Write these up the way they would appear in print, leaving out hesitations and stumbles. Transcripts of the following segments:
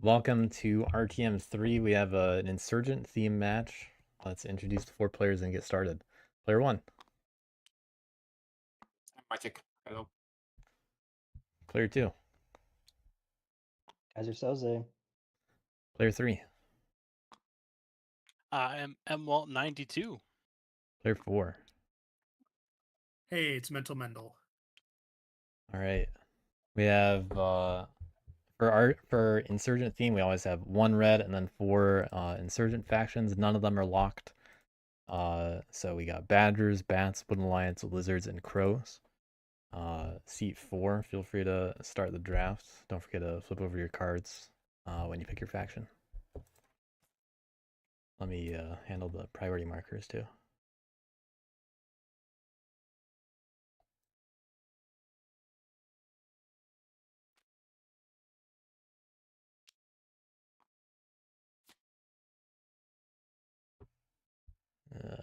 Welcome to RTM 3. We have an Insurgent theme match. Let's introduce the 4 players and get started. Player 1. Maciek, hello. Player 2. KeyserSoze. Player 3. I am mwalt92. Player 4. Hey, it's MentalMendel. All right. We have for Insurgent theme, we always have 1 red and then 4 Insurgent factions. None of them are locked. So we got Badgers, Bats, Wooden Alliance, Lizards, and Crows. Seat 4, feel free to start the draft. Don't forget to flip over your cards when you pick your faction. Let me handle the priority markers too.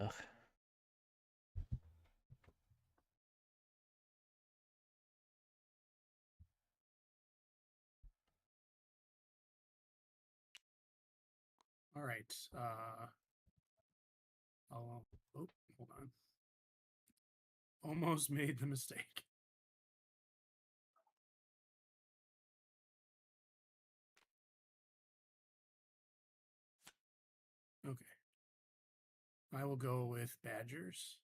Ugh. All right. Oh, hold on. Almost made the mistake. Okay. I will go with Badgers.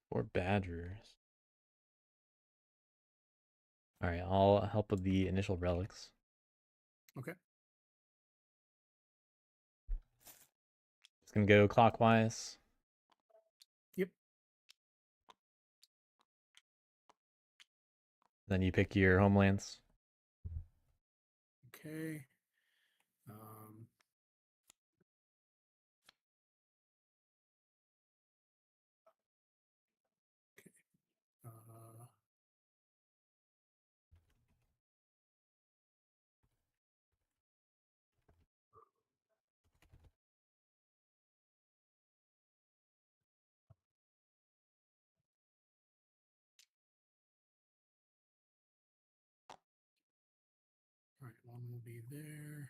Or Badgers. All right, I'll help with the initial relics. Okay. It's gonna go clockwise. Yep. Then you pick your homelands. Okay. Okay. All right, one will be there.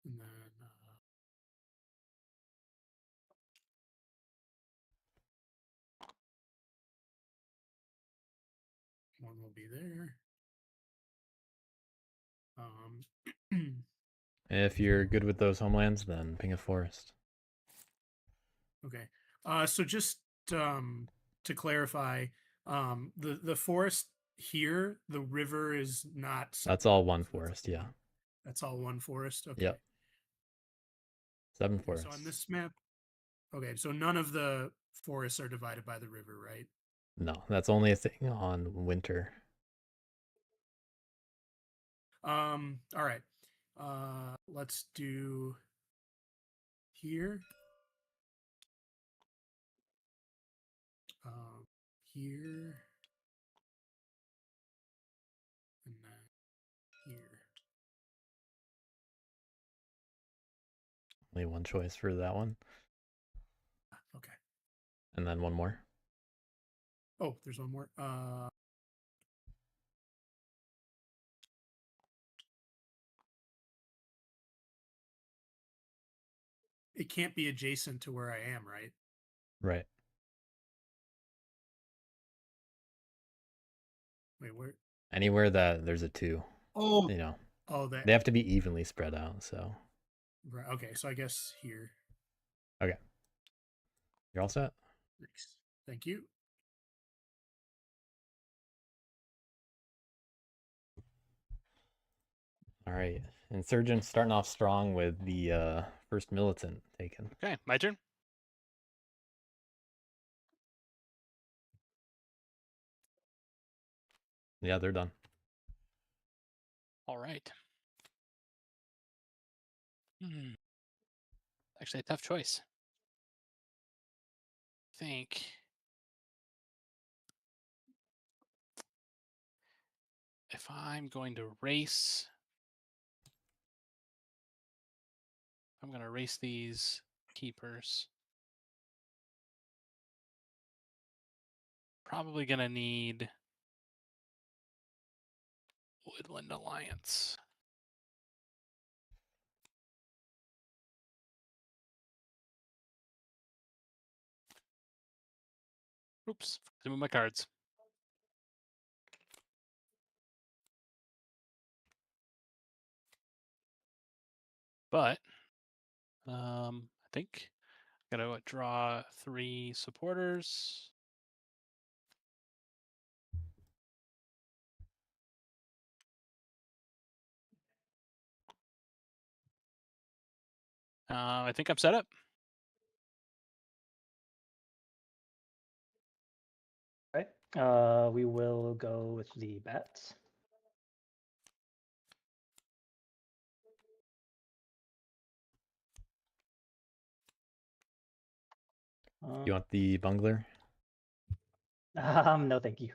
And then one will be there. If you're good with those homelands, then ping a forest. Okay. So just to clarify, the forest here, the river is not. That's all one forest, yeah. That's all one forest. Okay. Yep. 7 forests. So on this map, okay, so none of the forests are divided by the river, right? No, that's only a thing on winter. All right. Let's do here. Here. And then here. Only one choice for that one. Okay. And then one more. Oh, there's one more. It can't be adjacent to where I am, right? Right. Wait, where? Anywhere that there's a 2. Oh, you know. Oh, that. They have to be evenly spread out, so. Right. Okay, so I guess here. Okay. You're all set? Thanks. Thank you. All right. Insurgents starting off strong with the first militant taken. Okay, my turn. Yeah, they're done. All right. Actually, a tough choice. I think if I'm going to race I'm going to erase these keepers. Probably going to need Woodland Alliance. Oops, to move my cards. But I think I'm gonna draw 3 supporters. I think I'm set up. All right. We will go with the bats. You want the bungler? No, thank you.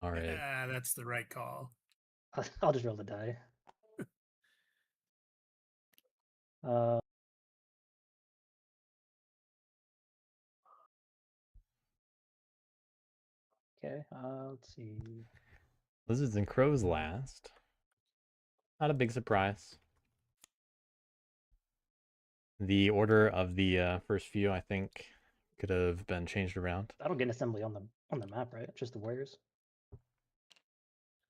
All right. Yeah, that's the right call. I'll just roll the die. Uh, okay. Let's see. Lizards and crows last. Not a big surprise. The order of the first few, I think, could have been changed around. I don't get an assembly on the map, right? It's just the warriors.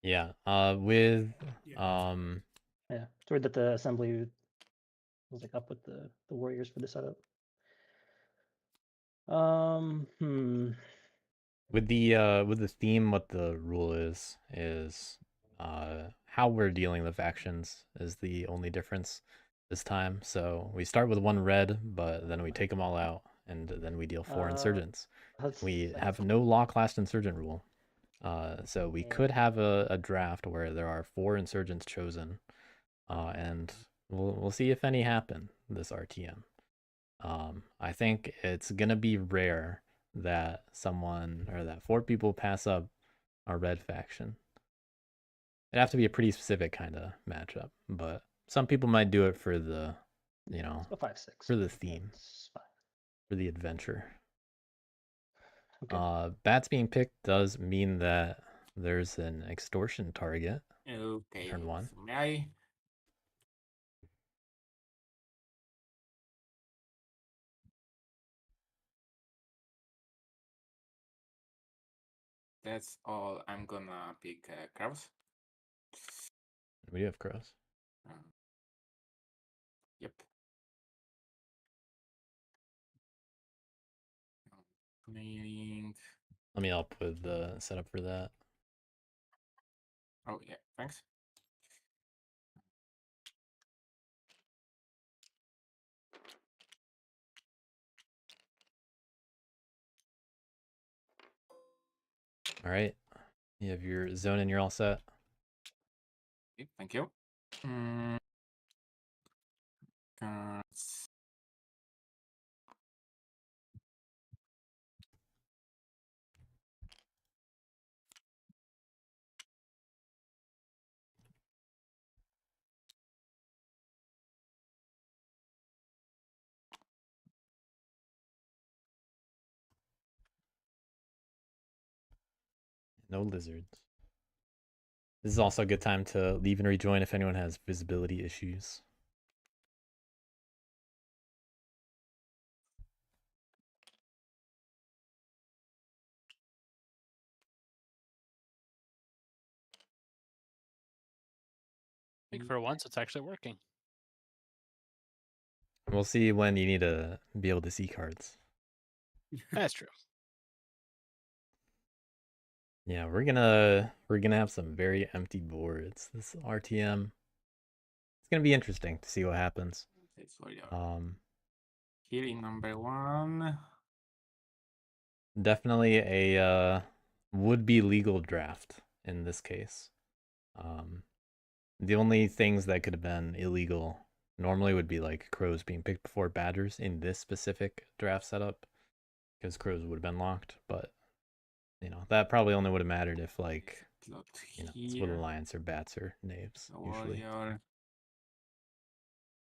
Yeah. With Yeah. Yeah. It's weird that the assembly was like up with the warriors for the setup. with the theme, what the rule is how we're dealing with factions is the only difference this time. So we start with 1 red, but then we take them all out, and then we deal 4 insurgents. We have no law class insurgent rule. So we could have a draft where there are 4 insurgents chosen, and we'll see if any happen this RTM. I think it's gonna be rare that someone or that 4 people pass up a red faction. It'd have to be a pretty specific kind of matchup, but some people might do it for the, you know, 5-6 for the theme, fine. for the adventure. Okay. Bats being picked does mean that there's an extortion target. Okay. Turn 1. So may I? That's all. I'm gonna pick crows. We do have crows. Yep. Playing. Let me help with the setup for that. Oh yeah, thanks. All right. You have your zone and you're all set. Okay, thank you. Cards. No lizards. This is also a good time to leave and rejoin if anyone has visibility issues. I think for once it's actually working. We'll see when you need to be able to see cards. That's true. Yeah, we're gonna have some very empty boards. This RTM, it's gonna be interesting to see what happens. It's for your healing number 1. Definitely a would-be legal draft in this case. The only things that could have been illegal normally would be like crows being picked before badgers in this specific draft setup, because crows would have been locked. But you know, that probably only would have mattered if, like, you know, it's Wood Alliance or bats or knaves usually. Warrior.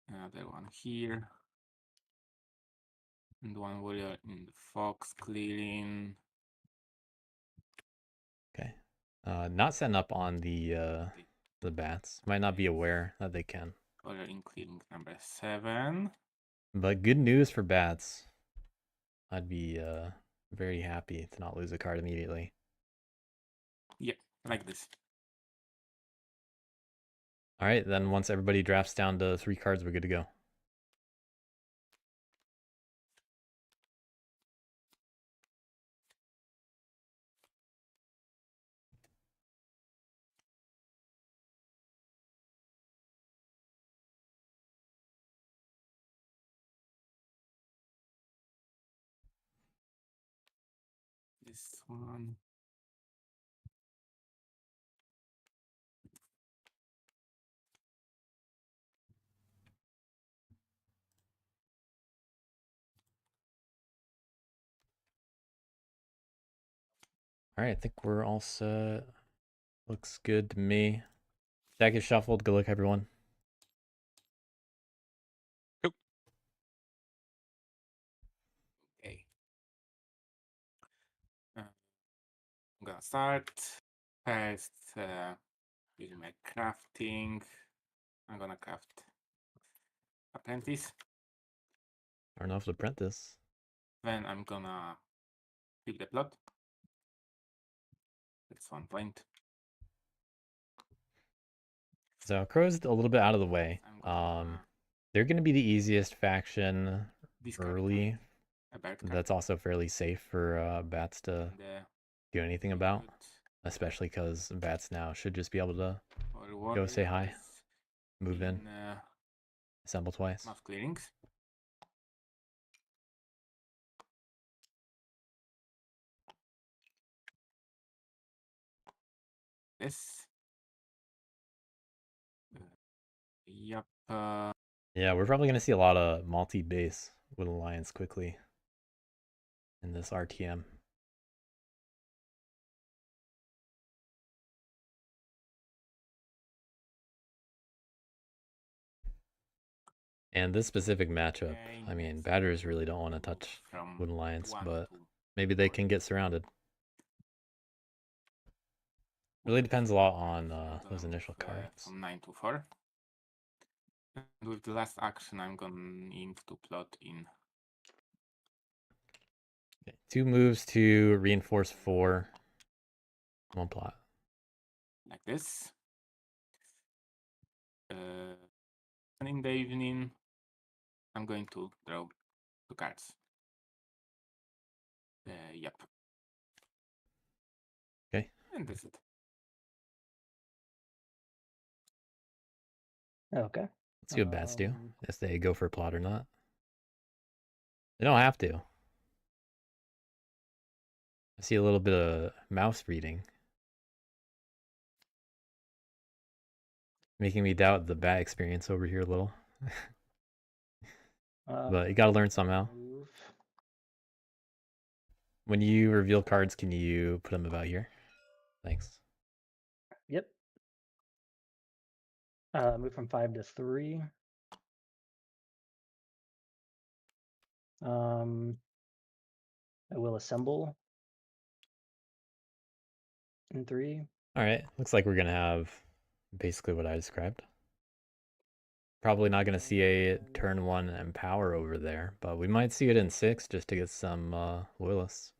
Another one here. And one warrior in the fox clearing. Okay. Not setting up on the bats. Might not be aware that they can. Warrior in clearing number 7. But good news for bats. I'd be very happy to not lose a card immediately. Yeah, like this. All right, then once everybody drafts down to 3 cards, we're good to go. This one. All right, I think we're all set. Looks good to me. Deck is shuffled. Good luck, everyone. Okay. I'm gonna start. First, using my crafting. I'm gonna craft apprentice. Turn off the apprentice. Then I'm gonna fill the plot. That's 1 point. So Crow's a little bit out of the way. I'm gonna They're going to be the easiest faction discard early. a bird card. That's also fairly safe for bats to The do anything about, good especially because bats now should just be able to or go say hi, warriors move in, in assemble twice. mouse clearings. This. Yep. Yeah, we're probably going to see a lot of multi-base with Alliance quickly in this RTM. And this specific matchup, Okay, I mean, let's Badgers really don't want to touch from Wood Alliance, 1 but to maybe they 4. can get surrounded. Really depends a lot on those initial cards. From 9 to 4. And with the last action, I'm going to plot in. Okay, 2 moves to reinforce 4. 1 plot. Like this. And in the evening, I'm going to draw 2 cards. Yep. Okay. And that's it. Okay. Let's see what bats do. Um, If they go for a plot or not. They don't have to. I see a little bit of mouse reading. Making me doubt the bat experience over here a little. But you gotta learn somehow. Move. When you reveal cards, can you put them about here? Thanks. Yep. Move from 5 to 3. I will assemble in 3. All right, looks like we're gonna have basically what I described. Probably not gonna see a turn 1 empower over there, but we might see it in 6 just to get some loyalists.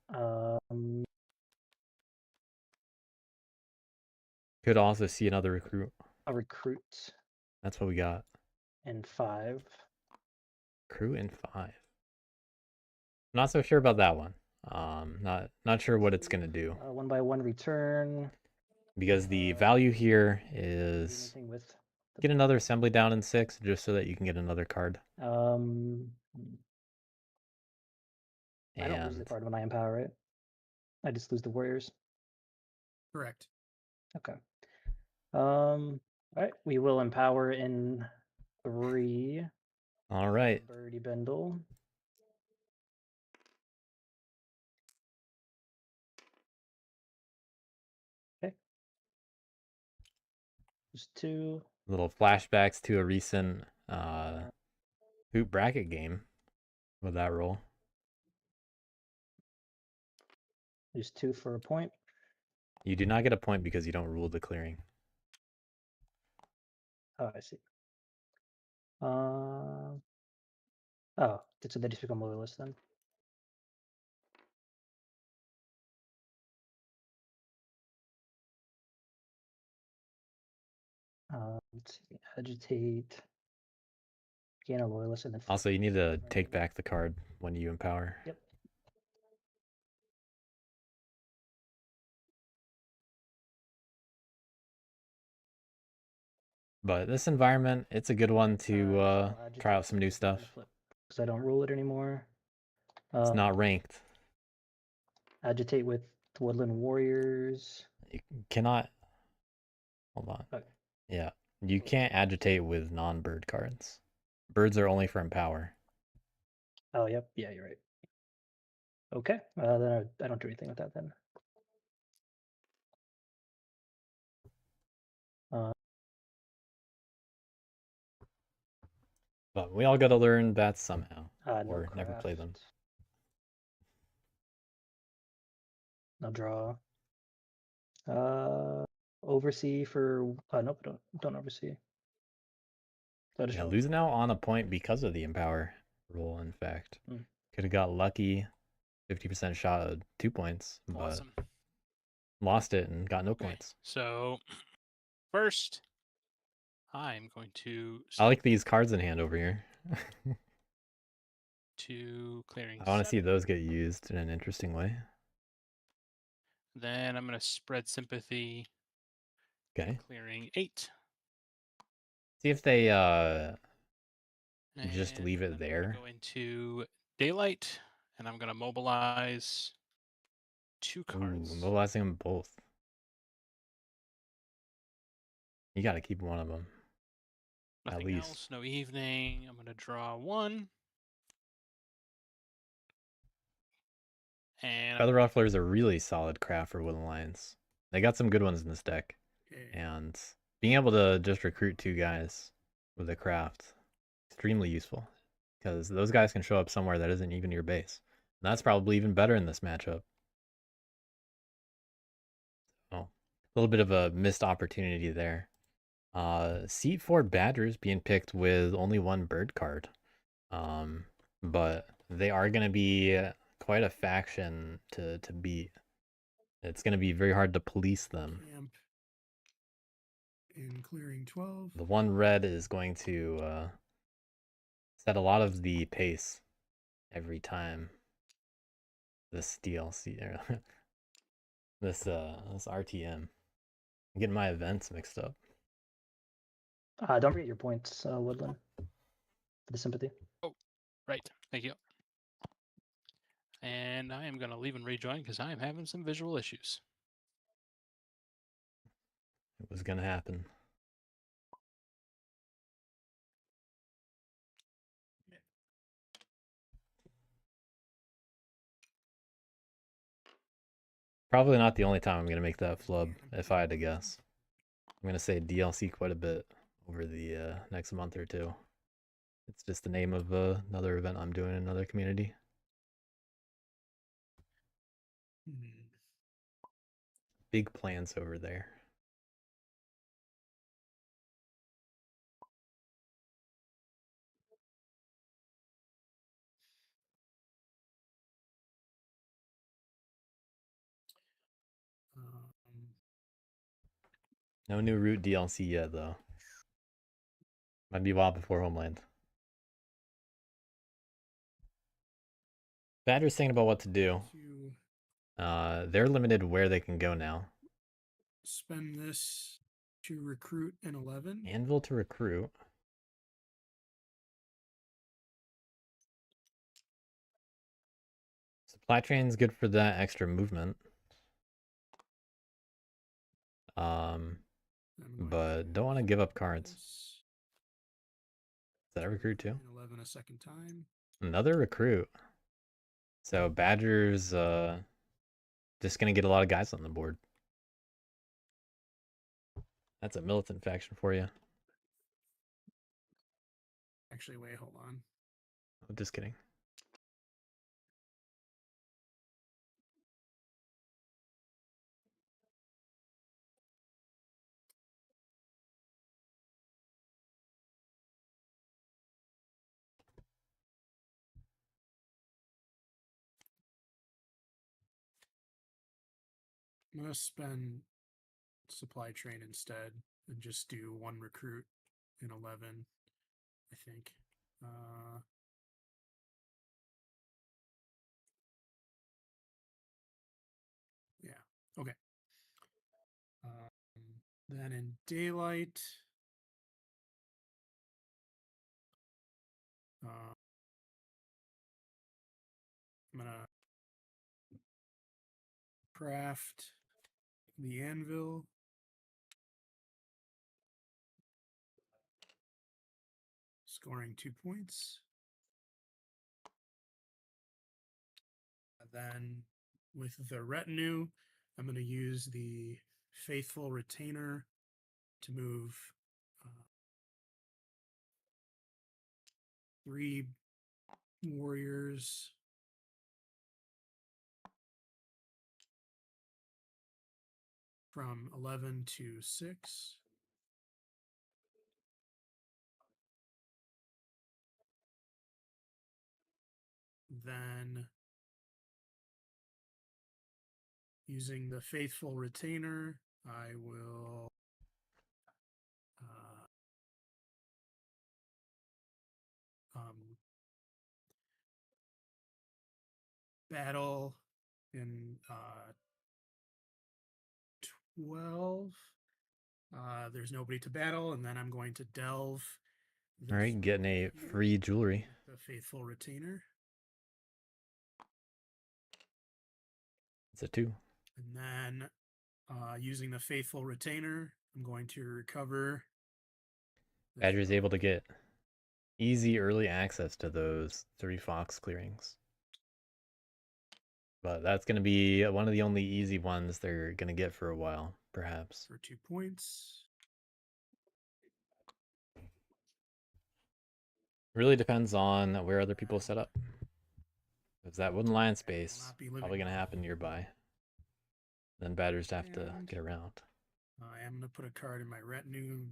Could also see another recruit. A recruit That's what we got. in 5. Crew in 5. Not so sure about that one. Not sure what it's gonna do, 1/1 return. because the value here Do is anything with the get another assembly down in 6 just so that you can get another card. I don't lose the And card when I empower it. I just lose the warriors. Correct. Okay. All right. We will empower in 3. all right, Birdie Bendel. Okay. Just 2. little flashbacks to a recent Hoop bracket game with that roll. Use 2 for a point. You do not get a point because you don't rule the clearing. Oh, I see. Oh, so they just become loyalists then. Let's see. Agitate. Gain a loyalist and then. flip Also, you need to right take now. back the card when you empower. Yep. But this environment, it's a good one to So I'll try out agitate some new and then stuff. flip, because I don't rule it anymore. It's not ranked. Agitate with Woodland Warriors. You cannot. Hold on. Okay. Yeah, you can't agitate with non-bird cards. Birds are only for empower. Oh, yep. Yeah, you're right. Okay. Then I don't do anything with that then. But we all got to learn bats somehow, No or never play them. craft. No draw. Oversee for nope, don't oversee. So I just Yeah, roll. losing out on a point because of the empower roll. In fact, Mm. could have got lucky, 50% shot at 2 points, but Awesome. lost it and got no Okay, points. so first, I'm going to I like stick these cards in hand over here. to clearing I want to see 7. those get used in an interesting way. Then I'm going to spread sympathy, Okay. clearing 8. See if they just And leave then it I'm gonna there. Go into daylight, and I'm going to mobilize 2 Ooh, cards. mobilizing them both. You got to keep one of them. Nothing least. else. No evening. I'm going to draw 1. And Feather Ruffler's a really solid craft for Woodland Lions. They got some good ones in this deck. Okay. And being able to just recruit 2 guys with a craft, extremely useful. Because those guys can show up somewhere that isn't even your base. And that's probably even better in this matchup. Oh, a little bit of a missed opportunity there. Seat 4 Badgers being picked with only 1 bird card. But they are going to be quite a faction to beat. It's going to be very hard to police them. Camp in clearing 12. The 1 red is going to set a lot of the pace every time this DLC or this RTM. I'm getting my events mixed up. Don't forget your points, Woodland, for the sympathy. right. Thank you. And I am going to leave and rejoin because I am having some visual issues. It was going to happen. Probably not the only time I'm going to make that flub, if I had to guess. I'm going to say DLC quite a bit over the next month or 2. It's just the name of another event I'm doing in another community. Big plans over there. No new Root DLC yet, though. Might be a while before Homeland. Badger's thinking about what to do. They're limited where they can go now. Spend this to recruit an 11. Anvil to recruit. Supply train's good for that extra movement. But don't want to give up cards. Is that a recruit too? 11 a second time. Another recruit. So Badger's just gonna get a lot of guys on the board. That's a militant faction for you. Actually, wait, hold on. Just kidding. I'm gonna spend supply train instead and just do 1 recruit in 11, I think. Yeah, okay. Then in daylight, I'm gonna craft the anvil. Scoring 2 points. And then with the retinue, I'm going to use the faithful retainer to move 3 warriors from 11 to 6. Then using the faithful retainer, I will battle in 12. There's nobody to battle, and then I'm going to delve. All right, getting a free jewelry. The faithful retainer. It's a 2. And then using the faithful retainer, I'm going to recover. Badger's able to get easy early access to those 3 fox clearings. But that's going to be one of the only easy ones they're going to get for a while, perhaps. For 2 points. Really depends on where other people set up. Because that wooden lion space probably going to happen nearby. Then batters have to get around. I am going to put a card in my retinue.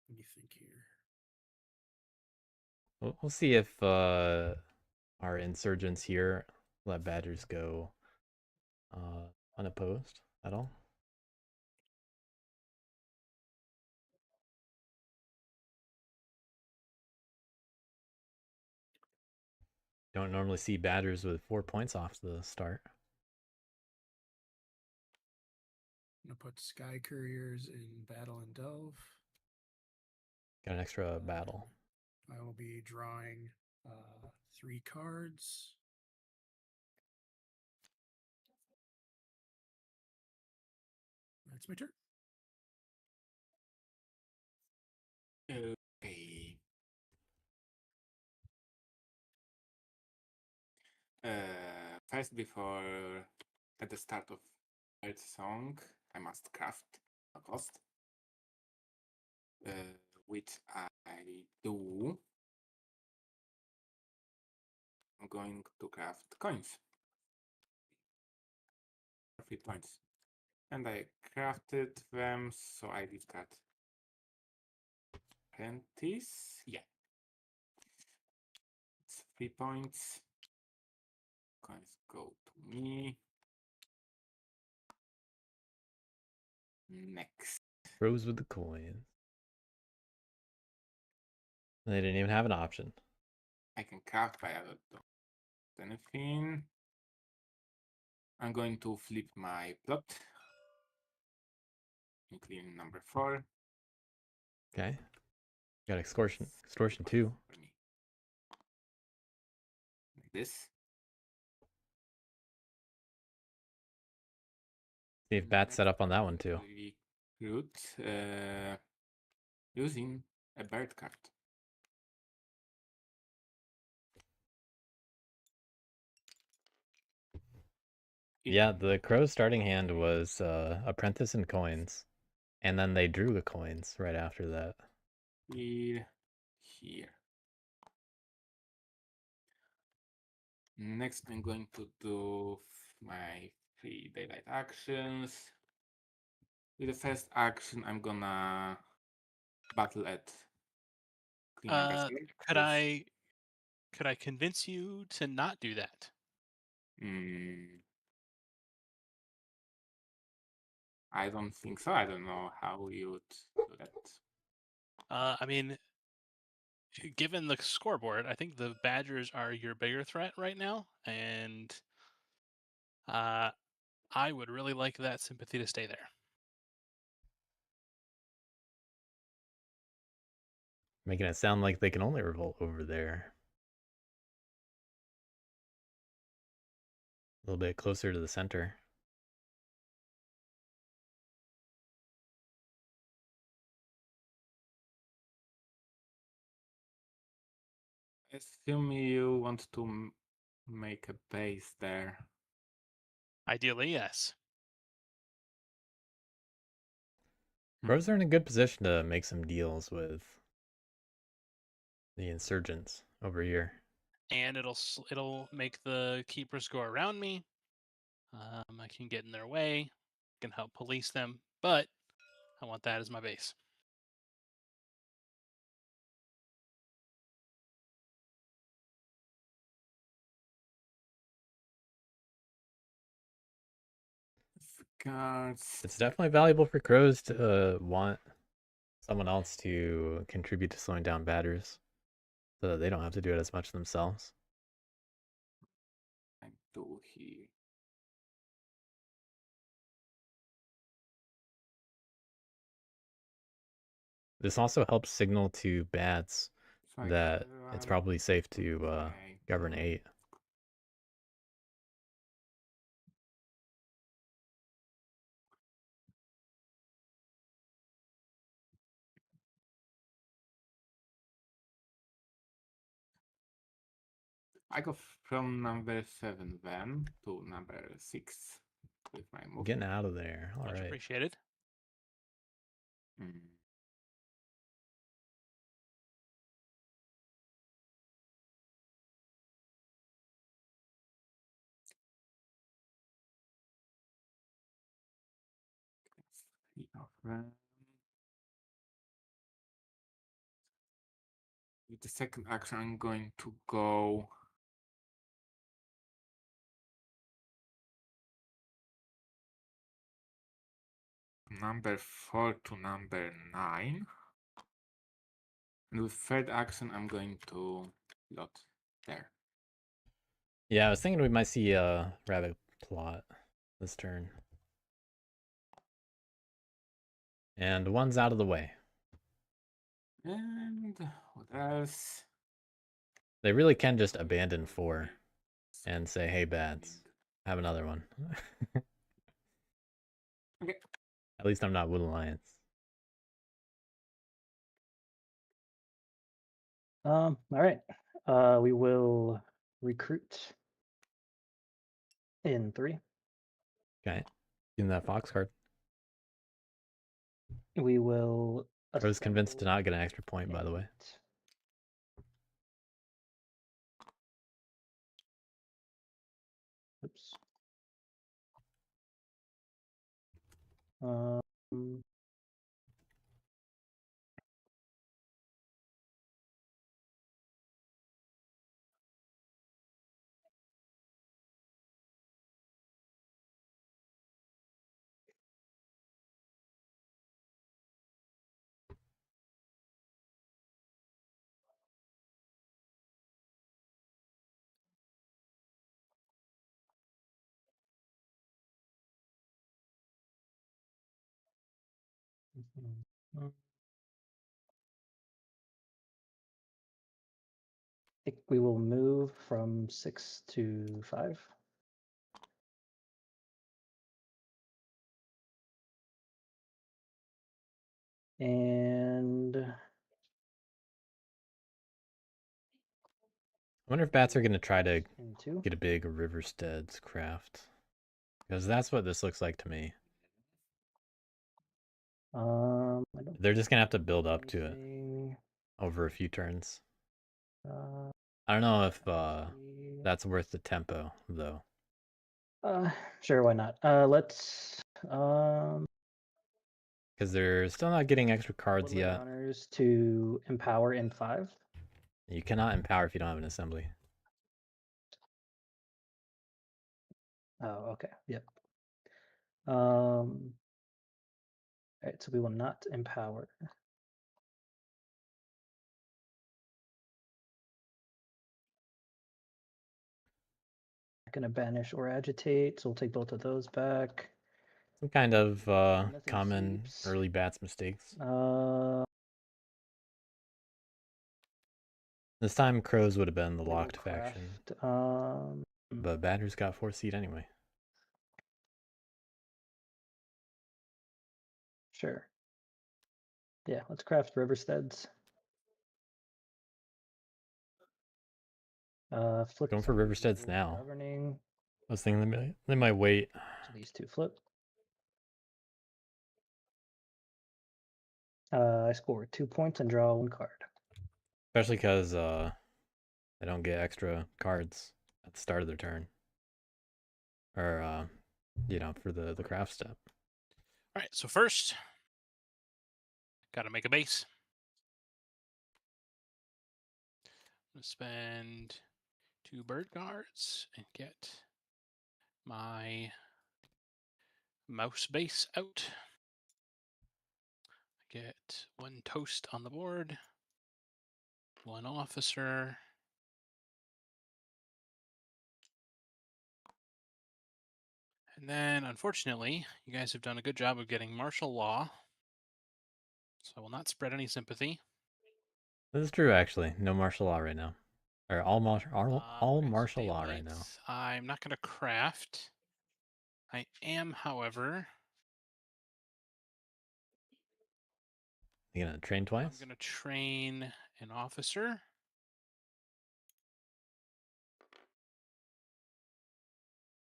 Let me think here. We'll see if our insurgents here let badgers go unopposed at all. Don't normally see badgers with 4 points off the start. I'm going to put Sky Couriers in Battle and Delve. Got an extra battle. I will be drawing 3 cards. That's my turn. Okay. First, before at the start of third song, I must craft a cost, which I do. I'm going to craft coins. 3 points. And I crafted them, so I leave that apprentice. Yeah. It's 3 points. Coins go to me. Next. Rose with the coins. They didn't even have an option. I can craft by other anything. I'm going to flip my plot. Including number 4. Okay. Got extortion 2. Like this. See if Bat's set up on that one too. Recruit using a bird card. Yeah, the crow's starting hand was apprentice and coins. And then they drew the coins right after that. Here. Next, I'm going to do my 3 daylight actions. With the first action, I'm gonna battle at Clean Ambassador. Could I convince you to not do that? I don't think so. I don't know how you would do that. I mean, given the scoreboard, I think the Badgers are your bigger threat right now, and I would really like that sympathy to stay there. Making it sound like they can only revolt over there. A little bit closer to the center. Assume you want to make a base there. Ideally, yes. Crows are in a good position to make some deals with the insurgents over here. And it'll make the keepers go around me. I can get in their way, can help police them, but I want that as my base. Guards. It's definitely valuable for crows to want someone else to contribute to slowing down batters so that they don't have to do it as much themselves. I do here. This also helps signal to bats So I that got it's one, probably safe to okay, govern two. 8. I go from number 7 then to number 6 with my move. Getting out of there. All Much right. appreciated. With the second action, I'm going to go number 4 to number 9. And with third action, I'm going to lot there. Yeah, I was thinking we might see a rabbit plot this turn. And one's out of the way. And what else? They really can just abandon 4 and say, hey, bats, have another one. Okay. At least I'm not Wood Alliance. All right. We will recruit in 3. Okay. In that fox card. We will. I was convinced to assemble not get an extra point, by the way. 8. Oops. Um, I think we will move from 6 to 5. And I wonder if bats are going to try to in 2. get a big Riverstead's craft. Because that's what this looks like to me. I don't They're just going to have to build up to it anything. over a few turns. Uh, I don't know if that's worth the tempo, though. Sure, why not? Let's Because they're still not getting extra cards Woodland yet. Honors to empower in 5. You cannot empower if you don't have an assembly. Oh, okay. Yep. All right, so we will not empower. Not gonna banish or agitate, so we'll take both of those back. Some kind of Nothing common seeps. early bats mistakes. This time crows would have been the They will locked faction. craft, But Badgers got 4th seed anyway. Sure. Yeah, let's craft Riversteads. Flip Going for some of Riversteads these now. Governing. I was thinking they might wait. So these two flip. I score 2 points and draw 1 card. Especially because they don't get extra cards at the start of their turn. Or, you know, for the craft step. All right, so first, got to make a base. I'm going to spend 2 bird cards and get my mouse base out. Get 1 toast on the board, 1 officer. And then, unfortunately, you guys have done a good job of getting martial law. So I will not spread any sympathy. This is true, actually. No martial law right now. Or all martial Okay, so law right now. daylight, I'm not going to craft. I am, however, You gonna train I'm twice? going to train an officer.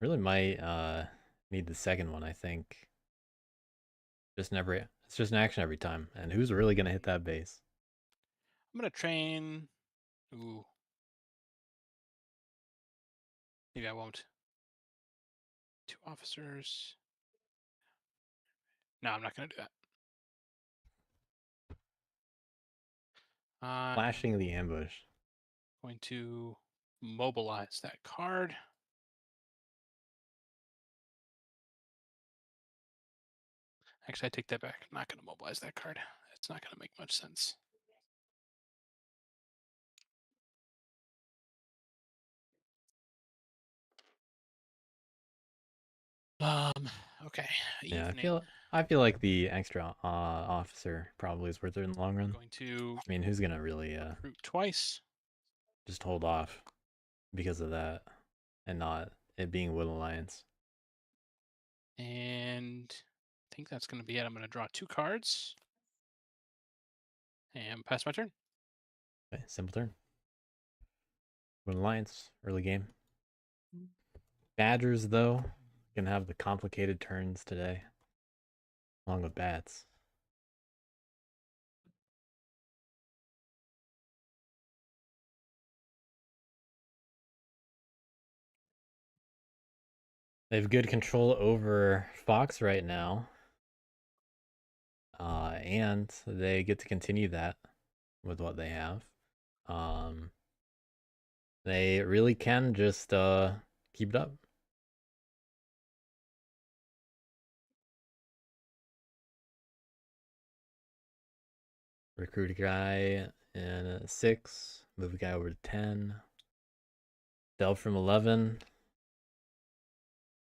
Really might need the second one, I think. It's just an action every time. And who's really gonna hit that base? I'm going to train. Ooh. Maybe I won't. 2 officers. No, I'm not going to do that. Flashing the ambush. Going to mobilize that card. Actually, I take that back. I'm not going to mobilize that card. It's not going to make much sense. Okay. Yeah, Evening. I feel like the extra officer probably is worth it in the long run. Going to I mean, who's gonna really recruit twice. just hold off because of that and not it being Wood Alliance? And I think that's going to be it. I'm going to draw 2 cards. And pass my turn. Okay, simple turn. Wood Alliance, early game. Badgers, though, gonna have the complicated turns today, along with bats. They have good control over Fox right now. And they get to continue that with what they have. They really can just keep it up. Recruit a guy in a 6, move a guy over to 10. Delve from 11.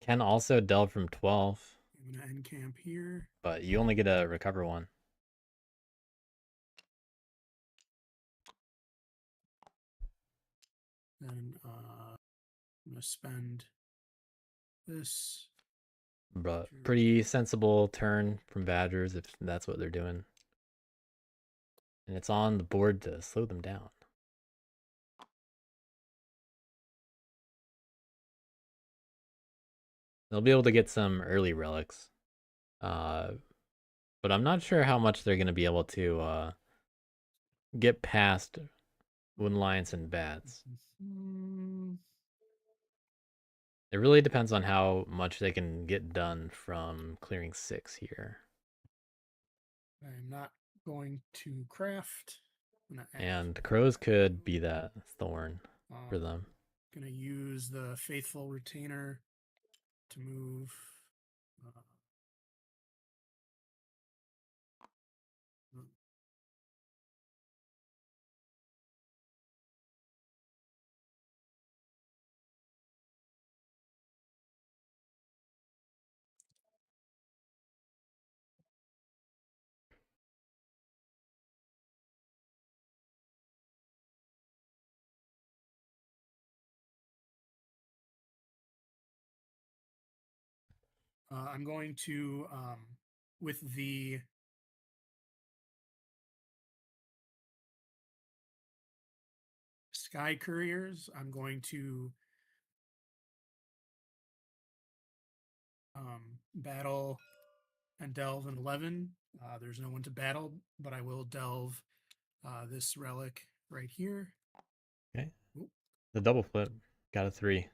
Can also delve from 12. I'm gonna end camp here. But you only get to recover 1. Then I'm gonna spend this. But pretty sensible turn from Badgers if that's what they're doing. And it's on the board to slow them down. They'll be able to get some early relics. But I'm not sure how much they're going to be able to get past Wood Alliance and bats. It really depends on how much they can get done from clearing 6 here. I'm not going to craft. I'm gonna add And crows could be that thorn for um, them. Gonna use the faithful retainer to move. I'm going to, with the Sky Couriers, I'm going to battle and delve an 11. There's no one to battle, but I will delve this relic right here. Okay. Oop. The double flip got a 3.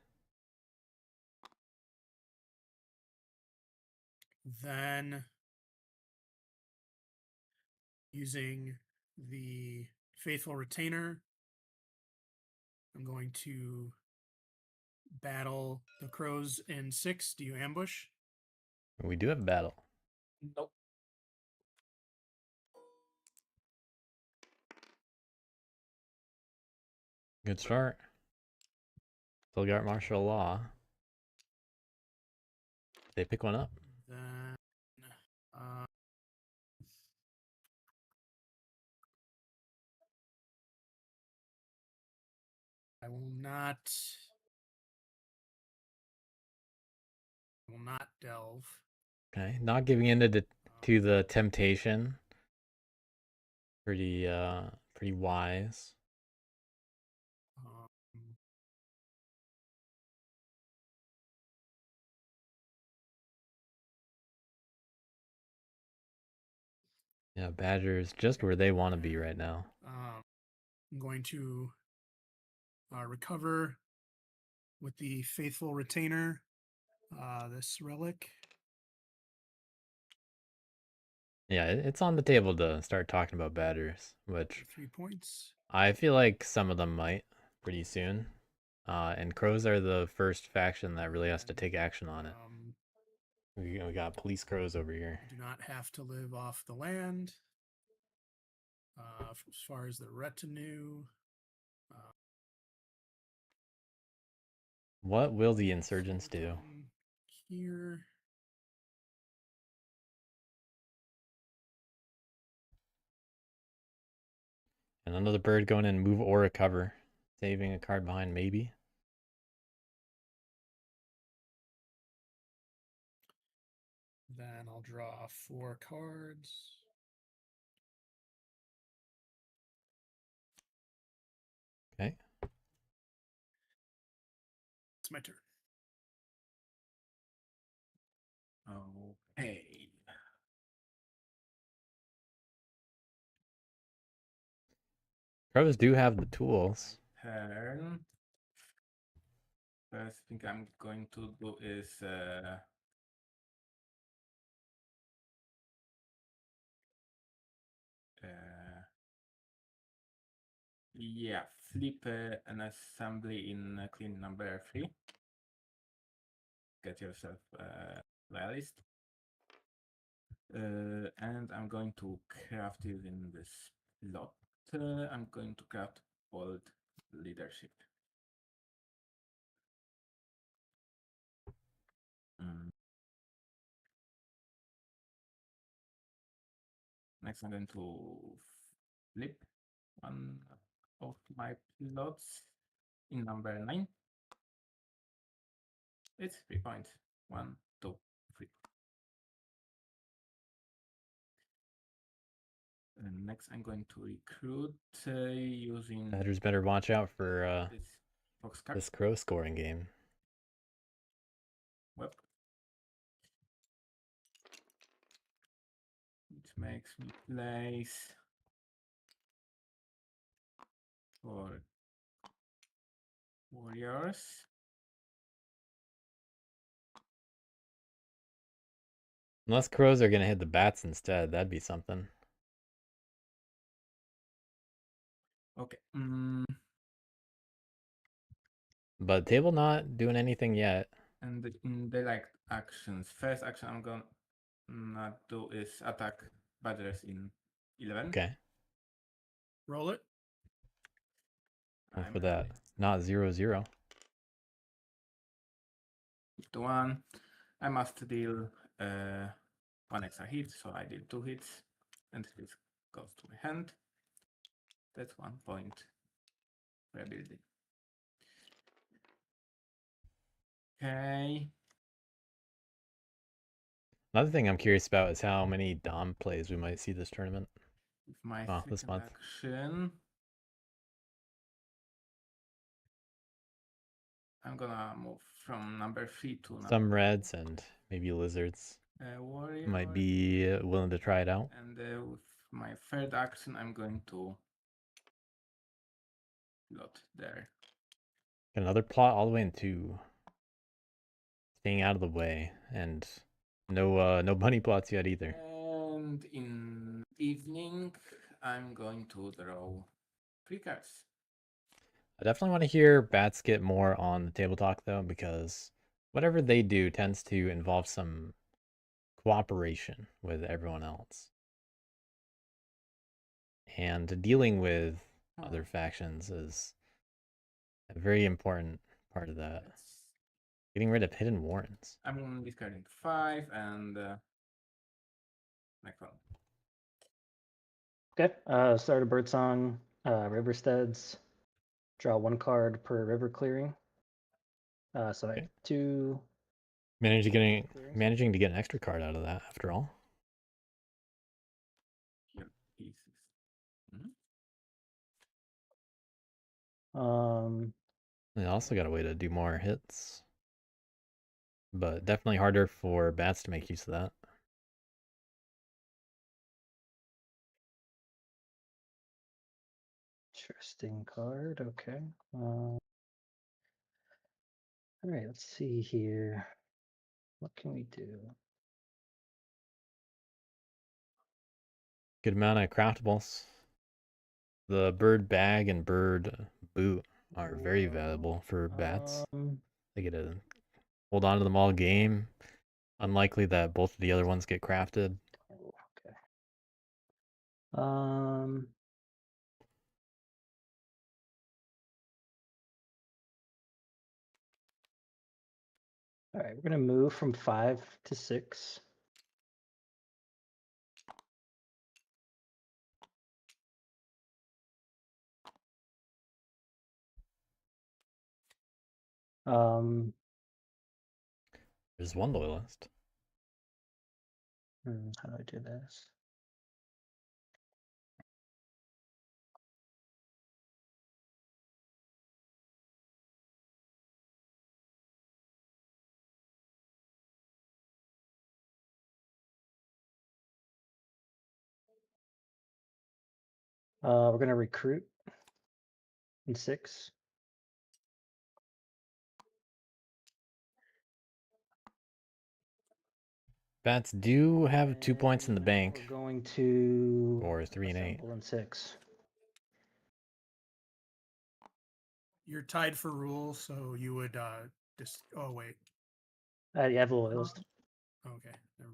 Then using the faithful retainer, I'm going to battle the crows in 6. Do you ambush? We do have battle. Nope. Good start. Still got martial law. They pick one up. Then I will not delve. Okay, not giving in to the temptation. Pretty wise. Um, Yeah, Badger's just where they want to be right now. I'm going to recover with the faithful retainer this relic. Yeah, it's on the table to start talking about Badgers, which 3 points. I feel like some of them might pretty soon. And crows are the first faction that really has to take action on it. We got police crows over here. Do not have to live off the land. As far as the retinue, What will the insurgents do? down here. And another bird going in, move or recover. Saving a card behind, maybe. Then I'll draw 4 cards. Okay. It's my turn. Okay. Crows do have the tools. Turn. First thing I'm going to do is yeah, flip an assembly in clean number 3. Get yourself realist. And I'm going to craft it in this slot. I'm going to craft bold leadership. Next, I'm going to flip one of my plots in number 9. It's 3 points. 1, 2, 3. And next, I'm going to recruit using Badgers better watch out for this fox card. this crow scoring game. Which makes me place 4 warriors. Unless crows are gonna hit the bats instead, that'd be something. Okay. But table not doing anything yet. And in daylight actions, first action I'm gonna do is attack badgers in 11. Okay. Roll it. Go I'm for that. ready. Not 0-0. 1. I must deal 1 extra hit, so I deal 2 hits, and this goes to my hand. That's 1 point for ability. Okay. Another thing I'm curious about is how many Dom plays we might see this tournament. With my This second month. action, I'm gonna move from number 3 to number Some reds and maybe lizards warrior. might be willing to try it out. And with my third action, I'm going to plot there. Got another plot all the way in 2. Staying out of the way, and no bunny plots yet either. And in evening, I'm going to draw 3 cards. I definitely want to hear bats get more on the table talk though, because whatever they do tends to involve some cooperation with everyone else. And dealing with other factions is a very important part of that. Getting rid of hidden warrants. I'm discarding 5 and Necron. Okay. Start a birdsong, Riversteads. Draw 1 card per river clearing. So I have 2. Managing to get an extra card out of that after all. Here, pieces. They also got a way to do more hits. But definitely harder for bats to make use of that. Interesting card. Okay. All right. Let's see here. What can we do? Good amount of craftables. The bird bag and bird boot are very valuable for bats. They get to hold on to them all game. Unlikely that both of the other ones get crafted. Okay. All right, we're gonna move from 5 to 6. There's one loyalist. How do I do this? We're gonna recruit in 6. Bats do have 2 points in the And bank. We're going to Or 3 and 8. assemble in 6. You're tied for rule, so you would just. Oh wait. You have a loyalist. Okay, never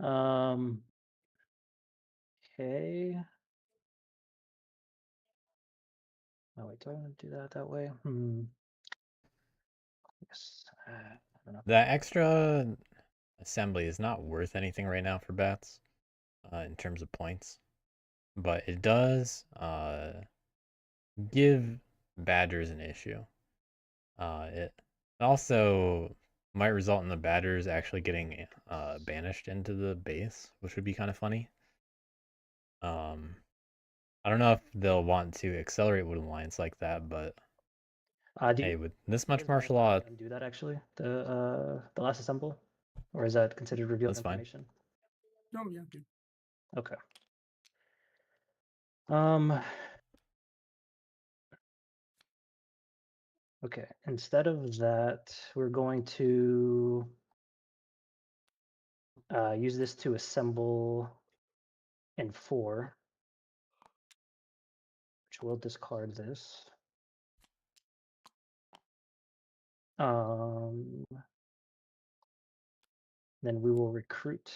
mind. Okay. Oh wait, do I want to do that way? Yes. I don't know. That extra assembly is not worth anything right now for bats in terms of points. But it does give badgers an issue. It also might result in the badgers actually getting banished into the base, which would be kind of funny. I don't know if they'll want to accelerate Wood Alliance like that, but hey, with this much martial law, do that actually. The last assemble, or is that considered revealed That's fine. information? No, yeah, dude. Okay. Okay. Instead of that, we're going to use this to assemble in 4, which will discard this. Then we will recruit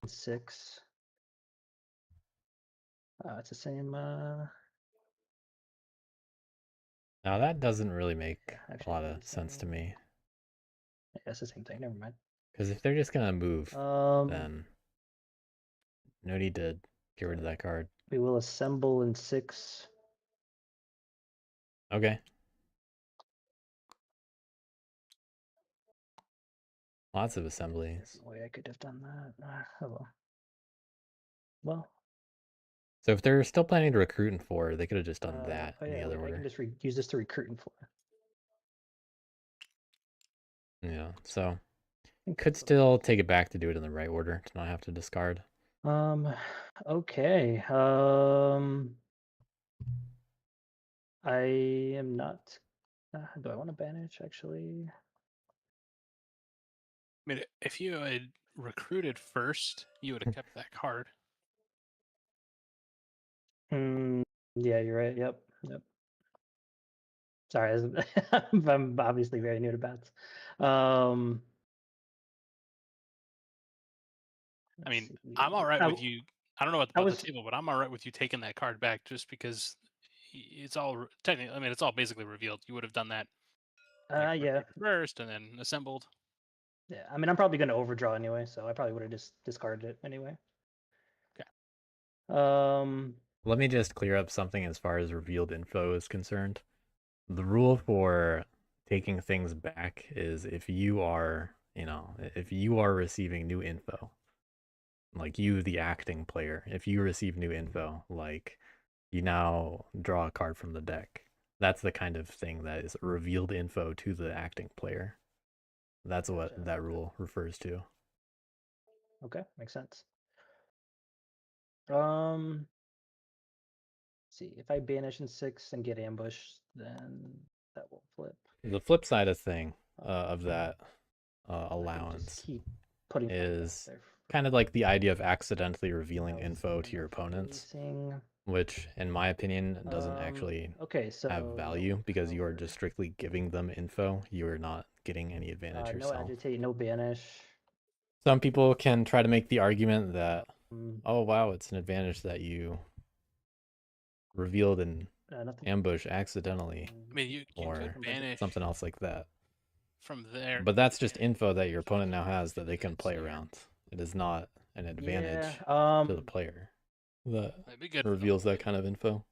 6. It's the same. Now that doesn't really make Yeah, a actually, lot it'd be of the sense to same. me. Yeah, it's the same thing. Never mind. Because if they're just gonna move, Um, then no need to get rid of that card. we will assemble in 6. Okay. Lots of There's assemblies. no way I could have done that. Oh well. So if they're still planning to recruit in 4, they could have just done that Oh in the yeah, other wait, I order. can just use this to recruit in 4. Yeah, so think could that's what still take it back to do it in the right order to not have to discard. Okay. I am not. Do I want to banish actually? I mean, if you had recruited first, you would have kept that card. Yeah, you're right. Yep. Sorry, I'm obviously very new to bats. I mean, let's I'm all see. right with you. I don't know I about was the table, but I'm all right with you taking that card back just because it's all technically. I mean, it's all basically revealed. You would have done that. Like, yeah. recruited first and then assembled. Yeah, I mean, I'm probably going to overdraw anyway, so I probably would have just discarded it anyway. Okay. Let me just clear up something as far as revealed info is concerned. The rule for taking things back is if you are, if you are receiving new info, like you, the acting player, if you receive new info, like you now draw a card from the deck, that's the kind of thing that is revealed info to the acting player. That's what Gotcha. that rule refers to. Okay, makes sense. See, if I banish in 6 and get ambushed, then that will flip. The flip side of that allowance keep putting is kind of like the idea of accidentally revealing Now info to see your my opponents, facing. which in my opinion doesn't actually have value because you are just strictly giving them info. You are not getting any advantage no yourself. agitate, no banish. Some people can try to make the argument that, oh wow, it's an advantage that you revealed an ambush accidentally, I mean, you could banish something else like that. From there. But that's just info that your opponent now has that they can play around. It is not an advantage to the player that reveals that kind of info.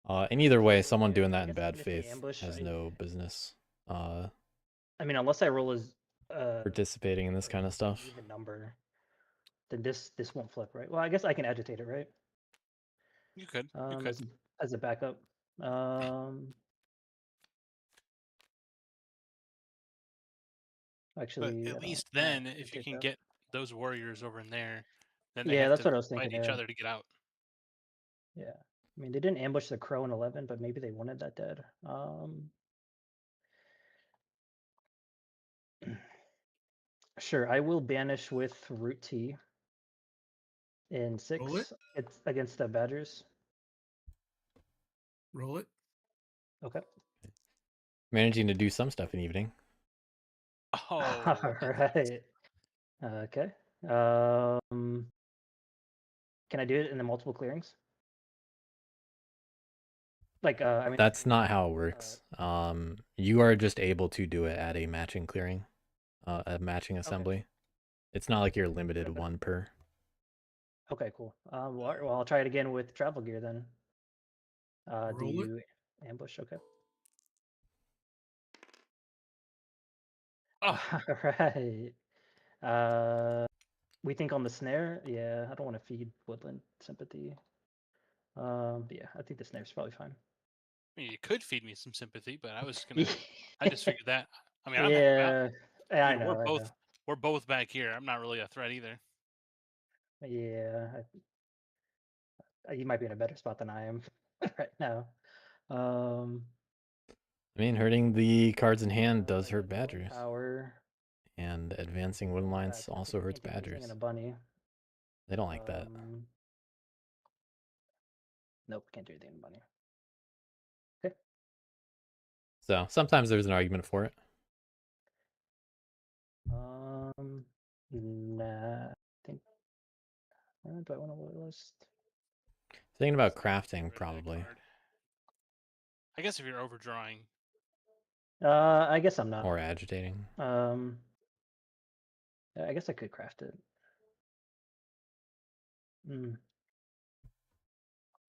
And either way, someone doing that in bad faith has no business I mean, unless I roll as participating in this kind of stuff. Even number, then this won't flip, right? Well, I guess I can agitate it, right? You could. As a backup. Actually, but at least then, if you can get those warriors over in there, then they have that's to what I was thinking. fight each other to get out. Yeah, I mean, they didn't ambush the crow in 11, but maybe they wanted that dead. Sure, I will banish with Root T in 6. It's against the Badgers. Roll it. Okay. Managing to do some stuff in evening. Oh. All right. Okay. Can I do it in the multiple clearings? Like, I mean, that's not how it works. You are just able to do it at a matching clearing, a matching assembly. Okay. It's not like you're limited 1 per. Okay, cool. Well, I'll try it again with travel gear then. Do you ambush? Okay. Oh. All right. We think on the snare. Yeah, I don't want to feed Woodland Sympathy. But yeah, I think the snare's probably fine. I mean, you could feed me some sympathy, but I was gonna. I just figured that. I mean, I know. We're both back here. I'm not really a threat either. Yeah, you might be in a better spot than I am right now. I mean, hurting the cards in hand does hurt Badgers. Power. And advancing wood lines I also think hurts can't do anything in badgers. a bunny. They don't like that. Nope, can't do anything in a bunny. So sometimes there's an argument for it. Nah, I think. Do I want to list? Thinking about Get rid crafting, of that probably. card. I guess if you're overdrawing. I guess I'm not. Or agitating. I guess I could craft it.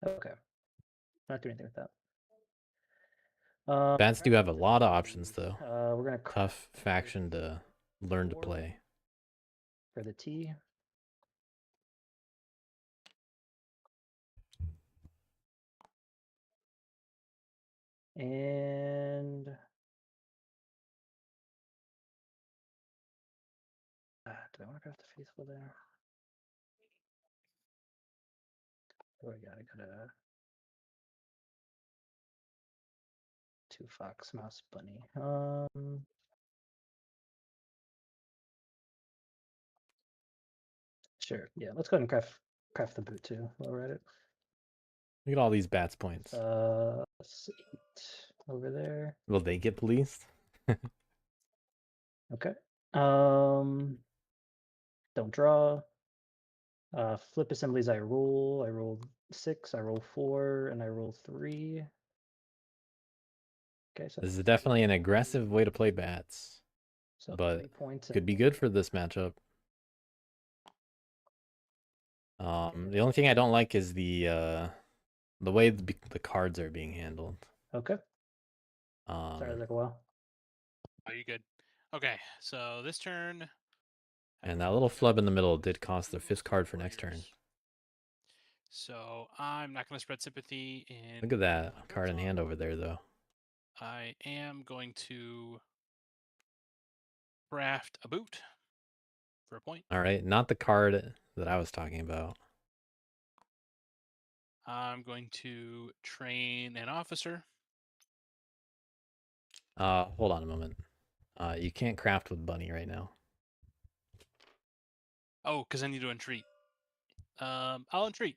Okay. Not doing anything with that. Bats do have a lot of options, these. though. We're gonna Tough craft faction to learn to 4 play. for the T. And do I want to craft the faithful there? Oh, I got a 2 fox mouse bunny. Sure. Yeah, let's go ahead and craft the boot too while we're at it. Look at all these bats points. 8 over there. Will they get policed? Okay. Don't draw. Flip assemblies. I roll 6. I roll 4, and I roll 3. Okay, so This is definitely an aggressive way to play bats, so but 3 points. could be good for this matchup. The only thing I don't like is the way the cards are being handled. Okay. Sorry, it took a while. Are you good? Okay, so this turn. And that little flub in the middle did cost the 5th card for next turn. So I'm not going to spread sympathy in. Look at that card in hand over there, though. I am going to craft a boot for a point. All right, not the card that I was talking about. I'm going to train an officer. Hold on a moment. You can't craft with bunny right now. Oh, because I need to entreat. I'll entreat.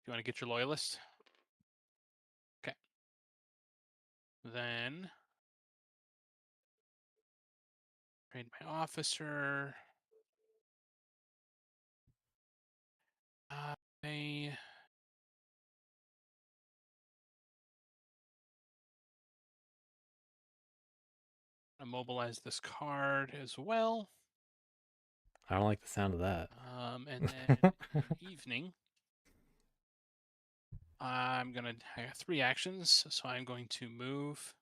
You want to get your loyalist? Okay. Then train my officer. I immobilize this card as well. I don't like the sound of that. And then in the evening, I got 3 actions, so I'm going to move,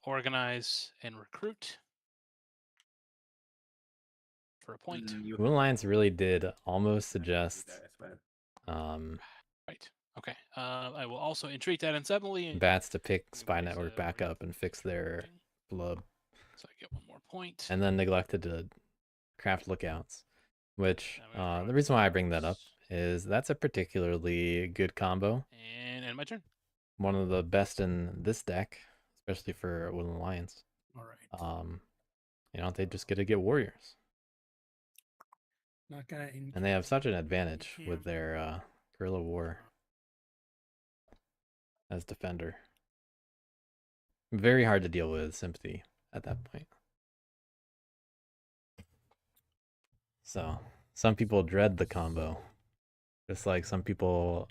organize, and recruit for a point. Moon Alliance really did almost suggest Right. Okay. I will also entreat that assembly. bats to pick Spy Network back up and fix their flub. So I get 1 more point. And then neglected to craft lookouts, which the reason why I bring that up is that's a particularly good combo. And my turn. One of the best in this deck, especially for Woodland Alliance. All right. You know, they just get to get warriors. Not gonna. And they have such an advantage with their guerrilla war as defender. Very hard to deal with sympathy at that point. So some people dread the combo, just like some people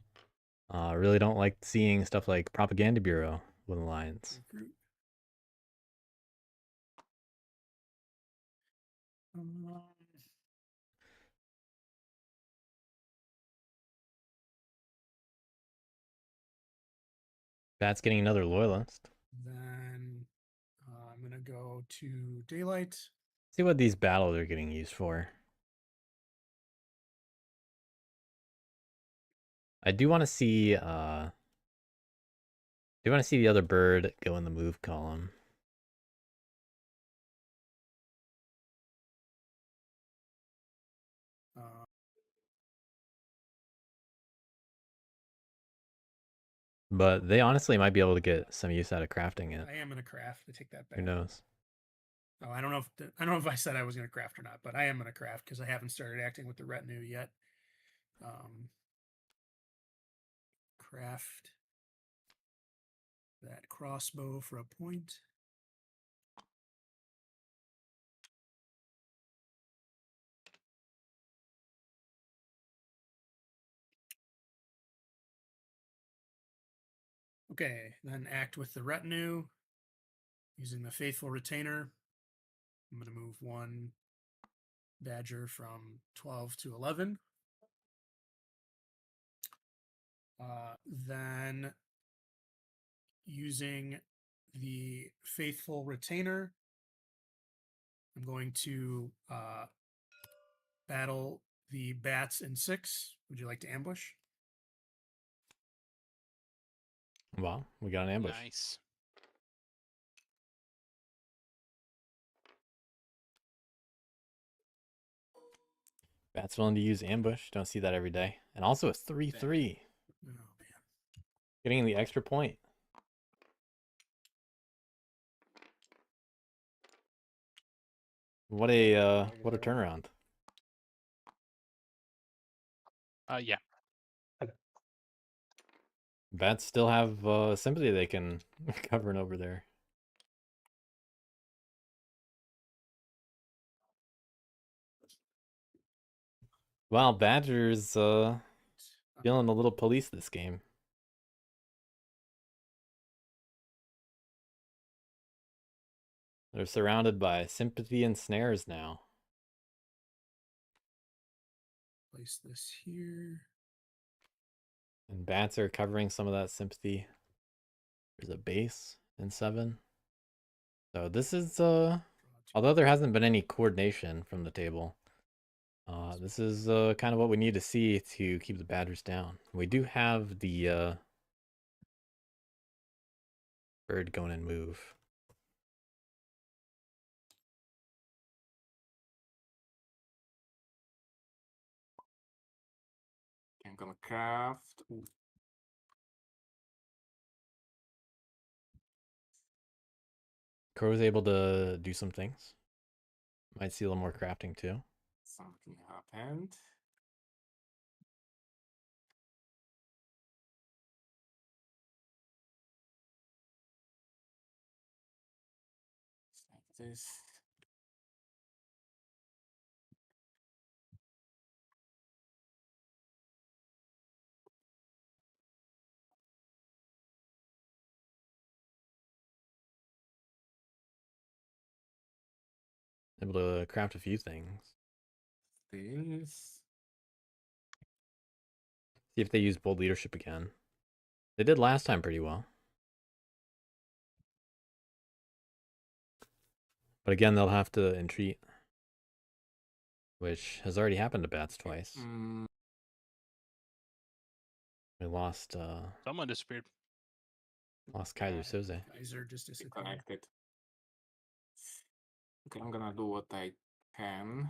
really don't like seeing stuff like Propaganda Bureau with Alliance. Bat's getting another loyalist. Then I'm gonna go to daylight. See what these battles are getting used for. I do want to see the other bird go in the move column. Uh, But they honestly might be able to get some use out of crafting it. I am gonna craft. I take that back. Who knows? Oh, I don't know if I said I was gonna craft or not, but I am gonna craft because I haven't started acting with the retinue yet. Craft that crossbow for a point. Okay, then act with the retinue using the faithful retainer. I'm going to move one badger from 12 to 11. Then using the faithful retainer, I'm going to battle the bats in 6. Would you like to ambush? Well, we got an ambush. Nice. Bats willing to use ambush. Don't see that every day. And also a 3/3. Oh, man. Getting the extra point. What a turnaround. Yeah. Bats still have sympathy they can covering over there. Wow, Badgers feeling a little police this game. They're surrounded by sympathy and snares now. Place this here. And bats are covering some of that sympathy. There's a base in 7. So this is although there hasn't been any coordination from the table, this is kind of what we need to see to keep the Badgers down. We do have the bird going and move. I'm gonna craft. Ooh. Crow's able to do some things. Might see a little more crafting too. Something happened. It's like this. Able to craft a few things. This. See if they use bold leadership again. They did last time pretty well. But again, they'll have to entreat, which has already happened to bats twice. We lost Someone disappeared. KeyserSoze. Kaiser just disappeared. Connected. Okay, I'm gonna do what I can.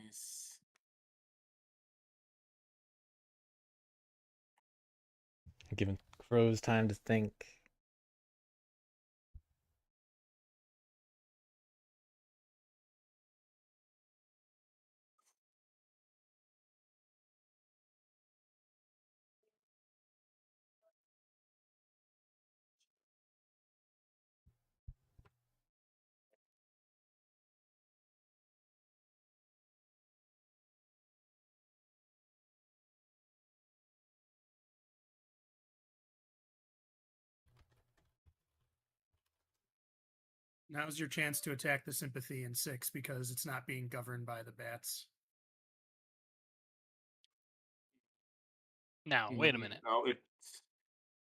This. Giving crows time to think. Now's your chance to attack the sympathy in 6 because it's not being governed by the bats. Now, wait a minute. No, it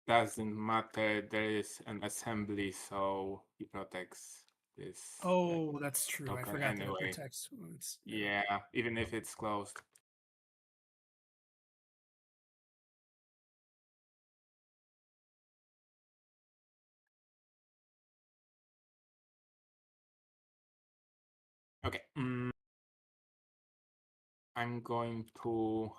doesn't matter. There is an assembly, so he protects this. Oh, that's true. I token forgot that it anyway. protects wounds. Yeah, even if it's closed. Okay. I'm going to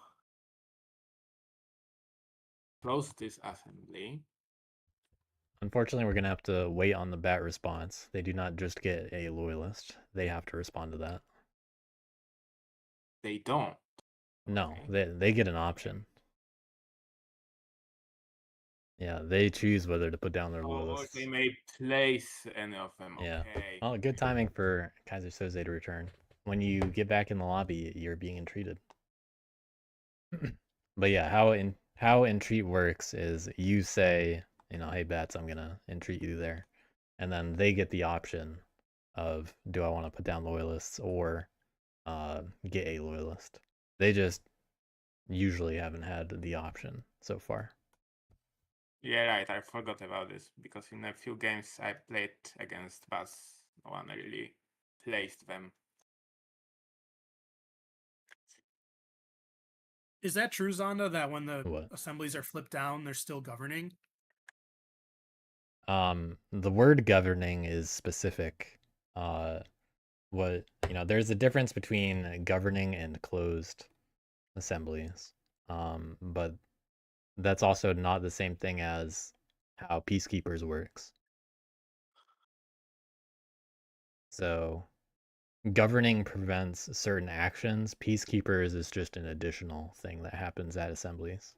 close this assembly. Unfortunately, we're going to have to wait on the bat response. They do not just get a loyalist. They have to respond to that. They don't. No, Okay. they get an option. Yeah, they choose whether to put down their Oh, loyalists. they may place any of them. Yeah. Okay. Well, good timing for KeyserSoze to return. When you get back in the lobby, you're being entreated. But yeah, how entreat works is you say, hey bats, I'm gonna entreat you there, and then they get the option of, do I want to put down loyalists or get a loyalist? They just usually haven't had the option so far. Yeah, right. I forgot about this because in a few games I played against bats, no one really placed them. Is that true, Zaandaa, that when the What? assemblies are flipped down, they're still governing? The word governing is specific. There's a difference between governing and closed assemblies. But that's also not the same thing as how Peacekeepers works. So governing prevents certain actions. Peacekeepers is just an additional thing that happens at assemblies,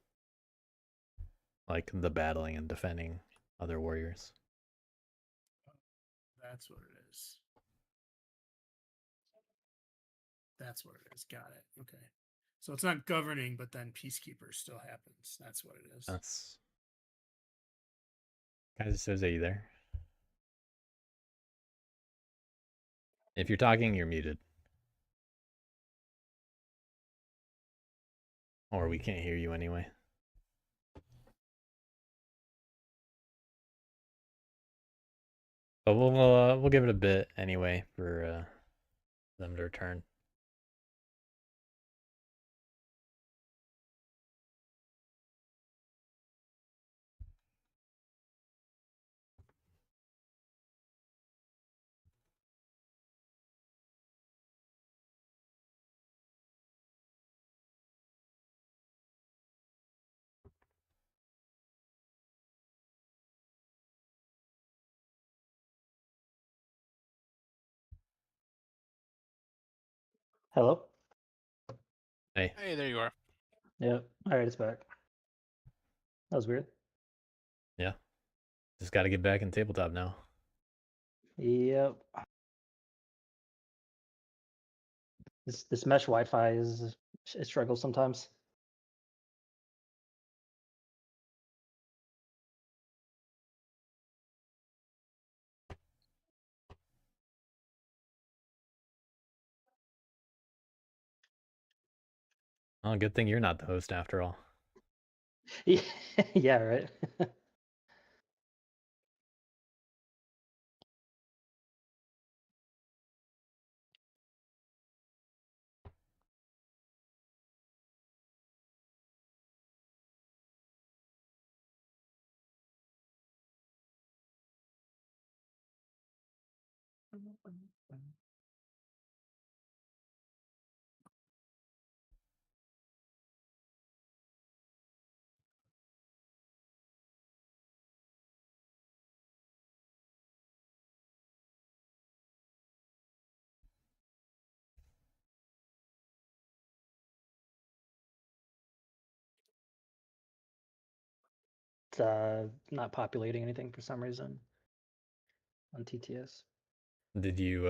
like the battling and defending other warriors. That's what it is. That's what it is. Got it. Okay. So it's not governing, but then peacekeeper still happens. That's what it is. That's... KeyserSoze, are you there? If you're talking, you're muted. Or we can't hear you anyway. But we'll give it a bit anyway for them to return. Hello? Hey. Hey, there you are. Yep. All right, it's back. That was weird. Yeah. Just got to get back in tabletop now. Yep. This mesh Wi-Fi it struggles sometimes. Well, good thing you're not the host after all. Yeah, right. It's not populating anything for some reason on TTS. Did you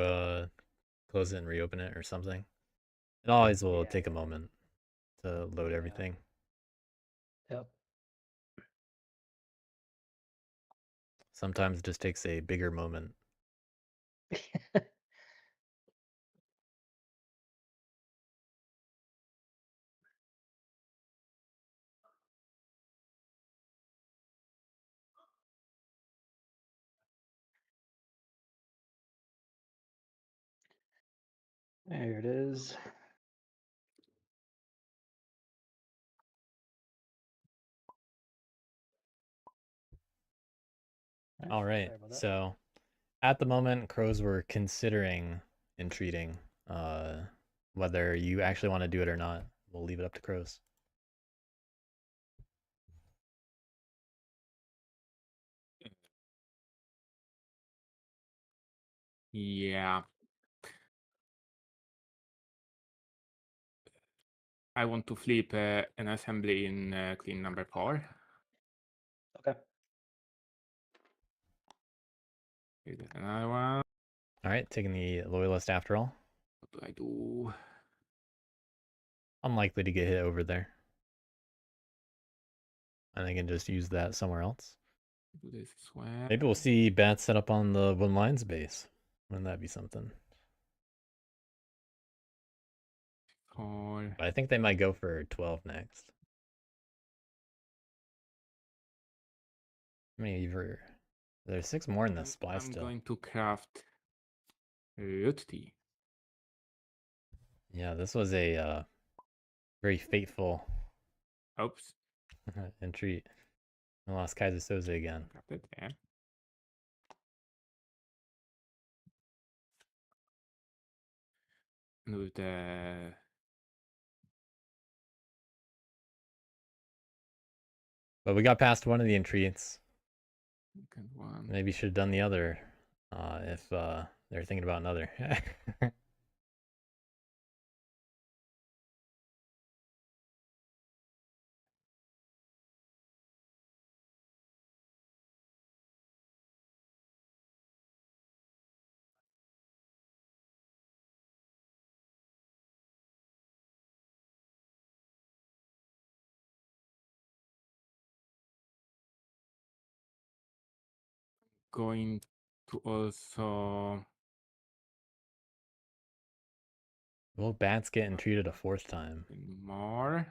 close it and reopen it or something? It always will Yeah, take a yeah. moment to load Yeah. everything. Yep. Sometimes it just takes a bigger moment. Here it is. All right. Sorry about that. So at the moment, crows were considering entreating. Whether you actually want to do it or not, we'll leave it up to crows. Yeah. I want to flip an assembly in clean number 4. Okay. Here's another one. All right, taking the loyalist after all. What do I do? Unlikely to get hit over there. And I can just use that somewhere else. Do this as well. Maybe we'll see bats set up on the Wooden Lions base. Wouldn't that be something? Or But I think they might go for 12 next. How many ever? There's 6 more in this supply I'm still. going to craft root tea. Yeah, this was a very fateful Oops. entreat. I lost KeyserSoze again. Craft it there. And with the But we got past one of the entreats. second one. Maybe should have done the other if they're thinking about another. Going to also Will bats get entreated a 4th time? more.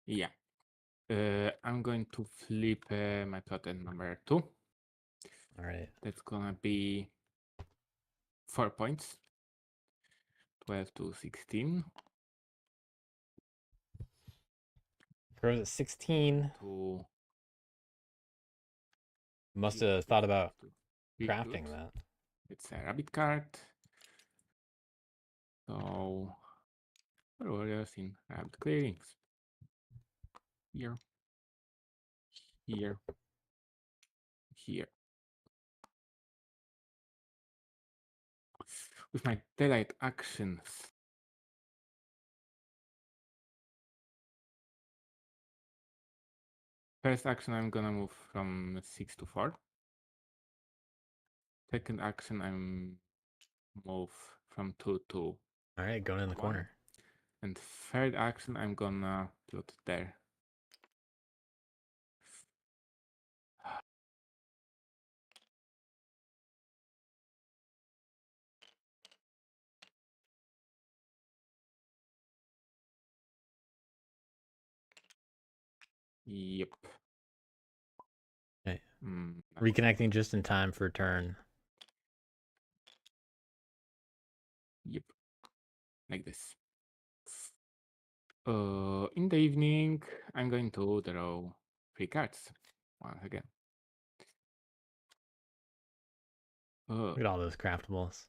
Yeah. I'm going to flip my plot at number 2. All right. That's gonna be 4 points. 12 to 16. Crows at 16. To Must have thought about to crafting recruit. that. It's a rabbit card. So for warriors in rabbit clearings. Here. Here. Here. With my daylight actions. First action, I'm gonna move from 6 to 4. Second action, I'm move from 2 to All right, going in the 1. corner. And third action, I'm gonna put there. Yep. Okay. Mm, Reconnecting just in time for turn. Yep. Like this. In the evening, I'm going to draw 3 cards once again. Look at all those craftables.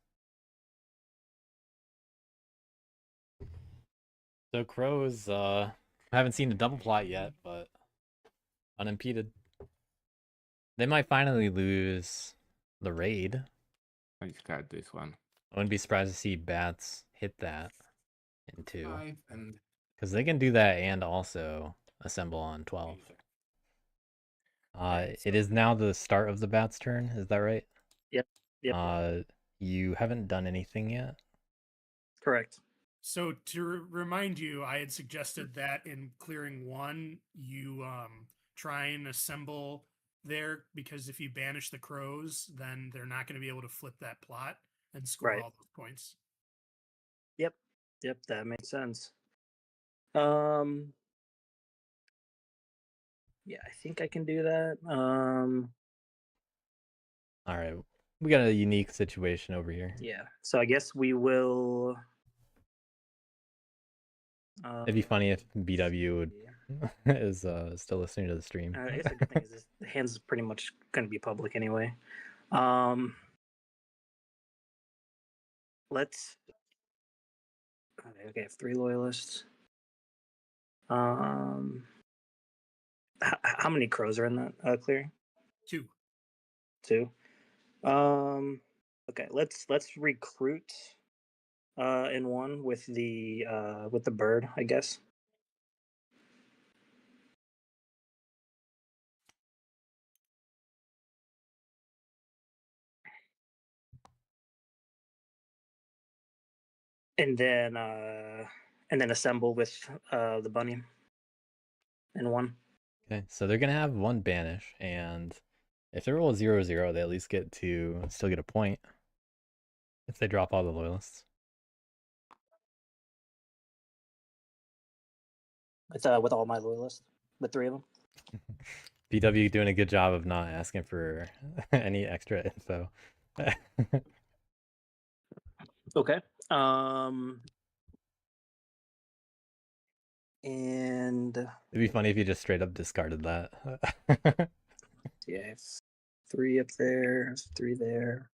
So crows, I haven't seen the double plot yet, but unimpeded. They might finally lose the raid. I discard this one. I wouldn't be surprised to see bats hit that in 2. 5 and Because they can do that and also assemble on 12. It is now the start of the bat's turn, is that right? Yep. You haven't done anything yet? Correct. So to remind you, I had suggested that in clearing 1, you try and assemble there, because if you banish the crows, then they're not going to be able to flip that plot and score Right. all those points. Yep, that makes sense. Yeah, I think I can do that. All right, we got a unique situation over here. Yeah. So I guess we will. It'd be funny if BW would is still listening to the stream. I guess the good thing is this, the hands is pretty much going to be public anyway. Let's. Okay, I have 3 loyalists. How many crows are in that clearing? 2. 2. Okay, let's recruit in 1 with the bird, I guess. And then assemble with the bunny in 1. Okay, so they're gonna have 1 banish, and if they roll a 0-0, they at least still get a point if they drop all the loyalists. It's with all my loyalists, with 3 of them. BW doing a good job of not asking for any extra info. Okay. And It'd be funny if you just straight up discarded that. yeah, I have 3 up there, 3 there.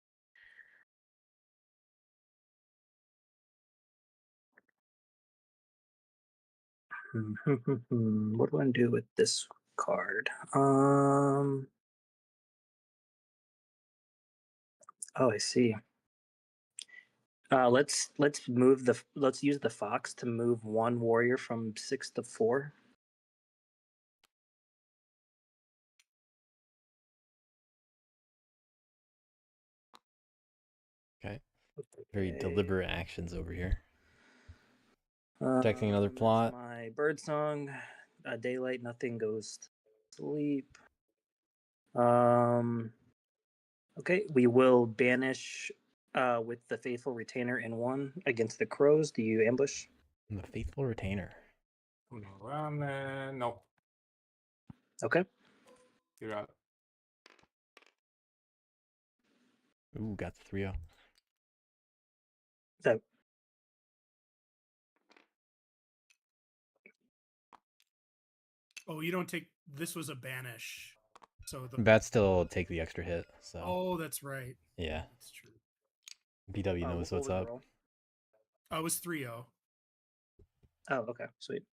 What do I do with this card? Oh, I see. Let's use the fox to move 1 warrior from 6 to 4. Okay. Very deliberate actions over here. Protecting another That's plot. my bird song. Daylight, nothing goes to sleep. Okay, we will banish with the faithful retainer in 1 against the crows. Do you ambush? The faithful retainer. No. Okay. You're out. Ooh, got the 3-0. So Oh, you don't take. This was a banish. So the. Bats still take the extra hit, so Oh, that's right. yeah. That's true. BW knows what what's was the up. roll? It was 3-0. Oh, okay, sweet.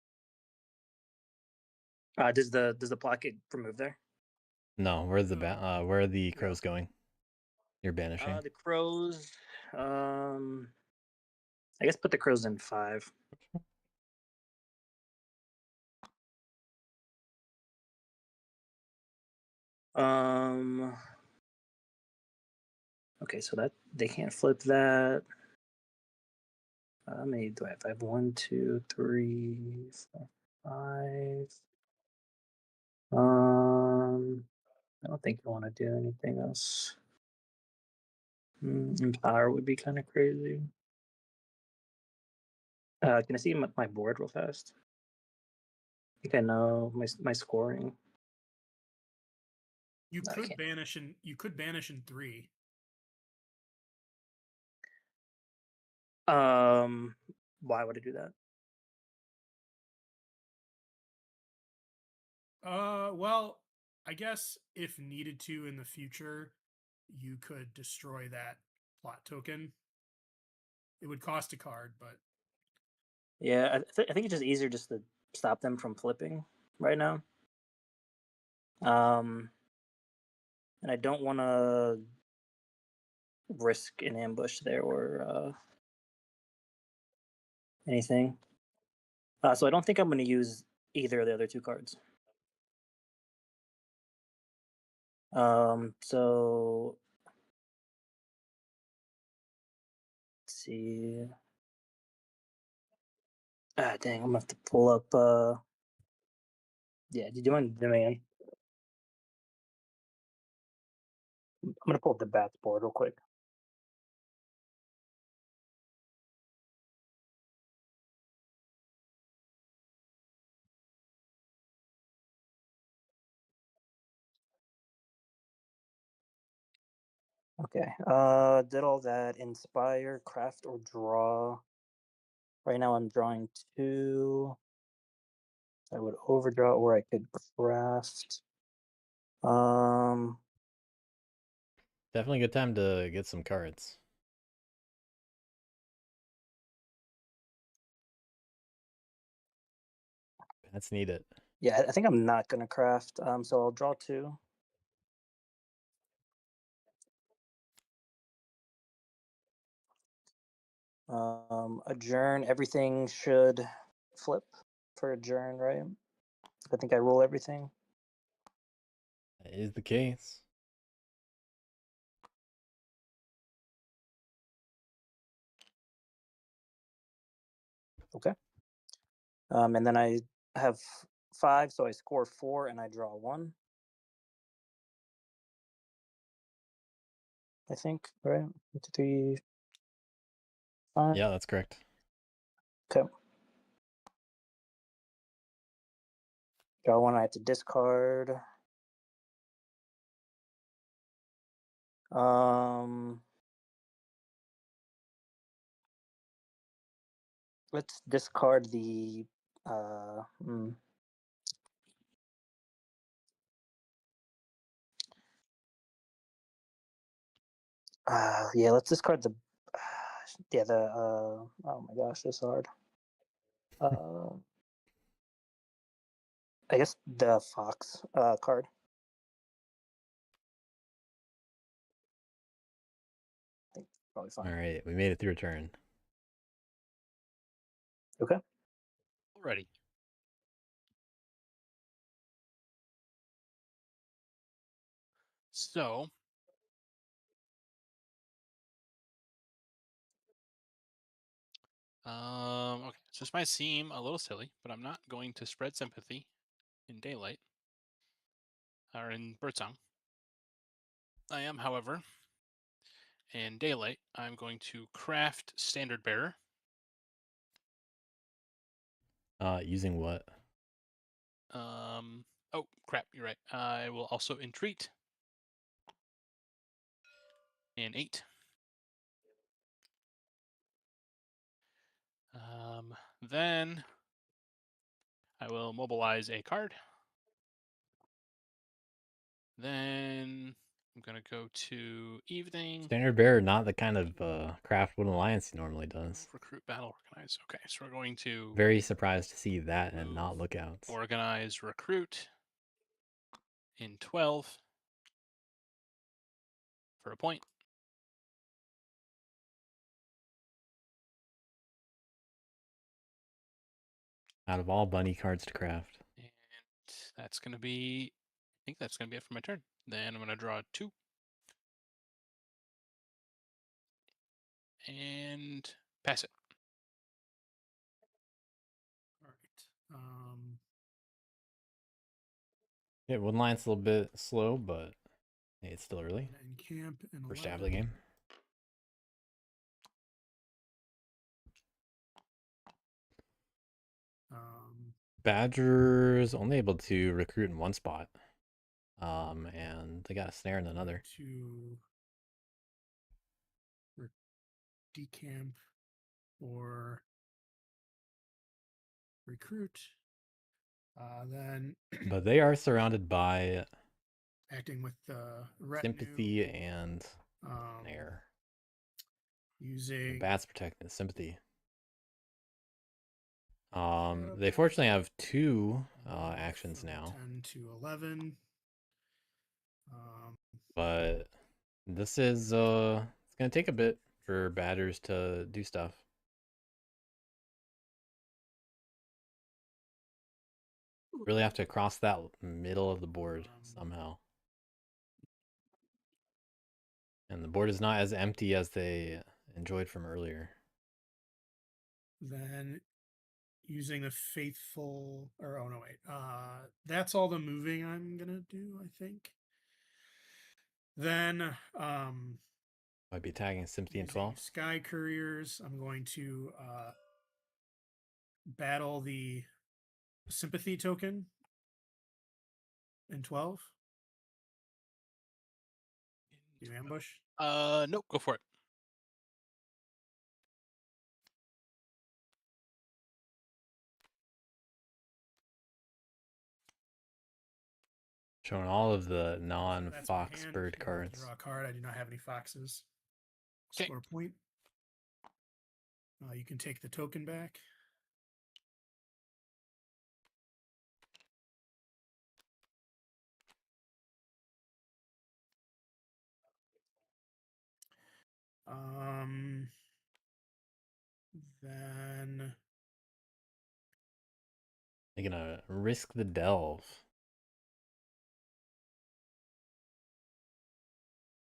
Does the plot get removed there? No, where are the crows going? You're banishing. The crows. I guess put the crows in 5. Okay, so that they can't flip that. How many do I have? I have 1, 2, 3, 4, 5. I don't think I want to do anything else. Empower would be kind of crazy. Can I see my board real fast? I think I know my scoring. You I could can't. banish in. You could banish in 3. Why would I do that? Well, I guess if needed to in the future, you could destroy that plot token. It would cost a card, but Yeah, I think it's just easier just to stop them from flipping right now. And I don't want to risk an ambush there or anything. So I don't think I'm going to use either of the other 2 cards. So let's see. Dang, I'm gonna have to pull up. Yeah, do you want demand? I'm gonna pull up the bats board real quick. Okay. Did all that. Inspire, craft, or draw. Right now I'm drawing 2. I would overdraw or I could craft. Definitely a good time to get some cards. That's needed. Yeah, I think I'm not gonna craft. So I'll draw 2. Adjourn. Everything should flip for adjourn, right? I think I roll everything. That is the case. Okay. And then I have 5, so I score 4 and I draw 1. I think, right? 1, 2, 3, 5. Yeah, that's correct. Okay. Draw 1. I have to discard. Let's discard the. Yeah, let's discard the. Yeah, the. Oh my gosh, this is hard. I guess the fox card. I think probably fine. All right, we made it through a turn. Okay. Alrighty. So, okay, so this might seem a little silly, but I'm not going to spread sympathy in daylight or in birdsong. I am, however, in daylight, I'm going to craft standard bearer. Using what? Oh crap, you're right. I will also entreat. And 8. Then I will mobilize a card. Then I'm gonna go to evening. Standard bearer, not the kind of craft Wood Alliance normally does. Recruit, battle, organize. Okay, so we're going to Very surprised to see that and not lookouts. organize, recruit in 12 for a point. Out of all bunny cards to craft. And that's going to be, I think that's going to be it for my turn. Then I'm going to draw 2. And pass it. All right. Yeah, Wood Alliance a little bit slow, but hey, it's still early. In camp and First half of the game. Badger's only able to recruit in one spot. And they got a snare in another. To decamp or recruit. Then But they are surrounded by acting with the retinue, sympathy and snare. Using The bats protecting the sympathy. They fortunately have 2 actions now. 10 to 11. But this is it's gonna take a bit for batters to do stuff. Really have to cross that middle of the board somehow. And the board is not as empty as they enjoyed from earlier. Then using the faithful, or oh no, wait. That's all the moving I'm gonna do, I think. Then Might be tagging sympathy in 12. Sky Couriers. I'm going to battle the sympathy token in 12. Do ambush. Nope, go for it. Showing all of the So that's my non-fox hand. bird If you'd like to cards. Draw a card. I do not have any foxes. 'Kay. Score a point. You can take the token back. Then You're gonna risk the delve.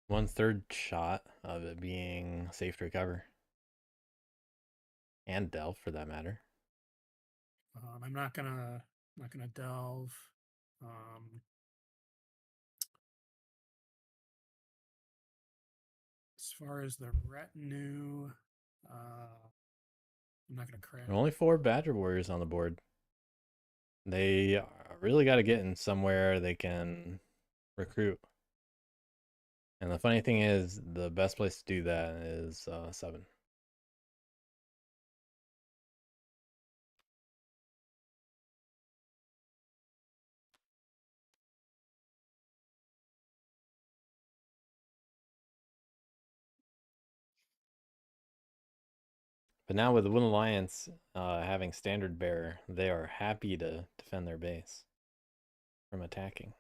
1/3 shot of it being safe to recover. And delve for that matter. I'm not gonna delve. As far as the retinue, I'm not gonna crash. There are only 4 Badger Warriors on the board. They really got to get in somewhere they can recruit. And the funny thing is, the best place to do that is 7. But now with the Wood Alliance having standard bearer, they are happy to defend their base from attacking.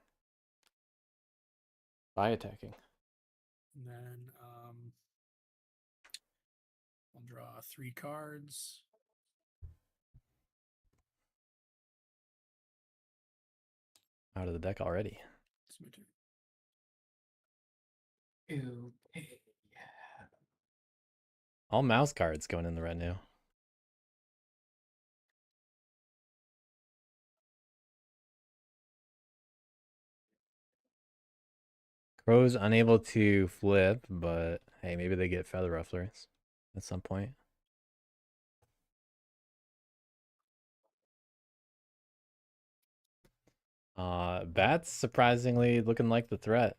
By attacking. And then I'll draw 3 cards. Out of the deck already. It's my turn. Okay. All mouse cards going in the retinue. Crow's unable to flip, but hey, maybe they get Feather Rufflers at some point. Bats surprisingly looking like the threat.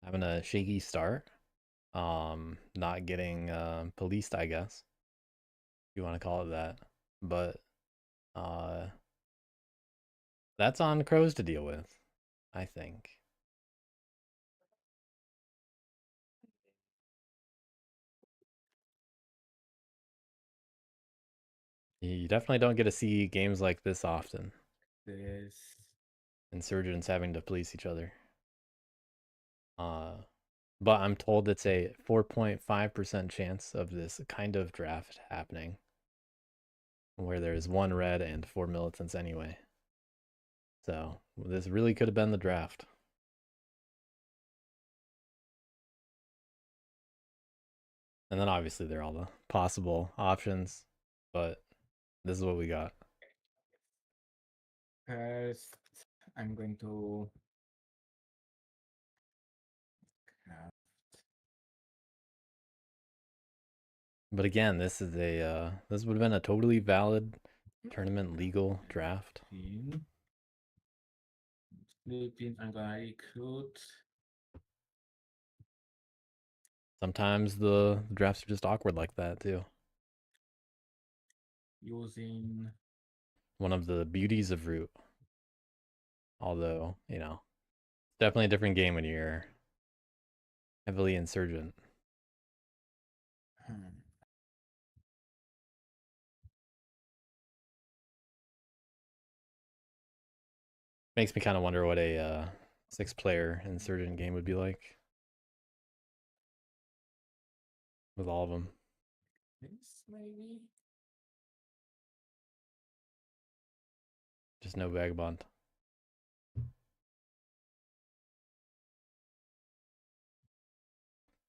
Having a shaky start. Not getting policed, I guess. If you want to call it that. But that's on Crows to deal with, I think. You definitely don't get to see games like this often. This. Insurgents having to police each other. But I'm told it's a 4.5% chance of this kind of draft happening, where there's 1 red and 4 militants anyway. So this really could have been the draft. And then obviously there are all the possible options, but this is what we got. First, I'm going to But again, this is a this would have been a totally valid tournament legal draft. Sleeping, I'm gonna recruit. Sometimes the drafts are just awkward like that too. Using One of the beauties of Root. Although, you know, definitely a different game when you're heavily insurgent. Makes me kind of wonder what a 6-player insurgent game would be like. With all of them. this maybe. Just no vagabond.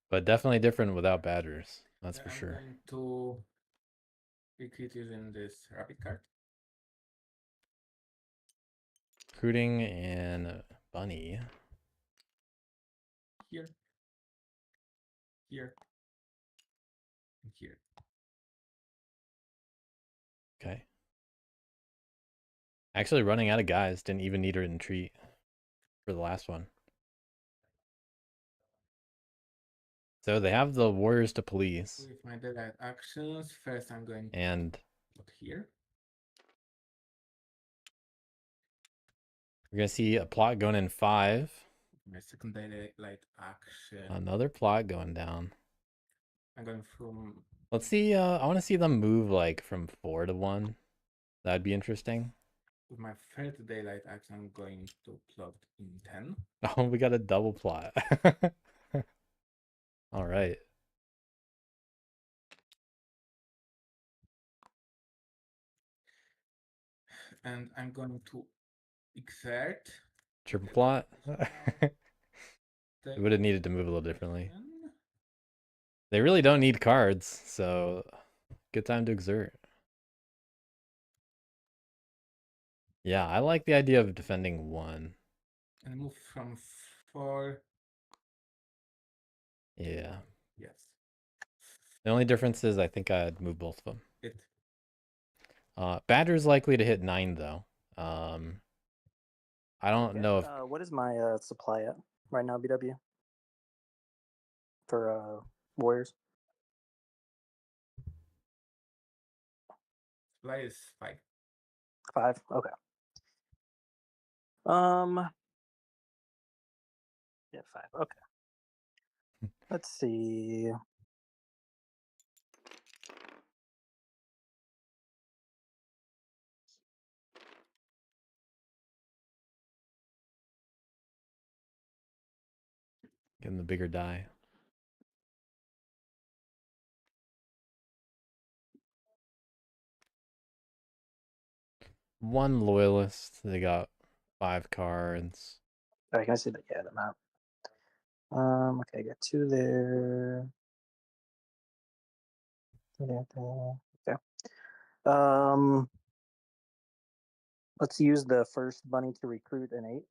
But definitely different without badgers. That's for sure. I'm going to recruit using this rabbit card. Recruiting and bunny. Here. Here. And here. Okay. Actually running out of guys. Didn't even need a retreat for the last one. So they have the warriors to police, With my daylight actions, first I'm going and to put here. we're gonna see a plot going in 5. My second daylight action. Another plot going down. I'm going from. Let's see. I want to see them move like from 4 to 1. That'd be interesting. With my third daylight action, I'm going to plot in 10. Oh, we got a double plot. All right. And I'm going to exert. Triple plot. The We would have needed to move a little differently. action. They really don't need cards, so good time to exert. Yeah, I like the idea of defending 1. And move from 4. Yeah. Yes. The only difference is I think I'd move both of them. It. Badger's likely to hit 9 though. I don't Okay, know if what is my supply at right now, BW? For Warriors? Supply is 5. 5? Okay. Yeah, 5. Okay. Let's see. getting the bigger die. One loyalist. They got 5 cards. Sorry, can I see that? Yeah, the map. Okay, I got 2 there. Okay. Let's use the first bunny to recruit an 8.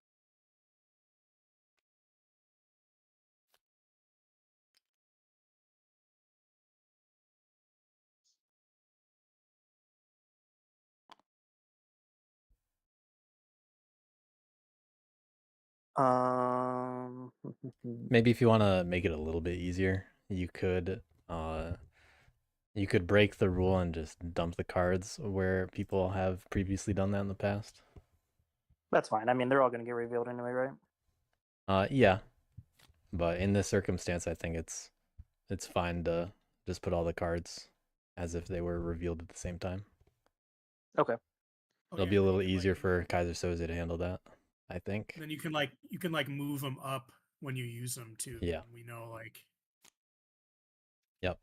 Maybe if you want to make it a little bit easier, you could break the rule and just dump the cards where people have previously done that in the past. That's fine. I mean, they're all going to get revealed anyway, right? Yeah. But in this circumstance, I think it's fine to just put all the cards as if they were revealed at the same time. Okay. It'll be a little easier for KeyserSoze to handle that, I think. Then you can move them up when you use them too. Yeah. We know Yep.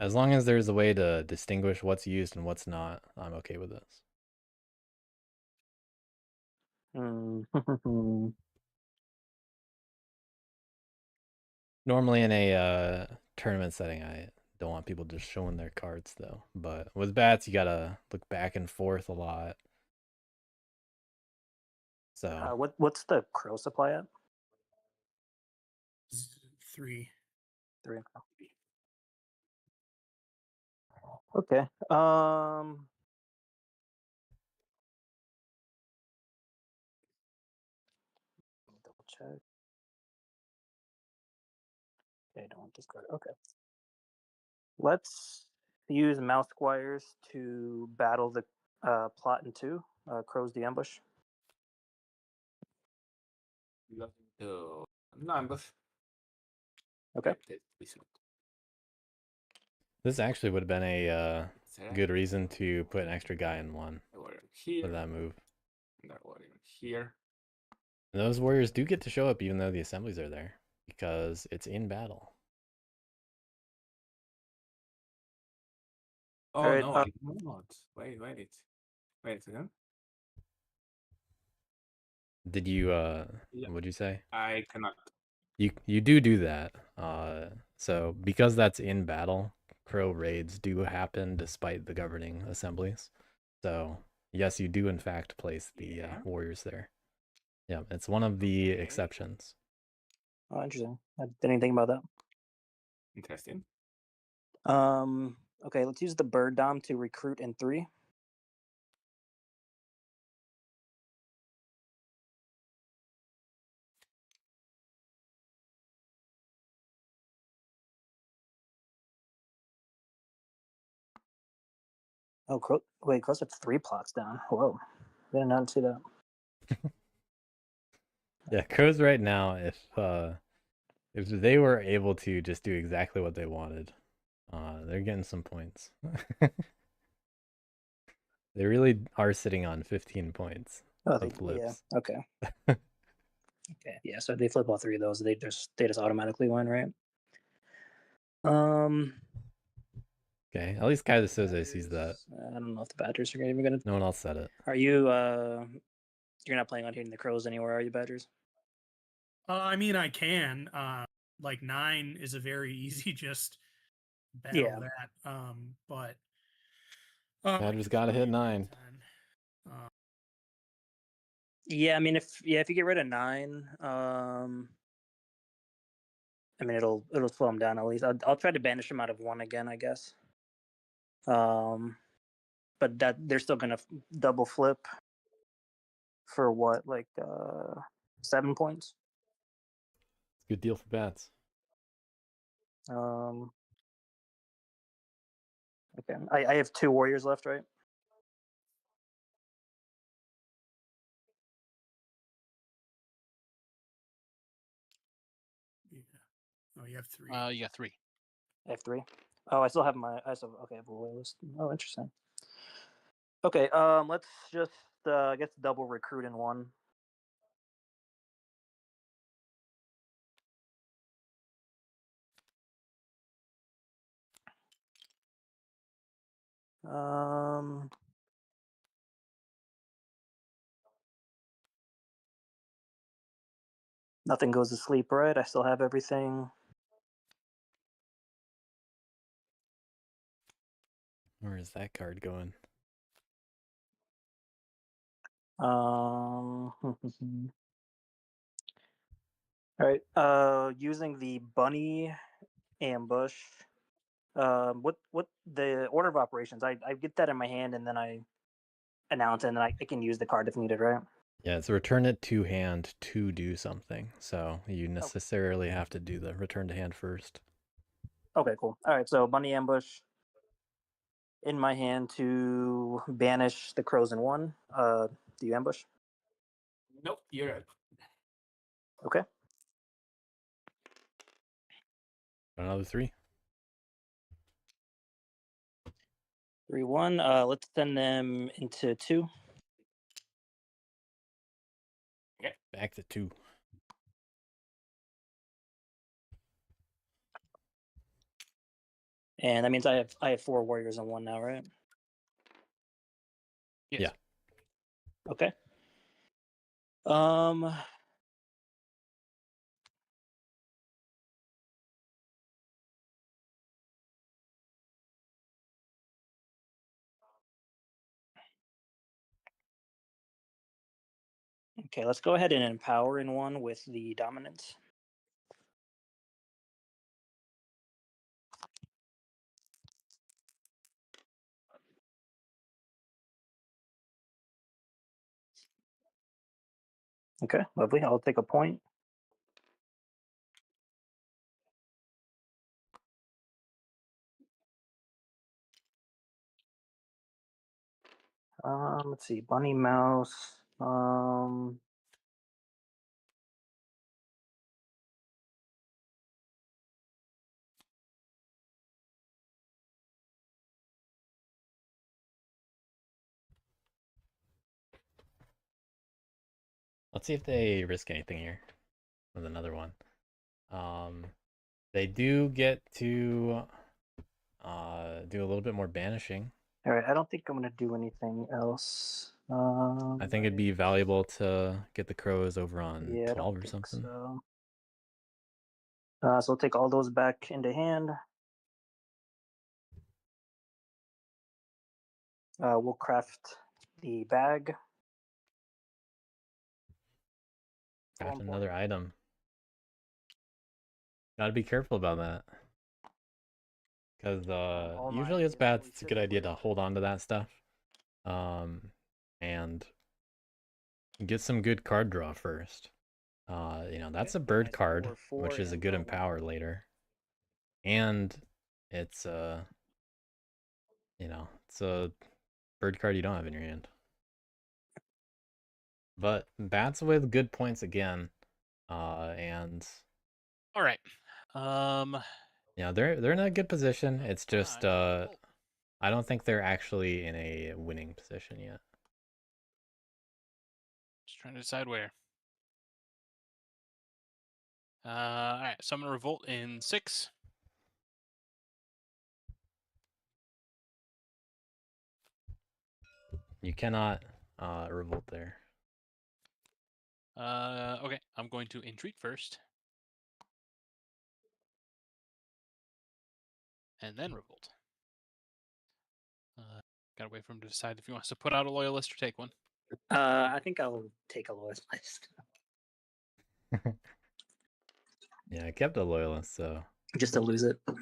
As long as there's a way to distinguish what's used and what's not, I'm okay with this. Normally in a tournament setting, I don't want people just showing their cards though. But with bats, you gotta look back and forth a lot. So what's the crow supply at? 3. 3. Okay. Double check. Okay, don't want this card. Okay. Let's use mouse squires to battle the plot in 2. Crows the ambush. No, ambush. Okay. this actually would have been a good reason to put an extra guy in 1 here. for that move. That warrior here. And those warriors do get to show up even though the assemblies are there because it's in battle. Oh Alright, no, I cannot. Wait a second. Did you Yeah. what'd you say? I cannot. You do that. So because that's in battle, crow raids do happen despite the governing assemblies. So yes, you do in fact place the warriors there. Yeah, it's one of the exceptions. Oh, interesting. I didn't think about that. Interesting. Okay, let's use the bird dom to recruit in 3. Oh, wait, Crows have 3 plots down. Whoa, I did not see that. Yeah, Crows right now, if they were able to just do exactly what they wanted, they're getting some points. They really are sitting on 15 points of flips. Yeah, okay. Okay, yeah, so if they flip all 3 of those, they just automatically win, right? Okay, at least KeyserSoze sees that. I don't know if the Badgers are even gonna. No one else said it. Are you? You're not planning on hitting the Crows anywhere, are you, Badgers? I mean, I can. Like 9 is a very easy just battle Yeah. that. But Badgers gotta hit 9. Yeah, I mean, if you get rid of 9, I mean, it'll slow them down at least. I'll try to banish them out of 1 again, I guess. But that they're still gonna double flip for what, like 7 points. Good deal for bats. Okay, I have 2 warriors left, right? Yeah. Oh, you have 3. You got 3. I have 3. Oh, I still have my. I still okay. I have a warrior list. Oh, interesting. Okay, let's just I guess double recruit in 1. Nothing goes to sleep, right? I still have everything. Where is that card going? All right. Using the bunny ambush. What the order of operations? I get that in my hand, and then I announce it, and then I can use the card if needed, right? Yeah, it's return it to hand to do something. So you necessarily have to do the return to hand first. Okay, cool. All right, so bunny ambush in my hand to banish the crows in 1. Do you ambush? Nope, you're right. Okay. Another 3. 3-1. Let's send them into 2. Okay. Back to 2. And that means I have 4 warriors in 1 now, right? Yes. Yeah. Okay. Okay, let's go ahead and empower in 1 with the dominance. Okay, lovely. I'll take a point. Let's see, bunny mouse. Let's see if they risk anything here with another one. They do get to do a little bit more banishing. All right, I don't think I'm gonna do anything else. I think it'd be valuable to get the crows over on Yeah, 12 or something. So. So I'll take all those back into hand. We'll craft the bag. Craft another item. Gotta be careful about that. Because usually it's bad. It's a good idea to hold on to that stuff. And get some good card draw first. You know, that's a bird card, which is a good empower later. And it's you know, it's a bird card you don't have in your hand. But bats with good points again. And All right. yeah, they're in a good position. It's just I I don't think they're actually in a winning position yet. just trying to decide where. All right, so I'm gonna revolt in 6. You cannot revolt there. Okay, I'm going to entreat first, and then revolt. Gotta wait for him to decide if he wants to put out a loyalist or take one. I think I'll take a loyalist. Yeah, I kept a loyalist, so Just to lose it. Get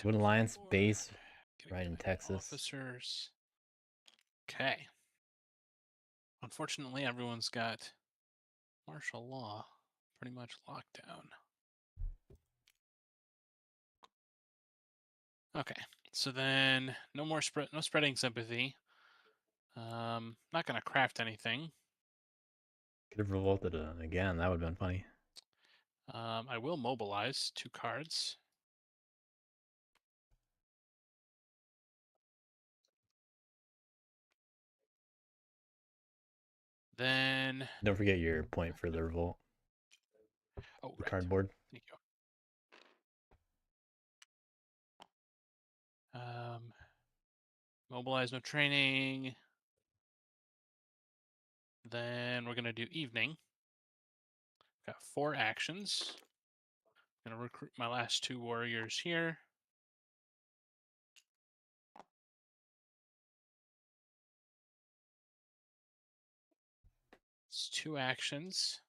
a Wood token Alliance from the board, base get a right in guy Texas. Officers. Okay. Unfortunately, everyone's got martial law pretty much locked down. Okay, so then no more no spreading sympathy. Not gonna craft anything. Could have revolted again. That would have been funny. I will mobilize 2 cards. Then Don't forget your point for the revolt. oh The right. cardboard. Thank you. Mobilize no training. Then we're gonna do evening. Got 4 actions. Gonna recruit my last 2 warriors here. It's 2 actions.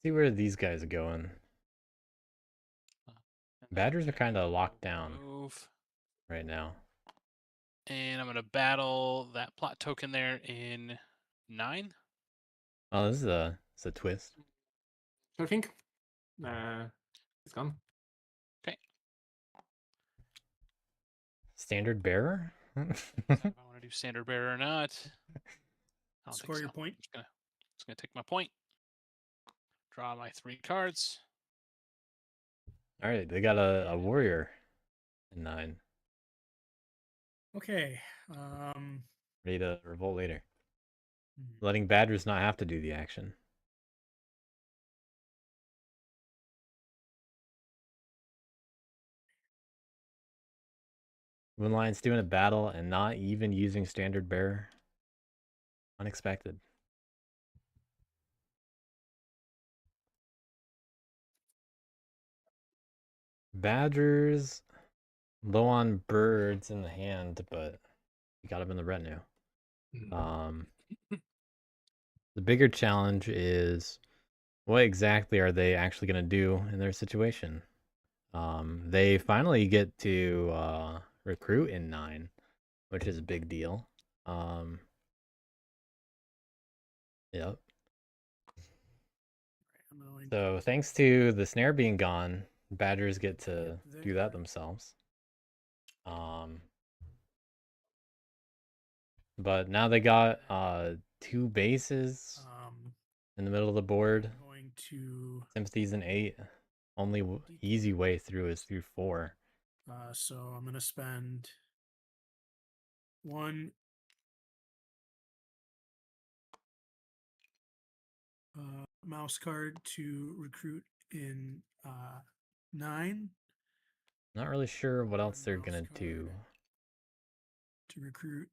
See where these guys are going. Badgers are kind of locked down Move. right now. And I'm gonna battle that plot token there in 9. Oh, this is it's a twist. I think it's gone. Okay. Standard bearer? If I want to do standard bearer or not. I don't Score think your so. point. Just gonna take my point. Draw my 3 cards. All right, they got a warrior in 9. Okay. Ready to revolt later. hmm. Letting Badgers not have to do the action. Moonlight's doing a battle and not even using standard bearer. Unexpected. Badgers low on birds in the hand, but you got them in the retinue. The bigger challenge is what exactly are they actually going to do in their situation? They finally get to recruit in 9, which is a big deal. Yep. So thanks to the snare being gone, Badgers get to do that themselves. But now they got 2 bases in the middle of the board. I'm going to Sympathy's an 8. Only easy way through is through 4. so I'm gonna spend 1 mouse card to recruit in 9. Not really sure what else they're Mouse gonna card do. to recruit.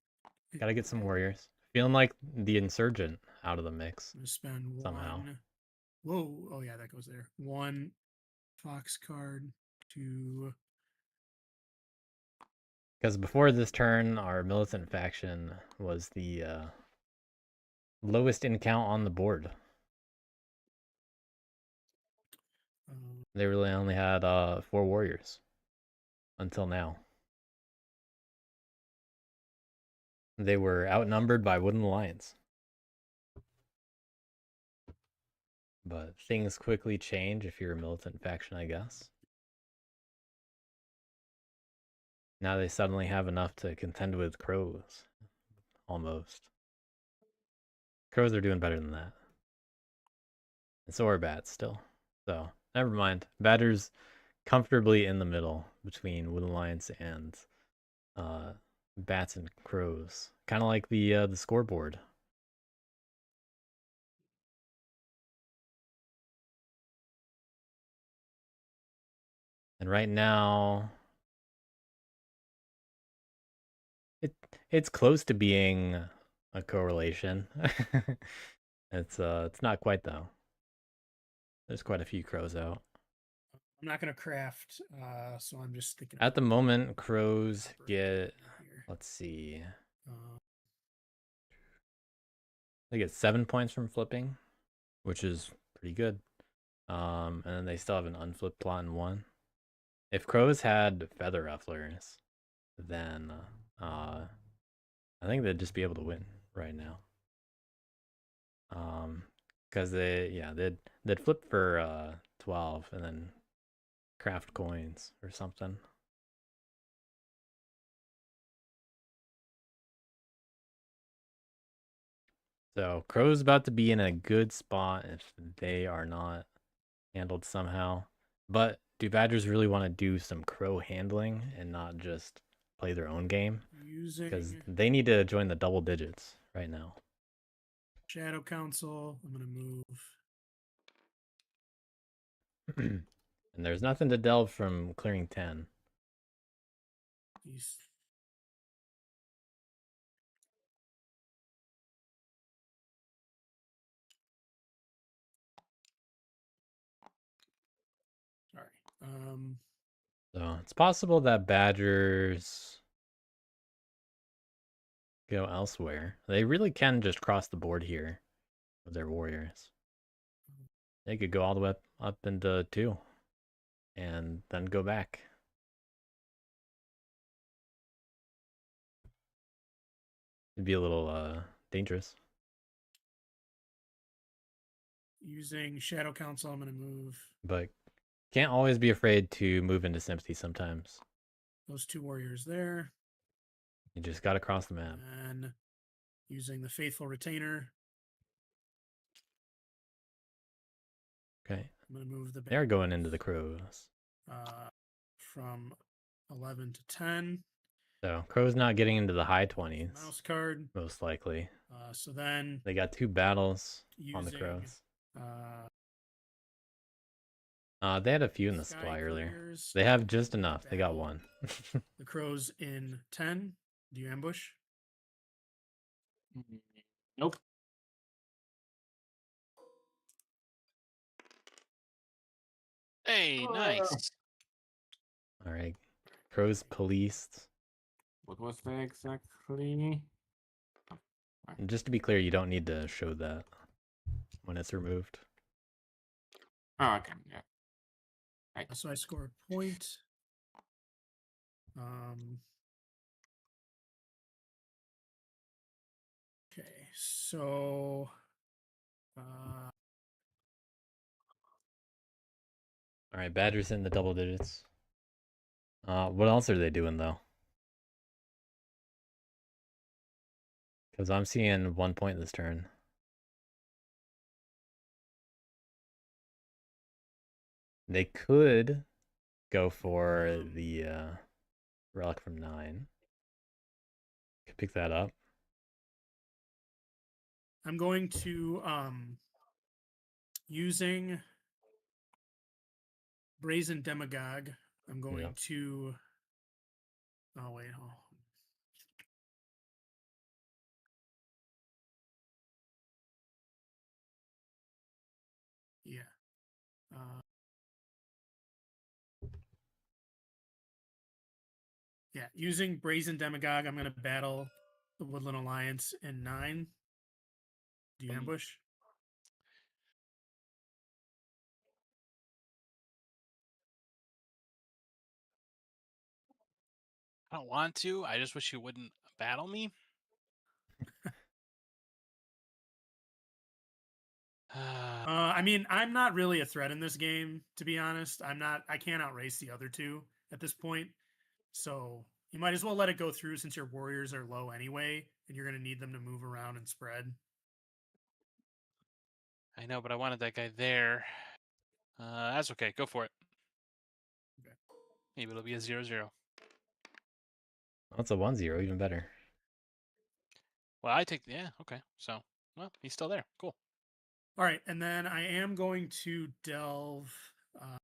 Gotta get some warriors. Feeling like the Insurgent out of the mix. I'm gonna spend somehow. 1. Whoa! Oh yeah, that goes there. 1 fox card to. Because before this turn, our militant faction was the lowest in count on the board. They really only had 4 warriors until now. They were outnumbered by Wooden Alliance. But things quickly change if you're a militant faction, I guess. Now they suddenly have enough to contend with crows. Almost. Crows are doing better than that. And so are bats still. So, never mind. Badgers comfortably in the middle between Wood Alliance and bats and crows. Kind of like the scoreboard. And right now, it's close to being a correlation. It's not quite though. There's quite a few crows out. I'm not gonna craft, so I'm just thinking. At the moment, crows copper get, here. let's see, Uh, they get 7 points from flipping, which is pretty good. And then they still have an unflipped plot in 1. If crows had feather rufflers, then I think they'd just be able to win right now. Because they'd flip for 12 and then craft coins or something. So crow's about to be in a good spot if they are not handled somehow. But do badgers really want to do some crow handling and not just play their own game? Because they need to join the double digits right now. Shadow Council. I'm gonna move. And there's nothing to delve from clearing 10. These. All right. So it's possible that badgers go elsewhere. They really can just cross the board here with their warriors. They could go all the way up into 2 and then go back. It'd be a little dangerous. Using Shadow Council, I'm gonna move But can't always be afraid to move into sympathy sometimes. those 2 warriors there. You just gotta cross the map. And using the Faithful Retainer, Okay. I'm gonna move the. They're going into the crows. From 11 to 10. So crows not getting into the high 20s. Mouse card. Most likely. So then They got 2 battles on the crows. They had a few in the supply earlier. They have just enough. They got 1. The crows in 10. Do you ambush? Nope. Hey, nice. All right. Crows policed. What was that exactly? And just to be clear, you don't need to show that when it's removed. Oh, okay, yeah. Right. So I score a point. Okay, so All right, badgers in the double digits. What else are they doing though? Because I'm seeing 1 point this turn. They could go for the relic from 9. Could pick that up. I'm going to using Brazen Demagogue. I'm going to. Oh wait, yeah. Yeah, using Brazen Demagogue, I'm going to battle the Woodland Alliance in 9. Do you ambush? I don't want to. I just wish you wouldn't battle me. I mean, I'm not really a threat in this game, to be honest. I can't outrace the other two at this point. So you might as well let it go through since your warriors are low anyway, and you're going to need them to move around and spread. I know, but I wanted that guy there. That's okay. Go for it. Okay. Maybe it'll be a 0-0. That's a 1-0, even better. Well, I take okay. So, well, he's still there. Cool. All right, and then I am going to delve. All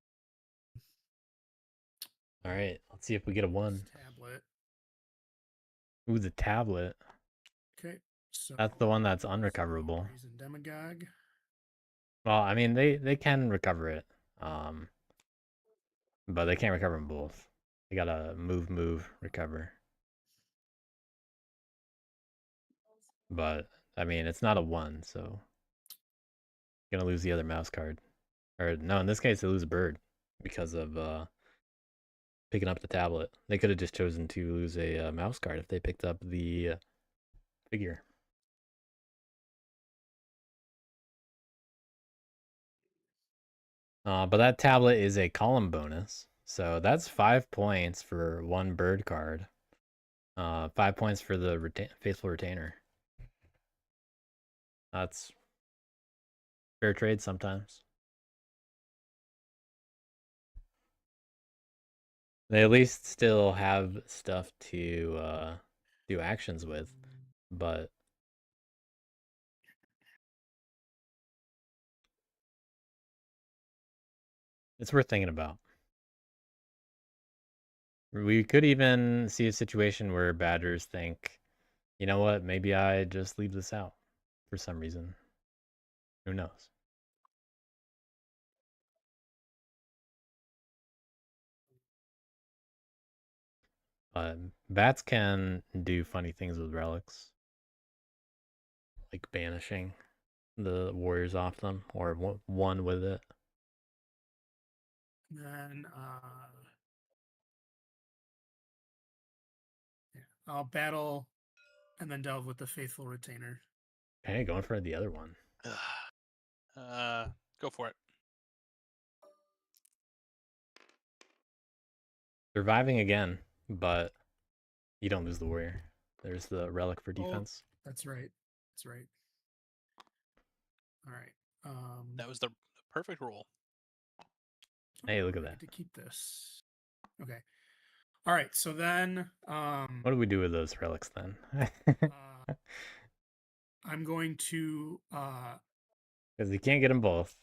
right, let's see if we get a 1. Tablet. Ooh, the tablet. Okay, so That's the one that's unrecoverable. Reason Demagogue. Well, I mean, they can recover it, but they can't recover them both. They gotta move, recover. But I mean, it's not a 1, so gonna lose the other mouse card. Or no, in this case, they lose a bird because of picking up the tablet. They could have just chosen to lose a mouse card if they picked up the figure. But that tablet is a column bonus, so that's 5 points for 1 bird card. 5 points for the Faithful Retainer. That's fair trade sometimes. They at least still have stuff to do actions with, but it's worth thinking about. We could even see a situation where Badgers think, you know what, maybe I just leave this out for some reason. Who knows? Bats can do funny things with relics, like banishing the warriors off them, or one with it. Then yeah, I'll battle and then delve with the Faithful Retainer. Hey, going for the other one. Go for it. Surviving again, but you don't lose the warrior. There's the relic for defense. That's right. That's right. All right. That was the perfect roll. Hey, look at I that. get to keep this. Okay. All right. So then, What do we do with those relics then? I'm going to Because you can't get them both.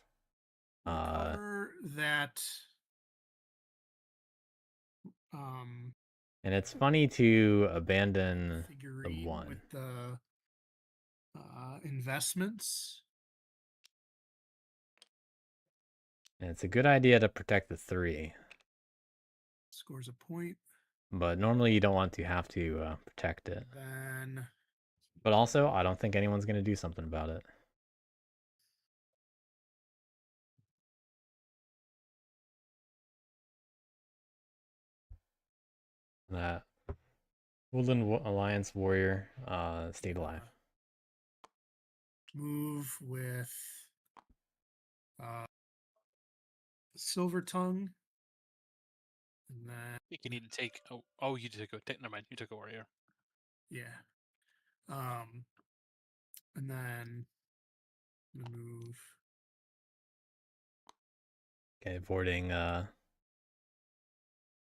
recover that. And it's funny to abandon the Figurine 1. with the investments. And it's a good idea to protect the 3. Scores a point. But normally you don't want to have to protect it. Then. But also, I don't think anyone's going to do something about it. That Woodland Alliance Warrior stayed alive. Move with Silver Tongue. And then I think you need to take. Oh, you took a. Never mind. You took a warrior. yeah. And then I'm gonna move. Okay, avoiding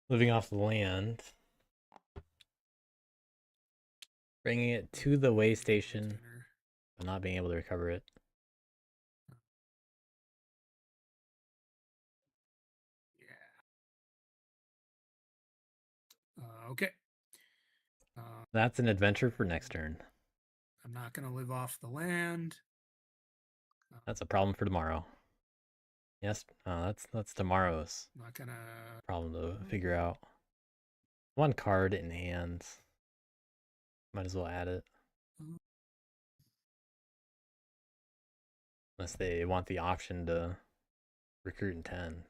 living off the land. Bringing it to the way station, but not being able to recover it. Yeah. Okay. That's an adventure for next turn. I'm not going to live off the land. That's a problem for tomorrow. Yes, that's tomorrow's I'm not going to problem to figure out. 1 card in hand. Might as well add it. Unless they want the option to recruit in 10.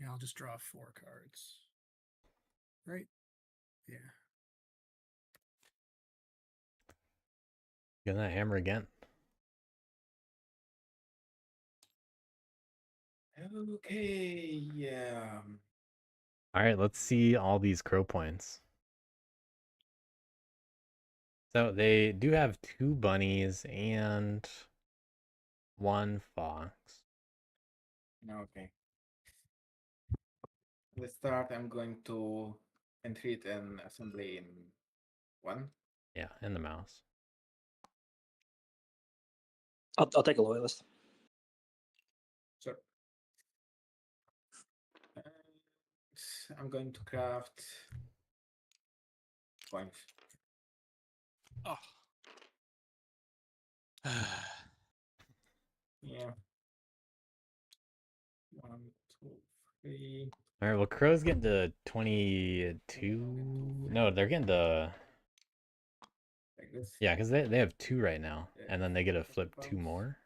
Yeah, I'll just draw 4 cards. Right? Yeah. Gonna hammer again. Okay, yeah. All right, let's see all these crow points. So they do have 2 bunnies and 1 fox. Okay. Let's start. I'm going to entreat an assembly in 1. Yeah, and the mouse. I'll take a loyalist. Sure. And I'm going to craft points. Oh. Yeah. 1, 2, 3. All right, well, crows getting to 22. No, they're getting to, Like this. yeah, because they have 2 right now, and then they get to flip 2 more.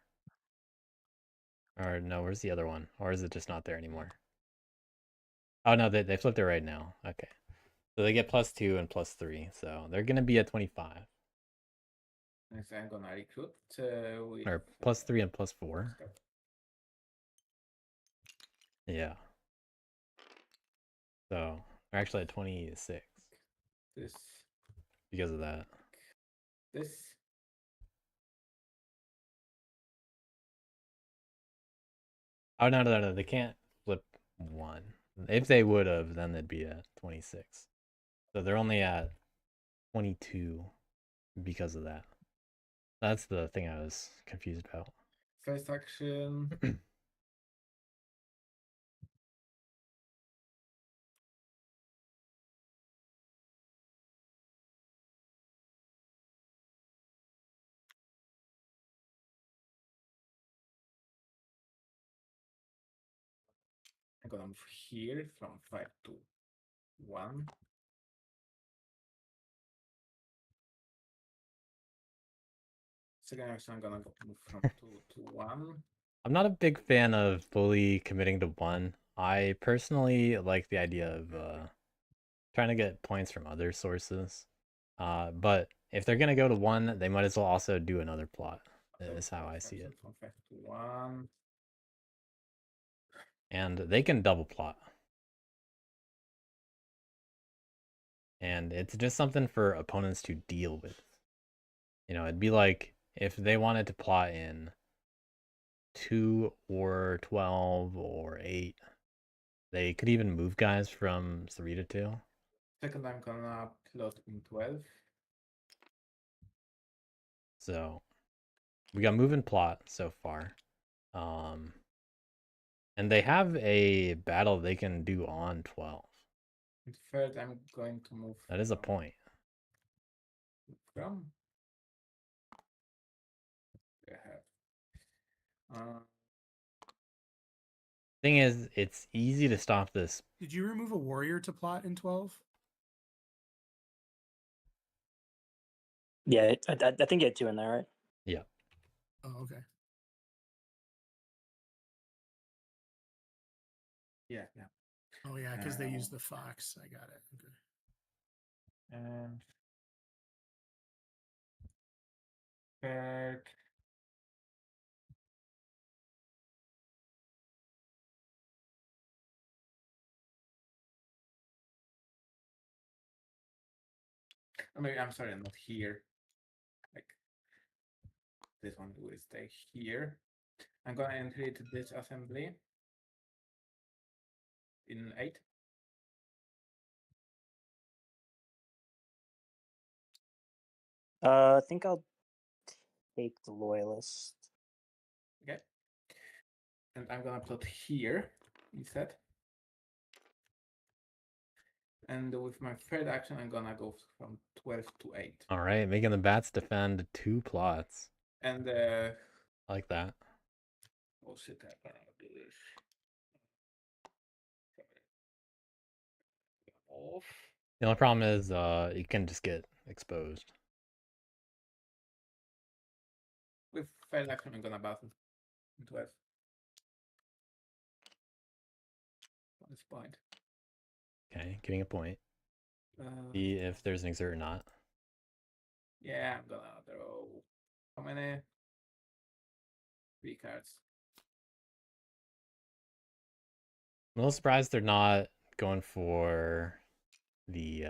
Or no, where's the other one? Or is it just not there anymore? Oh no, they flipped it right now. Okay, so they get +2 and +3, so they're gonna be at 25. Next, I'm gonna recruit with Or +3 and +4. Yeah. So they're actually at 26 this, because of that. this. Oh no, they can't flip 1. If they would have, then they'd be at 26. So they're only at 22 because of that. That's the thing I was confused about. First action. I'm gonna move here from 5 to 1. Second action, I'm gonna move from 2 to 1. I'm not a big fan of fully committing to 1. I personally like the idea of trying to get points from other sources. But if they're gonna go to 1, they might as well also do another plot. Is how I see it. From 5 to 1. And they can double plot. And it's just something for opponents to deal with. You know, it'd be like if they wanted to plot in 2 or 12 or 8, they could even move guys from 3 to 2. Second, I'm gonna plot in 12. So we got move and plot so far. And they have a battle they can do on 12. And third, I'm going to move. That is a point. From. I have. Thing is, it's easy to stop this. Did you remove a warrior to plot in 12? Yeah, I think you had 2 in there, right? Yeah. Oh, okay. Yeah. Oh, yeah, because they used the fox. I got it. Okay. And third. I mean, I'm sorry, not here. Like this one will stay here. I'm gonna integrate this assembly in 8. I think I'll take the loyalist. Okay. And I'm gonna plot here instead. And with my third action, I'm gonna go from 12 to 8. All right, making the bats defend 2 plots. And I like that. oh shit, I cannot do this. Off. The only problem is you can just get exposed. With third action, I'm gonna battle in 12. At this point. Okay, getting a point. See if there's an exert or not. Yeah, I'm gonna throw How many? 3 cards. I'm a little surprised they're not going for the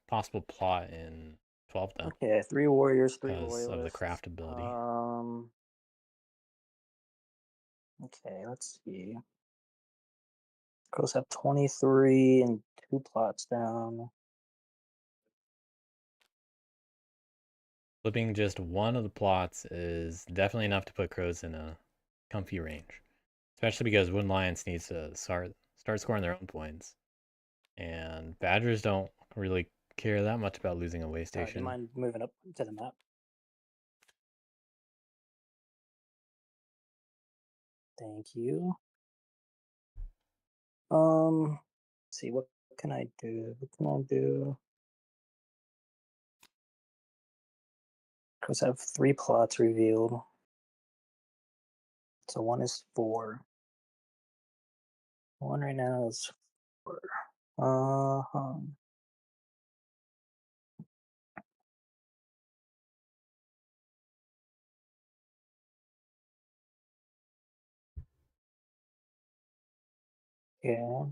possible plot in 12th then, Okay, 3 warriors, 3 because loyalists. of the craftability. Okay, let's see. Crows have 23 and 2 plots down. Flipping just one of the plots is definitely enough to put crows in a comfy range, especially because Wooden Lions needs to start scoring their own points, and Badgers don't really care that much about losing a way Do you station. mind moving up to the map? Thank you. Let's see, what can I do? What can I do? Crows have 3 plots revealed. So 1 is 4. 1 right now is 4. Yeah.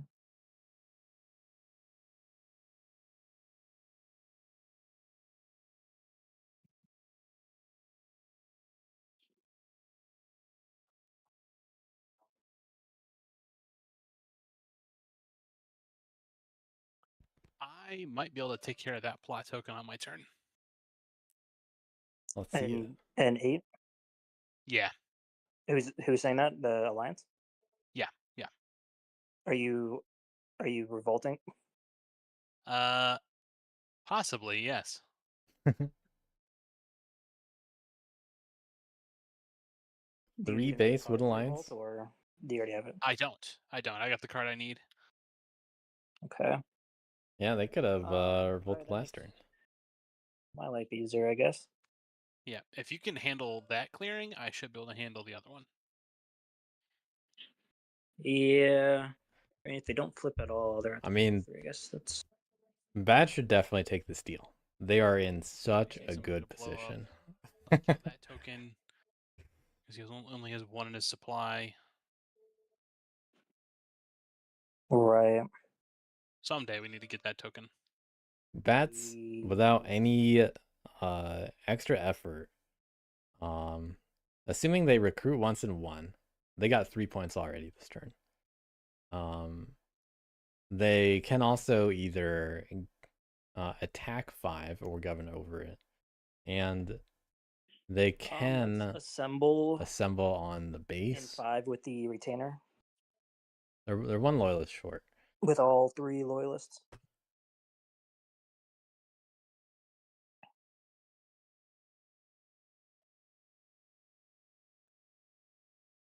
I might be able to take care of that plot token on my turn. Let's see it. And 8. Yeah. Who's saying that? The Alliance? Yeah. Are you revolting? Possibly, yes. 3 base Wooden Wooden Lions. or do you already have it? I don't. I got the card I need. Okay. Yeah, they could have Alright, revolted that last makes turn. my life easier, I guess. Yeah, if you can handle that clearing, I should be able to handle the other one. Yeah. I mean, if they don't flip at all, they're at I mean, 3. I guess that's Bad should definitely take this deal. They are in such Okay, a so I'm good gonna blow up. position. I'll kill that token because he only has 1 in his supply. right. Someday we need to get that token. Bats without any extra effort. Assuming they recruit once and 1, they got 3 points already this turn. They can also either attack 5 or govern over it, and they can Let's assemble on the in base. 5 with the retainer They're 1 loyalist short. with all 3 loyalists.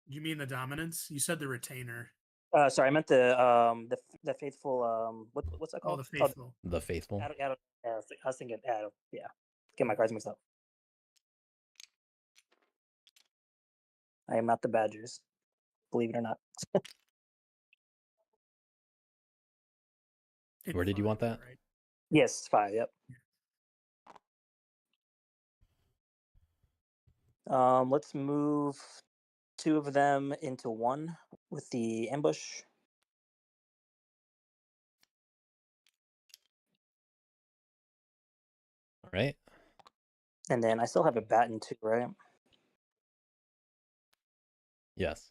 You mean the dominance? You said the retainer. Sorry, I meant the faithful. What's that Oh, called? the faithful. The faithful. I was thinking. Yeah, get my cards mixed up. I am not the Badgers, believe it or not. In Where did you 5, want that? Right. Yes, 5. Yep. Let's move 2 of them into 1 with the ambush. All right. And then I still have a bat in 2, right? Yes.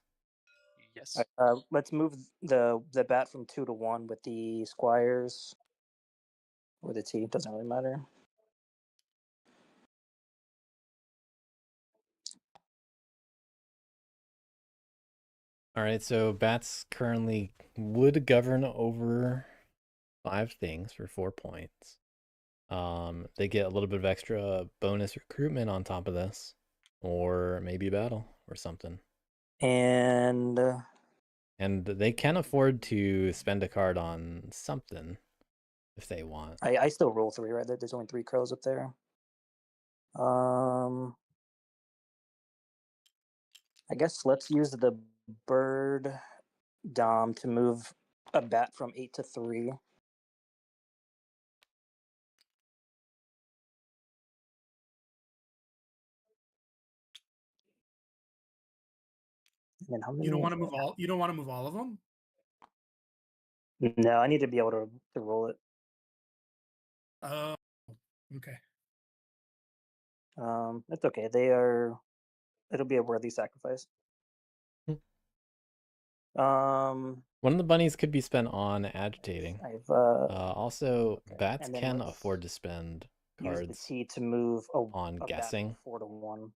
Yes. Let's move the bat from 2 to 1 with the squires or the T. Doesn't really matter. All right. So bats currently would govern over 5 things for 4 points. They get a little bit of extra bonus recruitment on top of this, or maybe battle or something. And they can afford to spend a card on something if they want. I still roll 3, right? There's only 3 crows up there. I guess let's use the bird dom to move a bat from 8 to 3. And then how many? You don't want to move all. You don't want to move all of them. No, I need to be able to roll it. Oh, okay. It's okay. They are. It'll be a worthy sacrifice. One of the bunnies could be spent on agitating. I've Also, bats and then can let's afford to spend use the cards T to move on a bat guessing. from 4 to 1.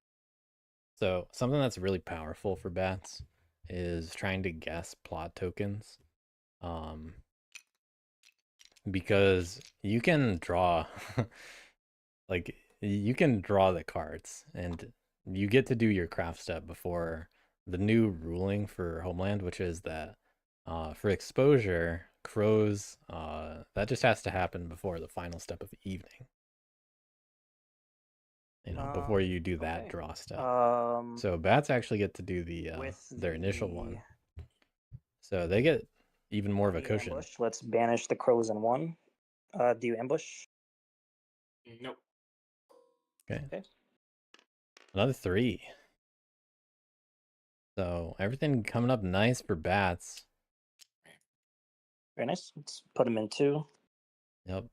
So something that's really powerful for bats is trying to guess plot tokens. Because you can draw like you can draw the cards and you get to do your craft step before the new ruling for Homeland, which is that for exposure, crows, that just has to happen before the final step of the evening. You know, before you do that Okay. draw step. So So bats actually get to do the their initial one. So they get even more of a cushion. Ambush. Let's banish the crows in 1. Do you ambush? Nope. Okay. Another 3. So everything coming up nice for bats. Very nice. Let's put them in 2. Yep.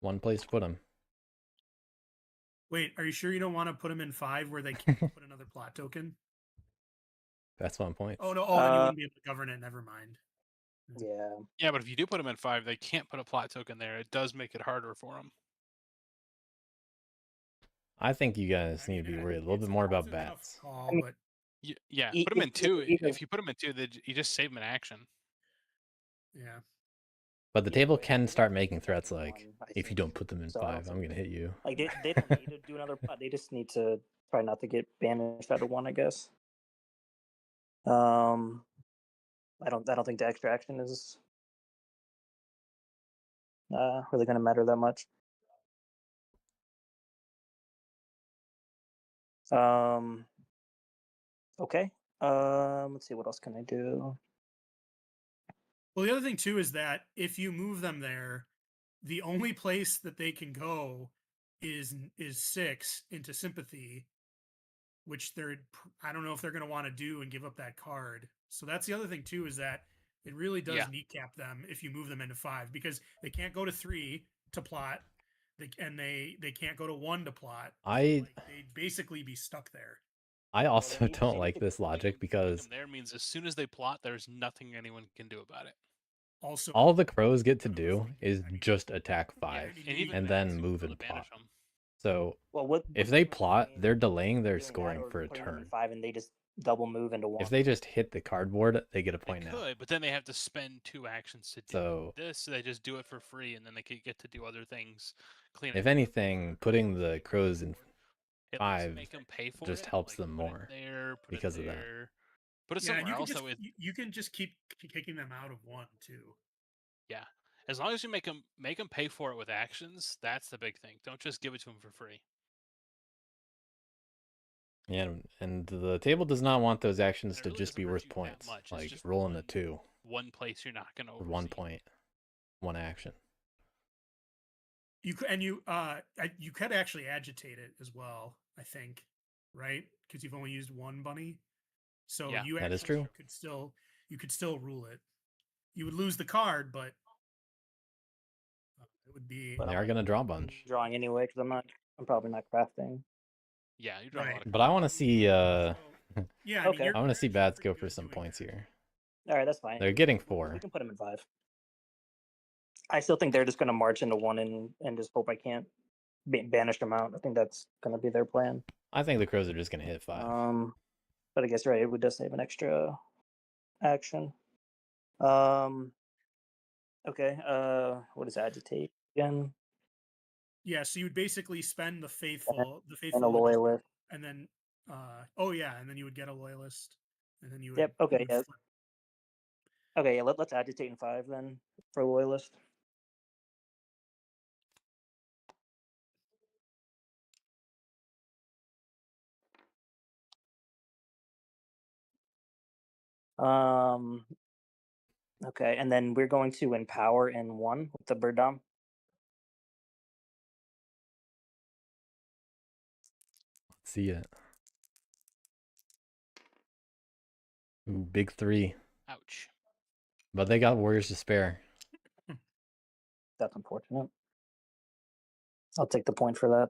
One place to put them. Wait, are you sure you don't want to put them in 5 where they can't put another plot token? That's 1 point. Oh no! Oh, then you wouldn't be able to govern it. Never mind. Yeah. Yeah, but if you do put them in 5, they can't put a plot token there. It does make it harder for them. I think you guys I need to mean, be I worried a think little bit it's more a about tough bats. call, but Yeah, E- put them in e- 2. even- If you put them in 2, you just save them in action. yeah. But the Either table way, can they're start gonna making be threats stuck in like, 1, I if you think. don't put them in So I don't 5, I'm think- going to hit you. Like they don't need to do another plot. They just need to try not to get banished out of 1, I guess. I don't think the extra action is really going to matter that much. Okay. Let's see, what else can I do? Well, the other thing too is that if you move them there, the only place that they can go is 6 into sympathy, which I don't know if they're going to want to do and give up that card. So that's the other thing too, is that it really does Yeah. kneecap them if you move them into 5, because they can't go to 3 to plot, they can't go to 1 to plot. They'd basically be stuck there. I also need- don't they like need to this logic Putting because them there means as soon as they plot, there's nothing anyone can do about it. Also, all the crows get to none of do us like is that. just attack Yeah, 5 And even and bats, then you move can and banish plot. 'em. So Well, if they what's the difference plot, between they're delaying their doing that scoring or for a putting them in turn. 5 and they just double move into 1? If they just hit the cardboard, they get a They point now. could, but then they have to spend 2 actions to do So this. So they just do it for free, and then they could get to do other things. Clean if up anything, board, putting make the it crows in board. At least 5 make them pay for just it. helps Like, them put it more there, put it because of that. there. Put it Yeah, and somewhere else. That way, you can just keep kicking them out of 1 too. yeah. As long as you make them pay for it with actions, that's the big thing. Don't just give it to them for free. Yeah, and the table does not want those actions And it to really just be doesn't hurt worth you that points, much. It's like just rolling a 2 One place you're not going to for oversee. 1 point, 1 action. You could actually agitate it as well, I think, right? Because you've only used 1 bunny, so Yeah. you That is actually true. could still rule it. You would lose the card, but it would be. But They are going to draw a bunch. Drawing anyway because I'm probably not crafting. Yeah, you're drawing a lot of But I want to see Yeah, I Okay. mean, I want to see you're bats pretty go good for at some doing points that. here. All right, that's fine. They're getting We 4. can put them in 5. I still think they're just going to march into 1 and just hope I can't banish them out. I think that's going to be their plan. I think the crows are just going to hit 5. But I guess right, it would just save an extra action. Okay. What is agitate again? Yeah, so you would basically spend the faithful, And a loyalist. and then and then you would get a loyalist, and then you would. Yep. Okay. you would Yeah. flip. Okay. Yeah. Let's agitate in 5 then for loyalist. Okay, and then we're going to empower in 1 with the bird dom. Let's see it. Ooh, big 3. Ouch. But they got warriors to spare. That's unfortunate. I'll take the point for that.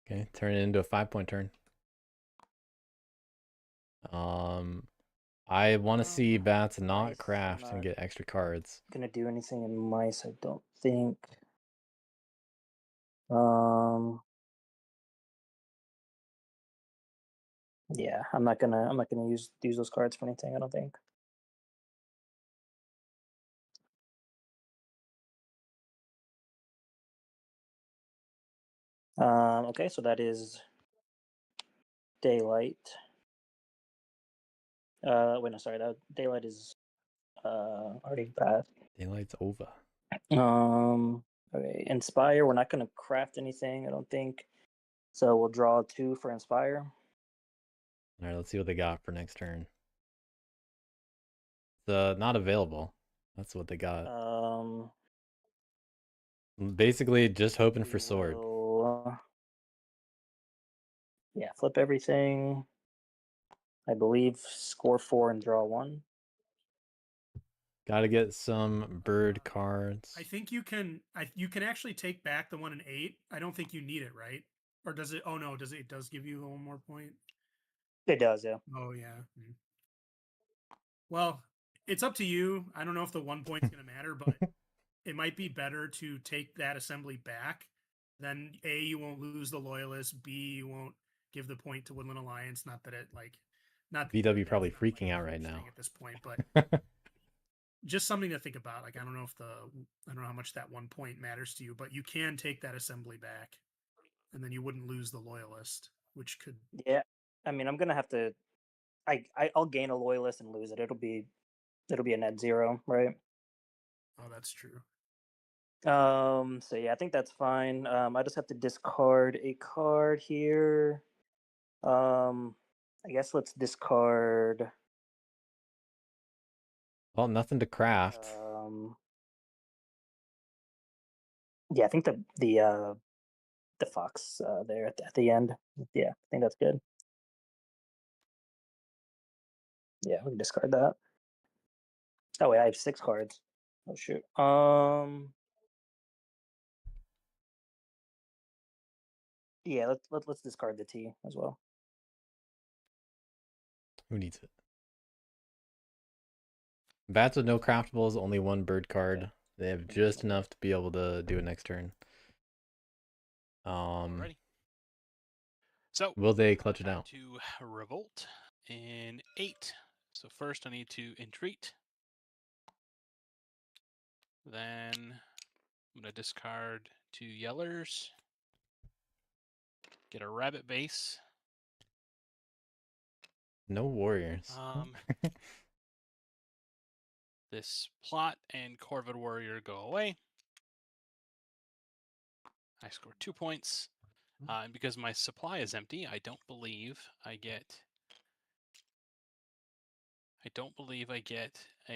Okay, turn it into a 5-point turn. I want to see bats not Mice, craft and not get extra cards. gonna do anything in mice, I don't think. Yeah, I'm not gonna use those cards for anything, I don't think. Okay, so that is daylight. Wait, no, sorry, that daylight is already passed. Daylight's over. Okay, inspire. We're not gonna craft anything, I don't think. So we'll draw 2 for inspire. All right, let's see what they got for next turn. Not available. That's what they got. Basically, just hoping for sword. Yeah, flip everything. I believe score 4 and draw 1. Got to get some bird cards. I think you can actually take back the 1 and 8. I don't think you need it, right? Or does it? Oh no, it does give you 1 more point? It does, yeah. Oh yeah. Well, it's up to you. I don't know if the 1 point's going to matter, but it might be better to take that assembly back. Then A, you won't lose the loyalist. B, you won't give the point to Woodland Alliance. Not that it not VW that's probably not, freaking a out right huge now thing at this point, but just something to think about. I don't know how much that 1 point matters to you, but you can take that assembly back, and then you wouldn't lose the loyalist, which could. Yeah, I mean, I'm gonna have to. I'll gain a loyalist and lose it. It'll be a net 0, right? Oh, that's true. So yeah, I think that's fine. I just have to discard a card here. I guess let's discard. Well, nothing to craft. Yeah, I think the fox there at the end. Yeah, I think that's good. Yeah, we can discard that. Oh wait, I have 6 cards. Oh shoot. Yeah, let's discard the T as well. Who needs it? Bats with no craftables, only 1 bird card. Yeah. They have just enough to be able to do it next turn. Alrighty. So will they clutch it time out? to revolt in 8. So first I need to entreat. Then I'm gonna discard 2 yellers. Get a rabbit base. No warriors. This plot and Corvid Warrior go away. I score 2 points. And because my supply is empty, I don't believe I get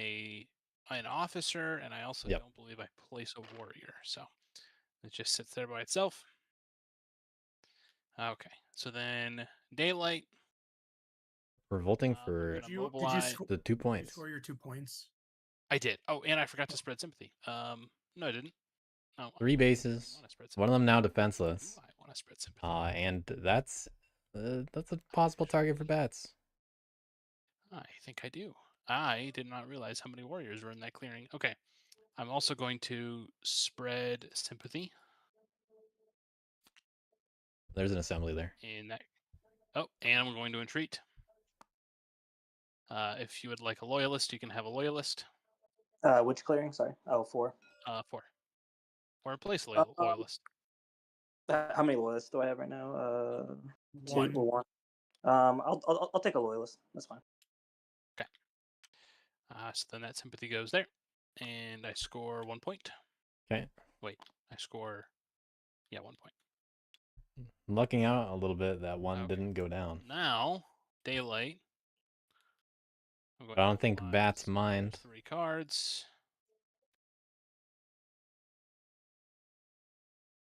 an officer, and I also don't believe I place a warrior. So it just sits there by itself. Okay, so then daylight. Revolting for Did you the 2 points. Did you score your 2 points? I did. Oh, and I forgot to spread sympathy. No, I didn't. No. 3 bases. One of them now defenseless. I want to spread sympathy. And that's a possible target for bats. I think I do. I did not realize how many warriors were in that clearing. Okay. I'm also going to spread sympathy. There's an assembly there. In that. Oh, and I'm going to entreat. If you would like a loyalist, you can have a loyalist. Which clearing? Sorry. Oh, 4. 4. Or place a loyalist. How many loyalists do I have right now? 1. 2 or 1. I'll take a loyalist. That's fine. Okay. So then that sympathy goes there, and I score 1 point. Okay. Wait, I score, 1 point. Lucking out a little bit that 1 didn't go down. Now, daylight. I don't think bats mind. 3 cards.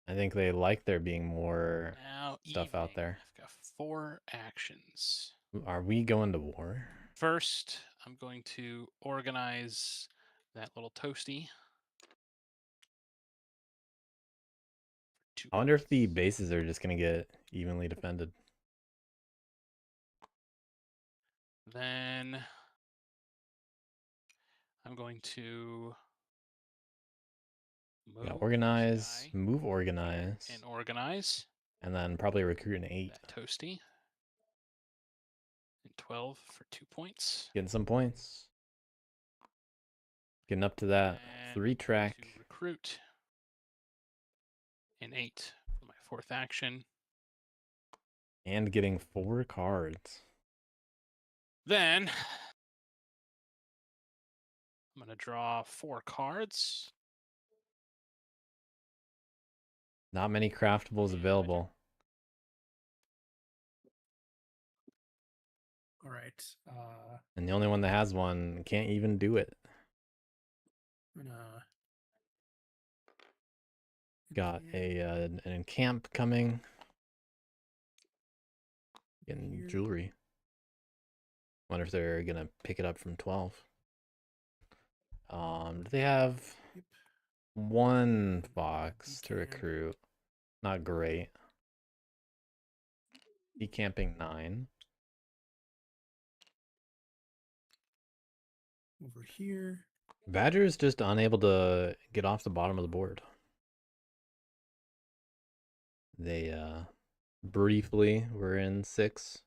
I think they like there being more stuff out there. I've got 4 actions. Are we going to war? First, I'm going to organize that little toasty. I wonder if the bases are just going to get evenly defended. Then I'm going to move Yeah, this organize, guy move here organize, and organize and then probably recruit an 8. that toasty. And 12 for 2 points. Getting some points. Getting up to that And 3-track. to recruit an 8 for my 4th action. And getting 4 cards. Then I'm going to draw 4 cards. Not many craftables available. All right. And the only one that has one can't even do it. I'm gonna Got an encamp coming. Getting Here. jewelry. Wonder if they're gonna pick it up from 12. Do they have Yep. 1 fox to Can. recruit? Not great. Decamping 9. over here. Badger is just unable to get off the bottom of the board. They briefly were in 6.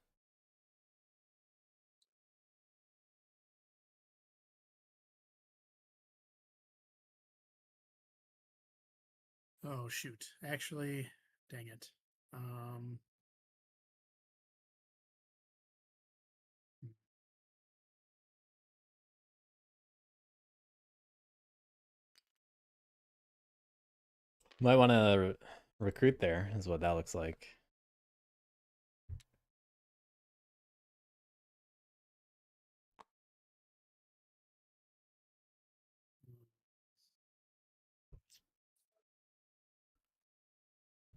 Oh shoot! Actually, dang it. Might want to recruit there, is what that looks like.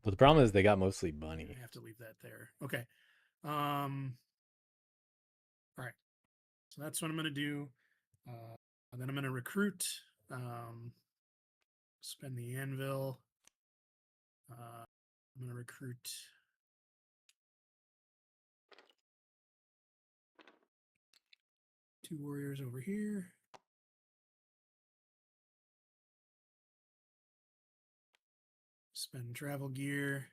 But the problem is they got mostly bunny. I have to leave that there. Okay. All right. So that's what I'm gonna do. And then I'm gonna recruit. Spend the anvil. I'm gonna recruit 2 warriors over here. Spend travel gear.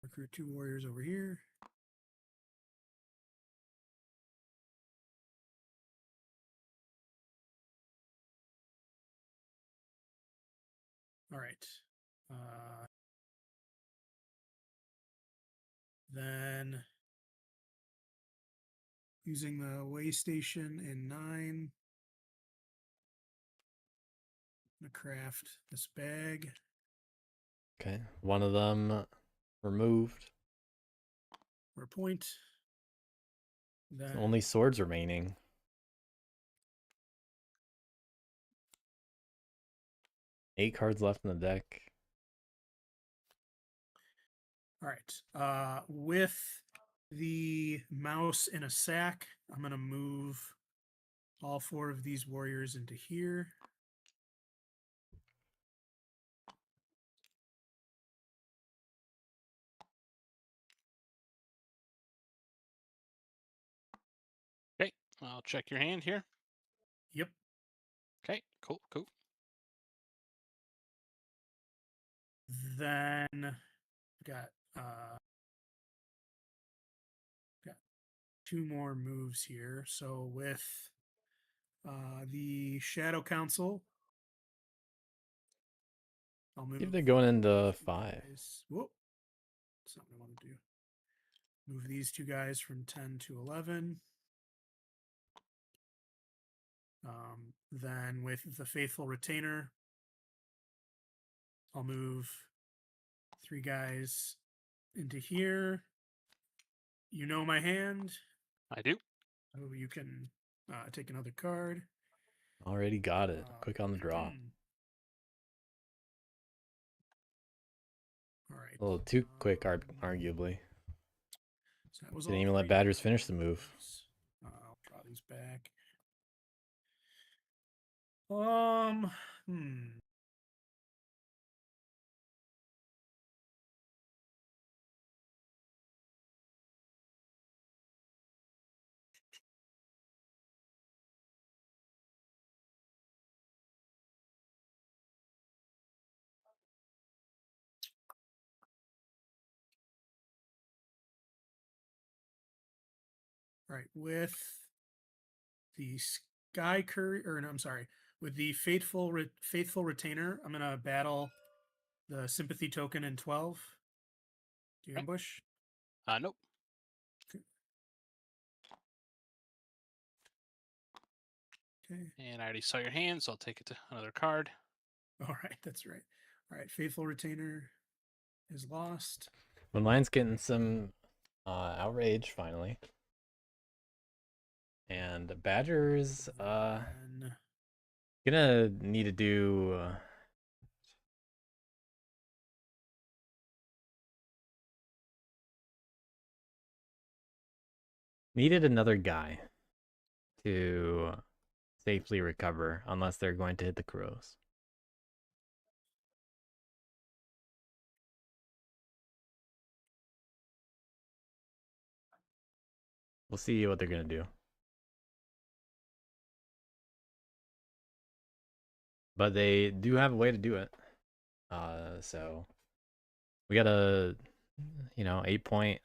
Recruit 2 warriors over here. All right. Then using the way station in 9, I'm gonna craft this bag. Okay, one of them removed. For a point. Then Only swords remaining. Eight cards left in the deck. all right. With the mouse in a sack, I'm gonna move all 4 of these warriors into here. Okay, I'll check your hand here. Yep. Okay, cool. Then got 2 more moves here. So with the Shadow Council, I'll move. If they're going into 5. Whoop. That's not what I want to do. Move these 2 guys from 10 to 11. Then with the Faithful Retainer, I'll move 3 guys into here. You know my hand. I do. So you can take another card. Already got it. Quick on the draw. right. A little too quick, arguably. So that was Didn't all even let three batters of finish the move. those. I'll draw these back. Hmm. Right, with the Sky Courier, or no, I'm sorry, with the Faithful Retainer, I'm gonna battle the Sympathy token in 12. Do you Okay. ambush? Nope. Okay. And I already saw your hand, so I'll take it to another card. All right, that's right. All right, Faithful Retainer is lost. When Lion's getting some outrage finally. And Badger's And gonna need to do needed another guy to safely recover unless they're going to hit the crows. We'll see what they're gonna do. But they do have a way to do it. So we got a 8-point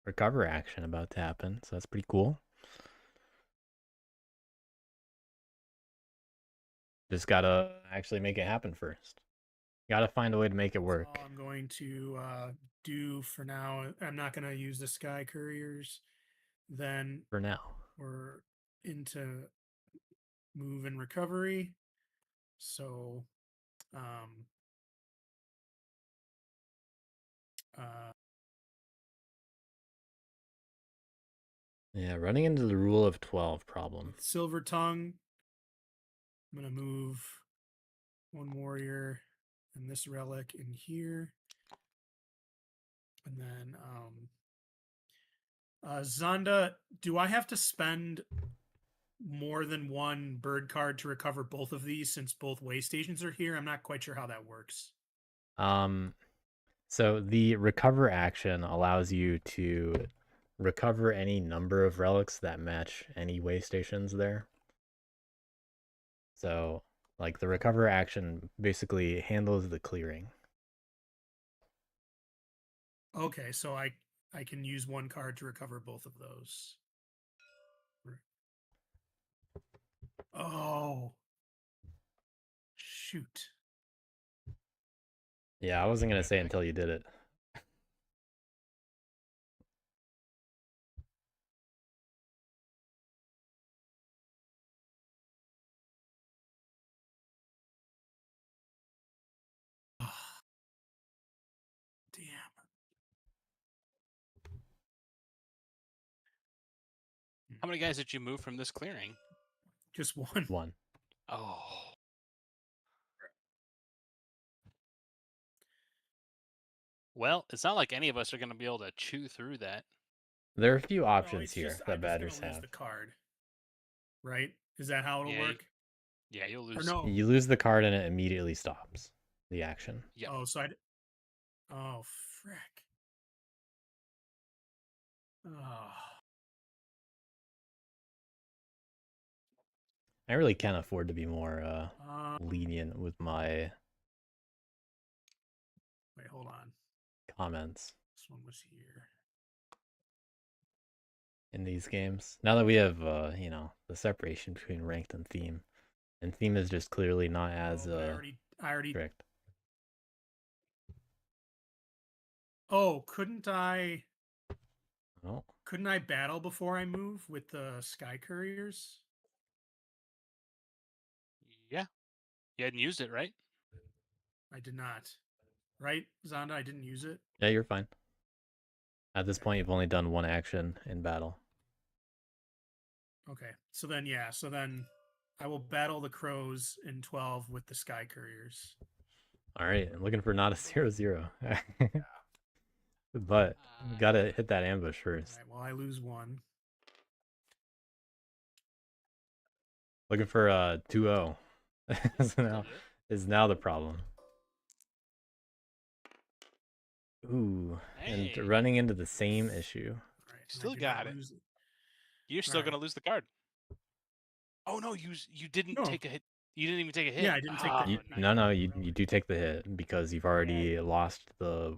recover action about to happen, so that's pretty cool. Just gotta actually make it happen first. Gotta find a way to make it work. all I'm going to do for now. I'm not going to use the Sky Couriers. Then For now. we're into move and recovery. So, Yeah, running into the rule of 12 problem. Silver Tongue. I'm going to move one warrior and this relic in here. And then Zaandaa, do I have to spend more than one bird card to recover both of these since both way stations are here? I'm not quite sure how that works. So the recover action allows you to recover any number of relics that match any way stations there. So, like, the recover action basically handles the clearing. Okay, so I can use one card to recover both of those. Oh. Shoot. Yeah, I wasn't gonna say until you did it. Damn. How many guys did you move from this clearing? Just one. One. Oh. Well, it's not like any of us are going to be able to chew through that. There are a few No, options it's here just, that I'm just batters gonna lose have. the card. Right? Is that how it'll Yeah, work? Yeah, you'll Or lose. no? You lose the card and it immediately stops the action. Yeah. Oh, so oh, frick. Oh. I really can't afford to be more lenient with my Wait, hold on. comments This one was here. in these games. Now that we have the separation between ranked and theme. And theme is just clearly not as I already. strict. Oh, couldn't I Oh. battle before I move with the Sky Couriers? Yeah. You hadn't used it, right? I did not. Right, Zaandaa? I didn't use it. Yeah, you're fine. At this point, you've only done one action in battle. Okay, so then I will battle the crows in 12 with the Sky Couriers. All right, I'm looking for not a 0-0. But we gotta hit that ambush first. All right, well, I lose 1. Looking for a 2-0. is now the problem. Ooh, Hey. and running into the same issue. All right, Still I did not got it. lose You're still Alright. gonna lose the card. Oh no, you didn't No. take a hit. You didn't even take a hit. Yeah, I didn't take the hit. nice. No, you do take the hit because you've already lost the.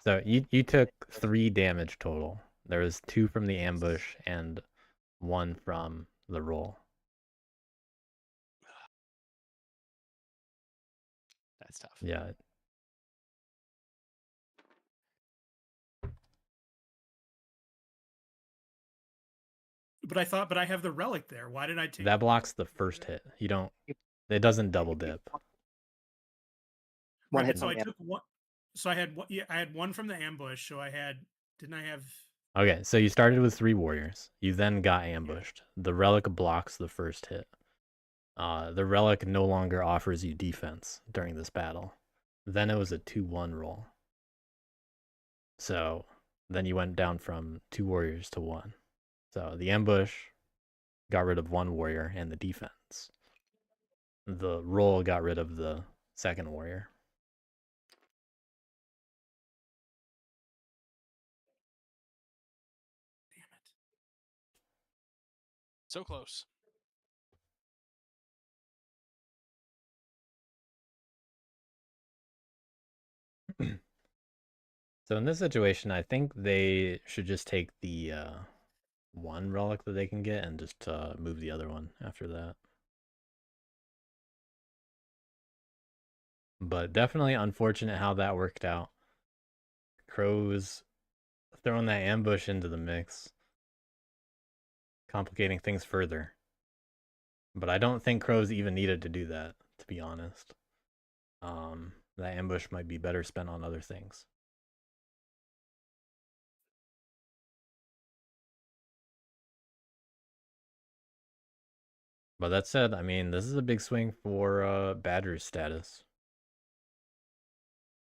So you took 3 damage total. There was 2 from the ambush and 1 from the roll. That's tough. Yeah. But I have the relic there. Why did I take That blocks the first hit. You don't. It doesn't double dip. One Right, hit. so I Yeah. took 1. So I had 1. Yeah, I had 1 from the ambush. So I had. Didn't I have? Okay, so you started with 3 warriors. You then got ambushed. The relic blocks the first hit. The relic no longer offers you defense during this battle. Then it was a 2-1 roll. So then you went down from 2 warriors to 1. So the ambush got rid of 1 warrior and the defense. The roll got rid of the second warrior. Damn it. So close. So in this situation, I think they should just take the 1 relic that they can get and just move the other one after that. But definitely unfortunate how that worked out. Crows throwing that ambush into the mix, complicating things further. But I don't think Crows even needed to do that, to be honest. That ambush might be better spent on other things. But that said, I mean, this is a big swing for Badger's status.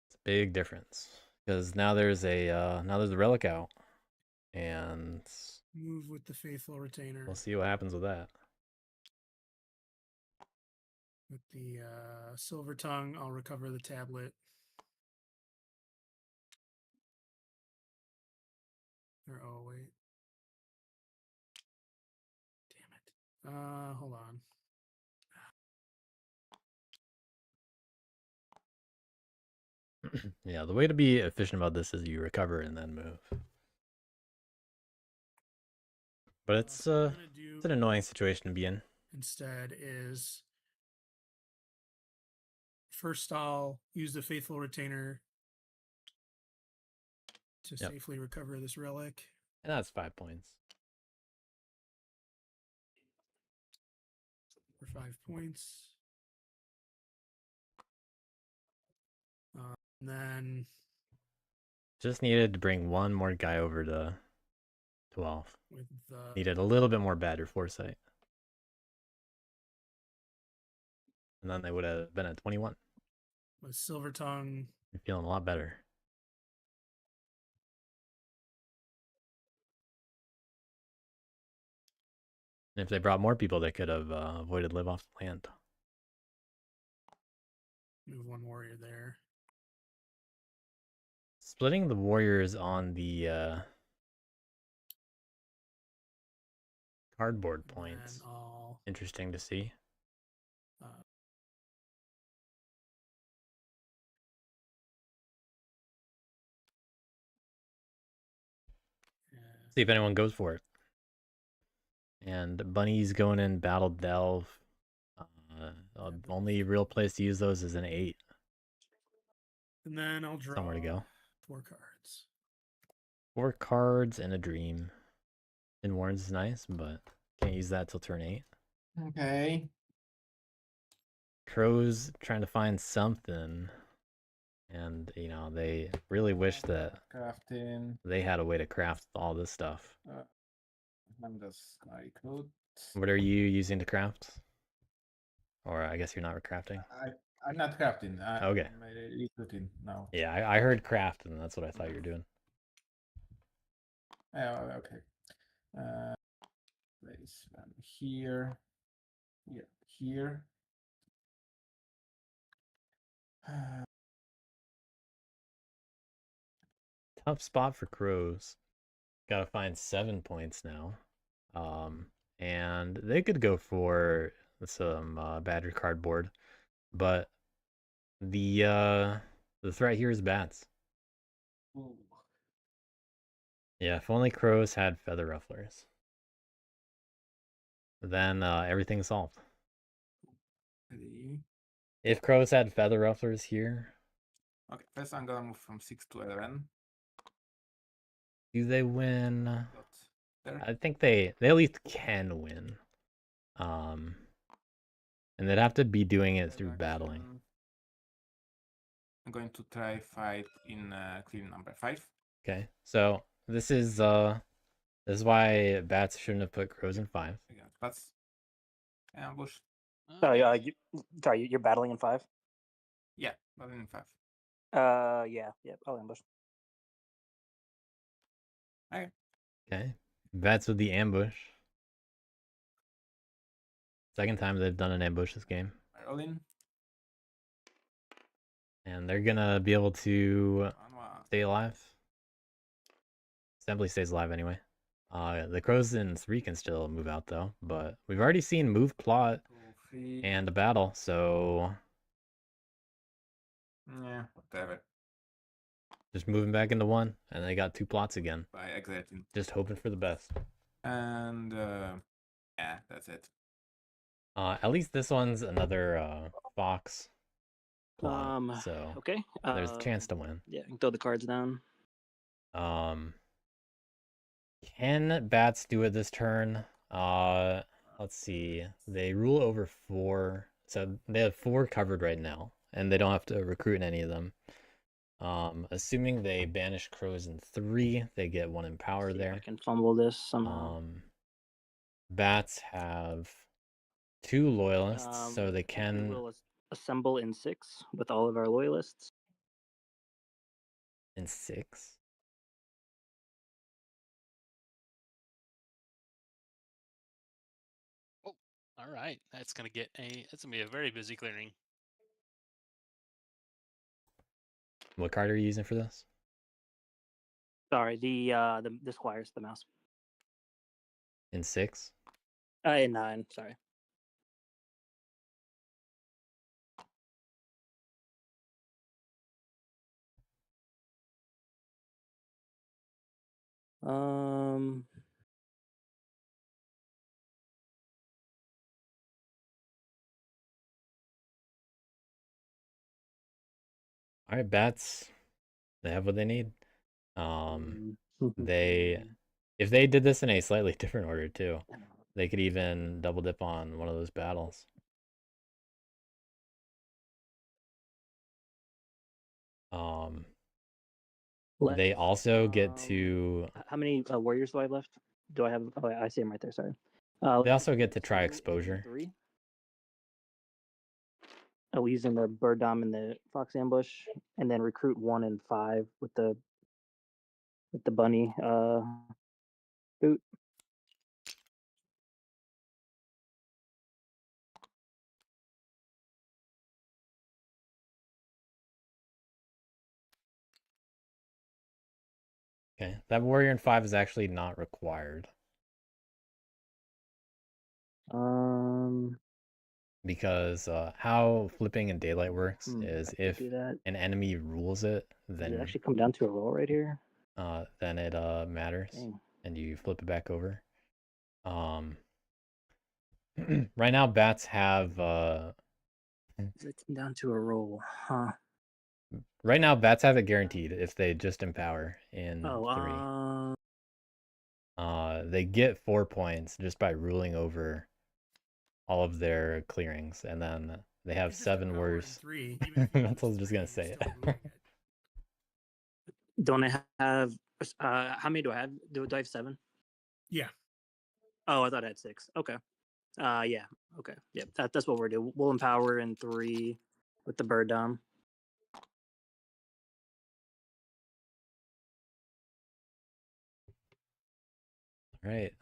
It's a big difference because now there's a relic out, and Move with the faithful retainer. we'll see what happens with that. With the silver tongue, I'll recover the tablet. Or oh wait. Damn it. Hold on. Yeah, the way to be efficient about this is you recover and then move. But it's What I'm gonna it's an annoying situation to be in. instead is first I'll use the faithful retainer to safely recover this relic. And that's 5 points. For 5 points. And then Just needed to bring 1 more guy over to 12. with the Needed a little bit more Badger foresight. And then they would have been at 21. with silver tongue. You're feeling a lot better. And if they brought more people, they could have avoided live off the land. Move 1 warrior there. Splitting the warriors on the cardboard points. And I'll Interesting to see. See if anyone goes for it. And Bunny's going in Battle Delve. Only real place to use those is an 8. And then I'll draw Somewhere to go. 4 cards. 4 cards and a dream. And Warrens is nice, but can't use that till turn 8. Okay. Crow's trying to find something. And, you know, they really wish that Crafting. they had a way to craft all this stuff. I'm just include. What are you using to craft? Or I guess you're not crafting. I'm not crafting. Okay. I'm recruiting now. Yeah, I heard craft, and that's what I thought you were doing. Oh, okay. Place one here, here. Tough spot for crows. Gotta find 7 points now. And they could go for some badger cardboard, but the threat here is bats. Ooh. Yeah, if only crows had feather rufflers, then everything's solved. Ready? If crows had feather rufflers here, Okay, first I'm gonna move from 6 to 11. do they win? Got there. I think they at least can win. And they'd have to be doing it through battling. Action. I'm going to try fight in clean number 5. Okay, so this is why bats shouldn't have put crows in 5. Again, bats. Ambush. Oh, yeah. Sorry, you're battling in 5. Yeah, but in 5. Yeah. I'll ambush. Okay, bats with the ambush. Second time they've done an ambush this game, Roll in. and they're gonna be able to 1-1. stay alive. Assembly stays alive anyway. The crows in 3 can still move out though, but we've already seen move, plot, 2, 3. and a battle, so Yeah, whatever. just moving back into 1, and they got 2 plots again. By exiting. Just hoping for the best. And yeah, that's it. At least this one's another fox plot, so Okay. there's a chance to win. Yeah, throw the cards down. Can bats do it this turn? Let's see. They rule over 4, so they have 4 covered right now, and they don't have to recruit any of them. Assuming they banish crows in 3, they get 1 in power See if there. I can fumble this somehow. Bats have 2 loyalists, so they We can. will assemble in 6 with all of our loyalists. In 6. Oh, all right. That's gonna be a very busy clearing. What card are you using for this? Sorry, the squires, the mouse. In 6. In 9. Sorry. All right, bats. They have what they need. If they did this in a slightly different order too, they could even double dip on one of those battles. They also get to. How many warriors do I have left? Do I have? Oh, I see them right there. Sorry. They also get to try exposure. 3. Using the bird dom and the fox ambush, and then recruit 1 and 5 with the bunny boot. Okay, that warrior in 5 is actually not required. Because how flipping in daylight works is if an enemy rules it, then does it actually come down to a roll right here? Then it matters. Dang. And you flip it back over. Right now bats have Does it come down to a roll? Huh. Right now bats have it guaranteed if they just empower in 3. They get 4 points just by ruling over all of their clearings, and then they have 7 worse. Mental's just gonna say it. Don't I have how many do I have? Do I have 7? Yeah. Oh, I thought I had 6. Okay. Yeah. Okay. Yeah. That's what we're doing. We'll empower in 3, with the bird dom. All right.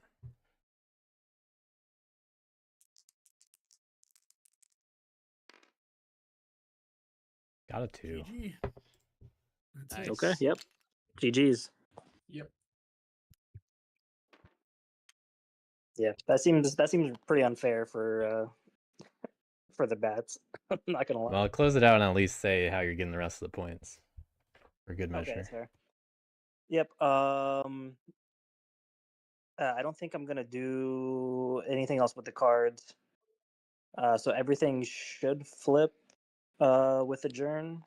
Got a 2. GG. That's Nice. it. Okay, yep. GG's. Yep. Yeah, that seems pretty unfair for the bats. I'm not gonna lie. Well, close it out and at least say how you're getting the rest of the points. For good measure. Okay, that's fair. Yep. I don't think I'm gonna do anything else with the cards. So everything should flip with adjourn.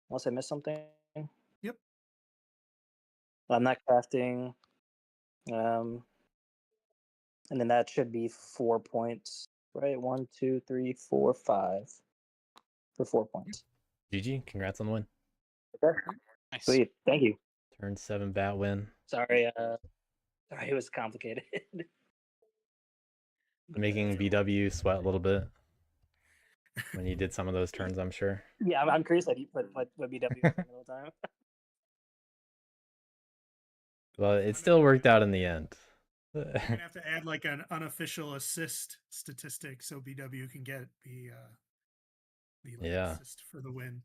Unless I missed something. Yep. I'm not crafting. And then that should be 4 points, right? 1, 2, 3, 4, 5 for 4 points. GG, congrats on the win. Okay. Nice. Sweet. Thank you. Turn 7 bat win. Sorry, it was complicated. Making BW sweat a little bit when you did some of those turns, I'm sure. Yeah, I'm curious what BW was thinking all the time. Well, it still worked out in the end. You're gonna have to add like an unofficial assist statistic so BW can get the Yeah. assist for the win.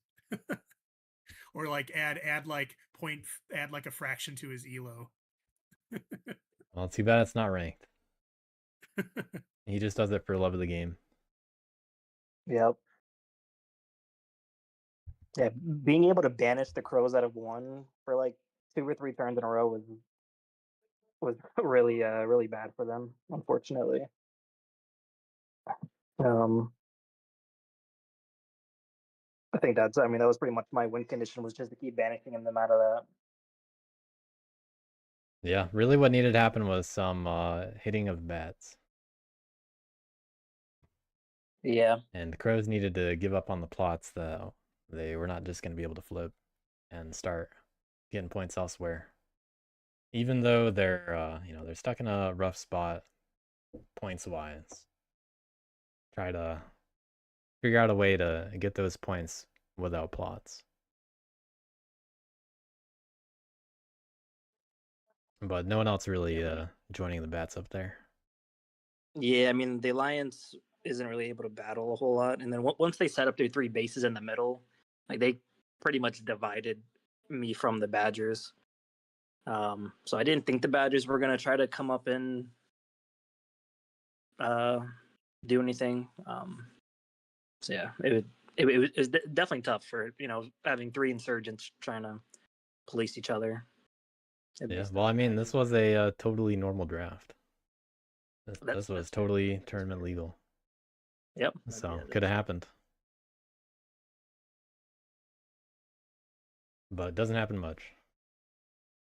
Or like add like a fraction to his elo. Well, too bad it's not ranked. He just does it for love of the game. Yep. Yeah, being able to banish the crows out of 1 for like 2 or 3 turns in a row was really really bad for them, unfortunately. I think that was pretty much my win condition, was just to keep banishing them out of that. Yeah, really what needed to happen was some hitting of bats. Yeah. And the Crows needed to give up on the plots that they were not just going to be able to flip and start getting points elsewhere. Even though they're they're stuck in a rough spot points wise. Try to figure out a way to get those points without plots. But no one else really joining the bats up there. Yeah, I mean, the Alliance isn't really able to battle a whole lot. And then once they set up their 3 bases in the middle, like they pretty much divided me from the Badgers. So I didn't think the Badgers were going to try to come up and do anything. So yeah, it was definitely tough for, having 3 insurgents trying to police each other. Yeah, well, I mean, this was a totally normal draft. This was totally tournament legal. Yep. So could have happened. But it doesn't happen much.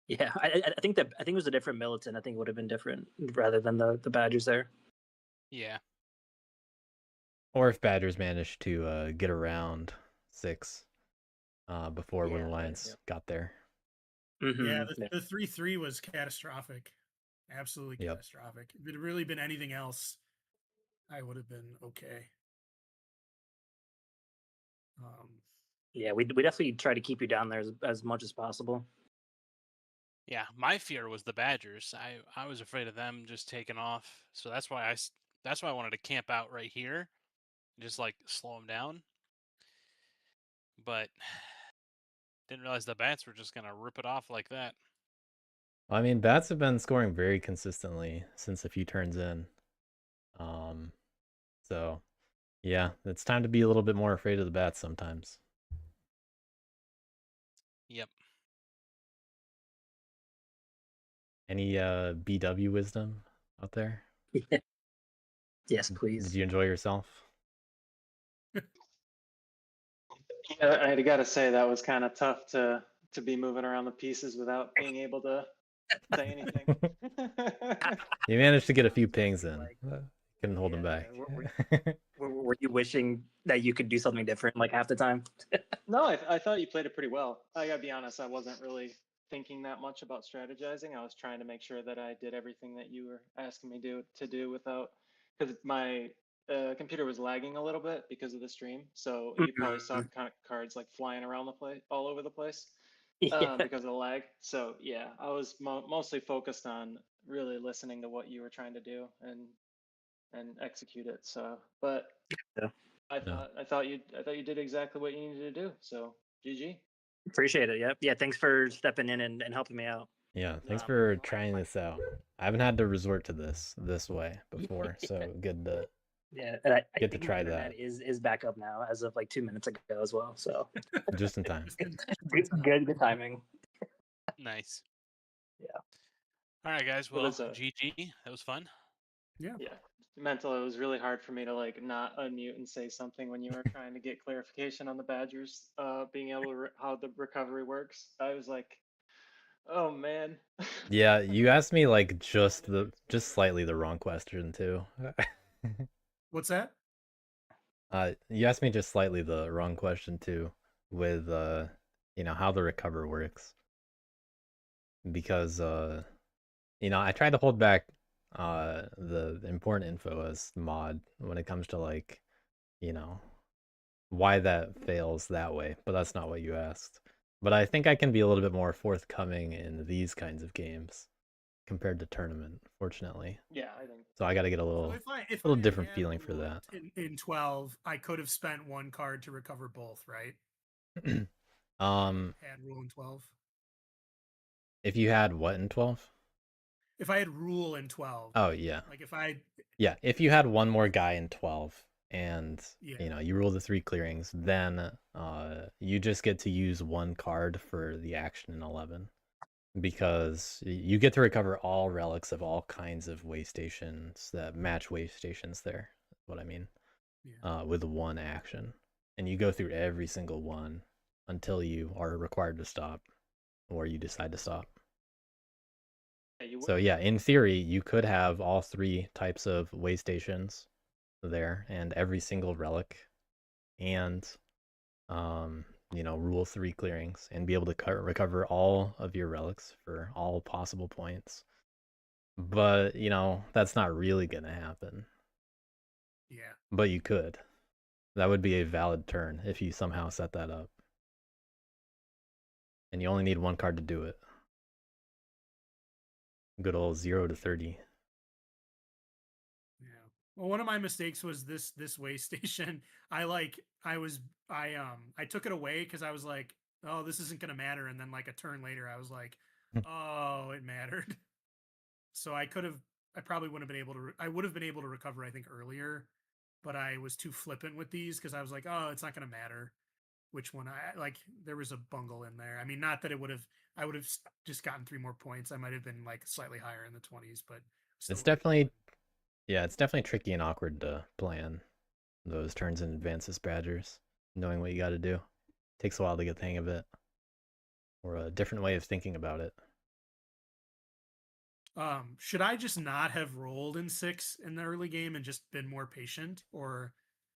Yeah, I think it was a different militant. I think it would have been different rather than the Badgers there. Yeah. Or if Badgers managed to get around 6 before Win Alliance got there. Mm-hmm. Yeah, the 3-3 was catastrophic. Absolutely catastrophic. If it had really been anything else, I would have been okay. Yeah, we definitely try to keep you down there as much as possible. Yeah, my fear was the Badgers. I was afraid of them just taking off. So that's why I wanted to camp out right here, just like slow them down. But didn't realize the bats were just gonna rip it off like that. I mean, bats have been scoring very consistently since a few turns in. So yeah, it's time to be a little bit more afraid of the bats sometimes. Yep. Any BW wisdom out there? Yes, please. Did you enjoy yourself? Yeah, I gotta say that was kind of tough to be moving around the pieces without being able to say anything. You managed to get a few pings in. Couldn't hold them back. Were you wishing that you could do something different like half the time? No, I thought you played it pretty well. I gotta be honest, I wasn't really thinking that much about strategizing. I was trying to make sure that I did everything that you were asking me to do without, because my computer was lagging a little bit because of the stream, so you probably saw kind of cards like flying around the place, all over the place, Yeah. because of the lag. So yeah, I was mostly focused on really listening to what you were trying to do and execute it. So, but Yeah. I thought you did exactly what you needed to do. So GG. Appreciate it. Yep. Yeah. Thanks for stepping in and helping me out. Yeah, thanks Um, for trying this out. I haven't had to resort to this way before, so good to Yeah, and I Get to think try my internet that. is back up now as of like 2 minutes ago as well. So just in time. good timing. Nice. Yeah. All right, guys. It Well, was GG. That was fun. Yeah. Yeah, mental. It was really hard for me to like not unmute and say something when you were trying to get clarification on the Badgers, being able to how the recovery works. I was like, oh man. Yeah, you asked me like just slightly the wrong question too. What's that? You asked me just slightly the wrong question too, with how the recover works. Because I tried to hold back the important info as mod when it comes to like, why that fails that way, but that's not what you asked. But I think I can be a little bit more forthcoming in these kinds of games compared to tournament, fortunately. Yeah, I think. So I got to get a So little if I had different had feeling for ruled that. in 12, I could have spent one card to recover both, right? Had rule in 12. If you had what in 12? If I had rule in 12. Oh yeah. Like if I Yeah, if you had one more guy in 12 and Yeah. you rule the 3 clearings, then you just get to use one card for the action in 11. Because you get to recover all relics of all kinds of way stations that match way stations there. That's what I mean. Yeah. With one action. And you go through every single one until you are required to stop or you decide to stop. So yeah, in theory, you could have all 3 types of way stations there and every single relic and rule 3 clearings and be able to recover all of your relics for all possible points. But, that's not really going to happen. Yeah. But you could. That would be a valid turn if you somehow set that up. And you only need one card to do it. Good old 0 to 30. Yeah. Well, one of my mistakes was this way station. I took it away because I was like, oh, this isn't gonna matter. And then like a turn later, I was like, oh, it mattered. So I probably wouldn't have been able to. I would have been able to recover, I think, earlier, but I was too flippant with these because I was like, oh, it's not gonna matter which one I like. There was a bungle in there. I mean, not that I would have just gotten 3 more points. I might have been like slightly higher in the 20s, but It's definitely, it's definitely tricky and awkward to plan those turns in advance as Badgers, knowing what you got to do. Takes a while to get the hang of it, or a different way of thinking about it. Should I just not have rolled in 6 in the early game and just been more patient, or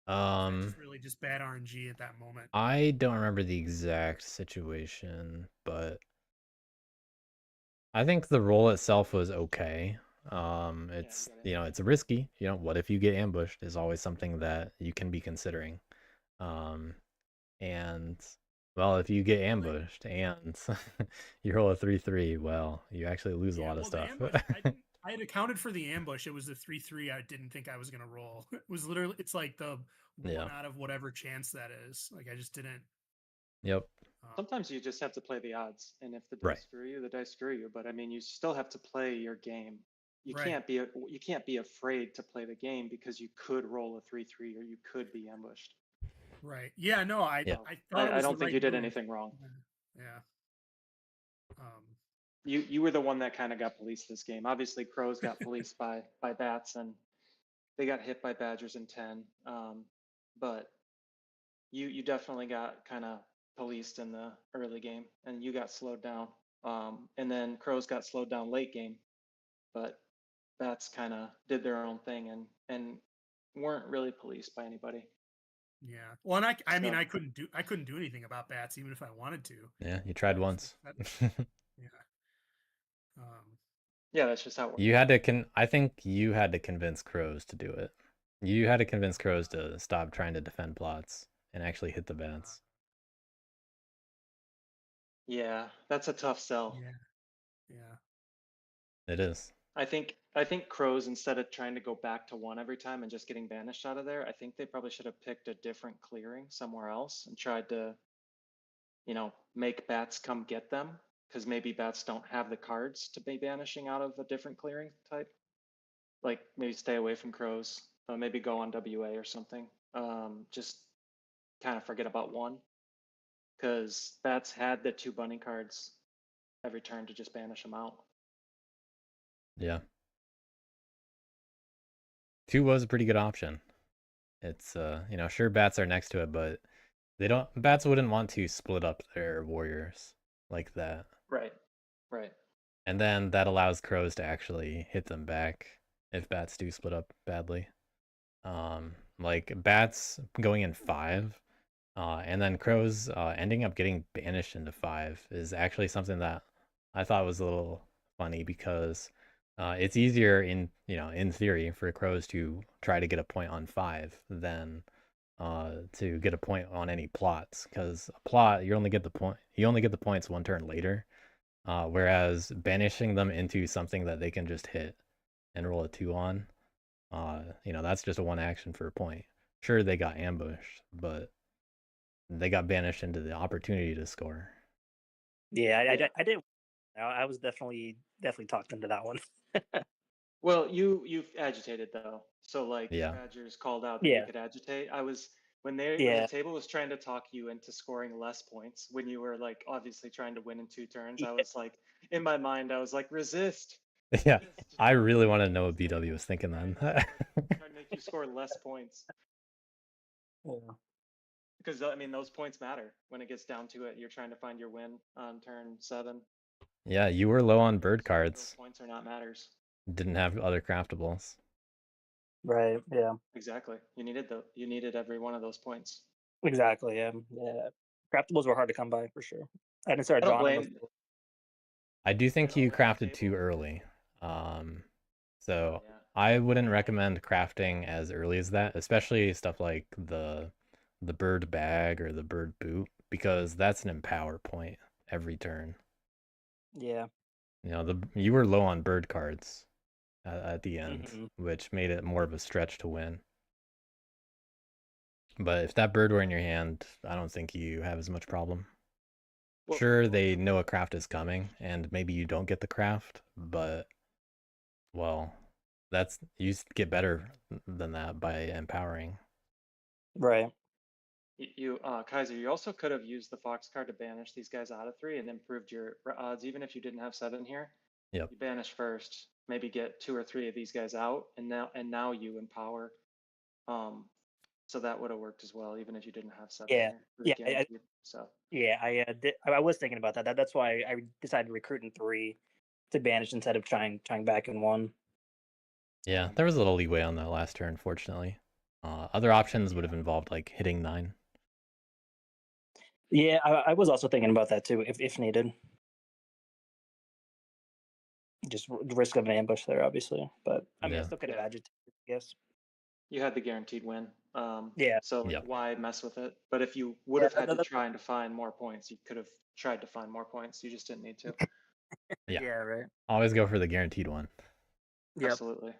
is that just really just bad RNG at that moment? I don't remember the exact situation, but I think the roll itself was okay. It's it's risky. What if you get ambushed is always something that you can be considering. And well, if you get ambushed and you roll a 3-3, well, you actually lose a lot of stuff. I had accounted for the ambush. It was the 3-3 I didn't think I was gonna roll. It was literally, it's like the one out of whatever chance that is. Like I just didn't. Yep. Sometimes you just have to play the odds, and if the dice screw you, the dice screw you. But I mean, you still have to play your game. You can't be afraid to play the game because you could roll a 3-3 or you could be ambushed. Right. Yeah. No. I don't think you did anything wrong. Yeah. You were the one that kind of got policed this game. Obviously, Crows got policed by bats, and they got hit by Badgers in 10. But you definitely got kind of policed in the early game, and you got slowed down. And then Crows got slowed down late game, but bats kind of did their own thing and weren't really policed by anybody. Yeah. Well, and I mean, I couldn't do anything about bats even if I wanted to. Yeah, you tried once. Yeah. Yeah, that's just how it works. You had to I think you had to convince Crows to do it. You had to convince crows to stop trying to defend plots and actually hit the bats. Yeah, that's a tough sell. Yeah. It is. I think crows, instead of trying to go back to 1 every time and just getting banished out of there, I think they probably should have picked a different clearing somewhere else and tried to, make bats come get them, because maybe bats don't have the cards to be banishing out of a different clearing type. Like maybe stay away from crows, maybe go on WA or something. Just kind of forget about 1, because bats had the 2 bunny cards every turn to just banish them out. Yeah. 2 was a pretty good option. It's sure bats are next to it, but bats wouldn't want to split up their warriors like that. Right. And then that allows crows to actually hit them back if bats do split up badly. Like bats going in 5, and then crows ending up getting banished into 5 is actually something that I thought was a little funny, because it's easier in theory for crows to try to get a point on 5 than to get a point on any plots, because a plot you only get the points 1 turn later, whereas banishing them into something that they can just hit and roll a 2 on, that's just a 1 action for a point. Sure, they got ambushed, but they got banished into the opportunity to score. Yeah, I did. I was definitely talked into that one. Well, you've agitated though, so like Yeah. Badgers called out that you could agitate. When the table was trying to talk you into scoring less points when you were like obviously trying to win in 2 turns. I was like, in my mind, I was like, resist. Yeah, I really want to know what BW was thinking then. Trying to make you score less points. Yeah. Because I mean, those points matter when it gets down to it. You're trying to find your win on turn 7. Yeah, you were low on bird cards. Those points are not matters. Didn't have other craftables. Right. Yeah. Exactly. You needed every one of those points. Exactly. Yeah. Craftables were hard to come by for sure. I didn't start I don't drawing blame. them. I do think you crafted too early. So I wouldn't recommend crafting as early as that, especially stuff like the bird bag or the bird boot, because that's an empower point every turn. Yeah. You were low on bird cards at the end, which made it more of a stretch to win. But if that bird were in your hand, I don't think you have as much problem. Well, sure, they know a craft is coming, and maybe you don't get the craft, but well, you get better than that by empowering. Right. You Kaiser, you also could have used the Fox card to banish these guys out of 3 and improved your odds, even if you didn't have 7 here. Yep. You banish first, maybe get 2 or 3 of these guys out, and now you empower. So that would have worked as well, even if you didn't have 7 Yeah. here. I was thinking about that. That's why I decided to recruit in 3 to banish instead of trying back in 1. Yeah, there was a little leeway on that last turn, fortunately. Other options would have involved like hitting 9. Yeah, I was also thinking about that too, if needed. Just risk of an ambush there, obviously. But I mean, I still could have agitated, I guess. You had the guaranteed win. Yeah. So why mess with it? But if you would have had to try to find more points, you could have tried to find more points. You just didn't need to. Yeah. Yeah, right. Always go for the guaranteed one. Yep. Absolutely.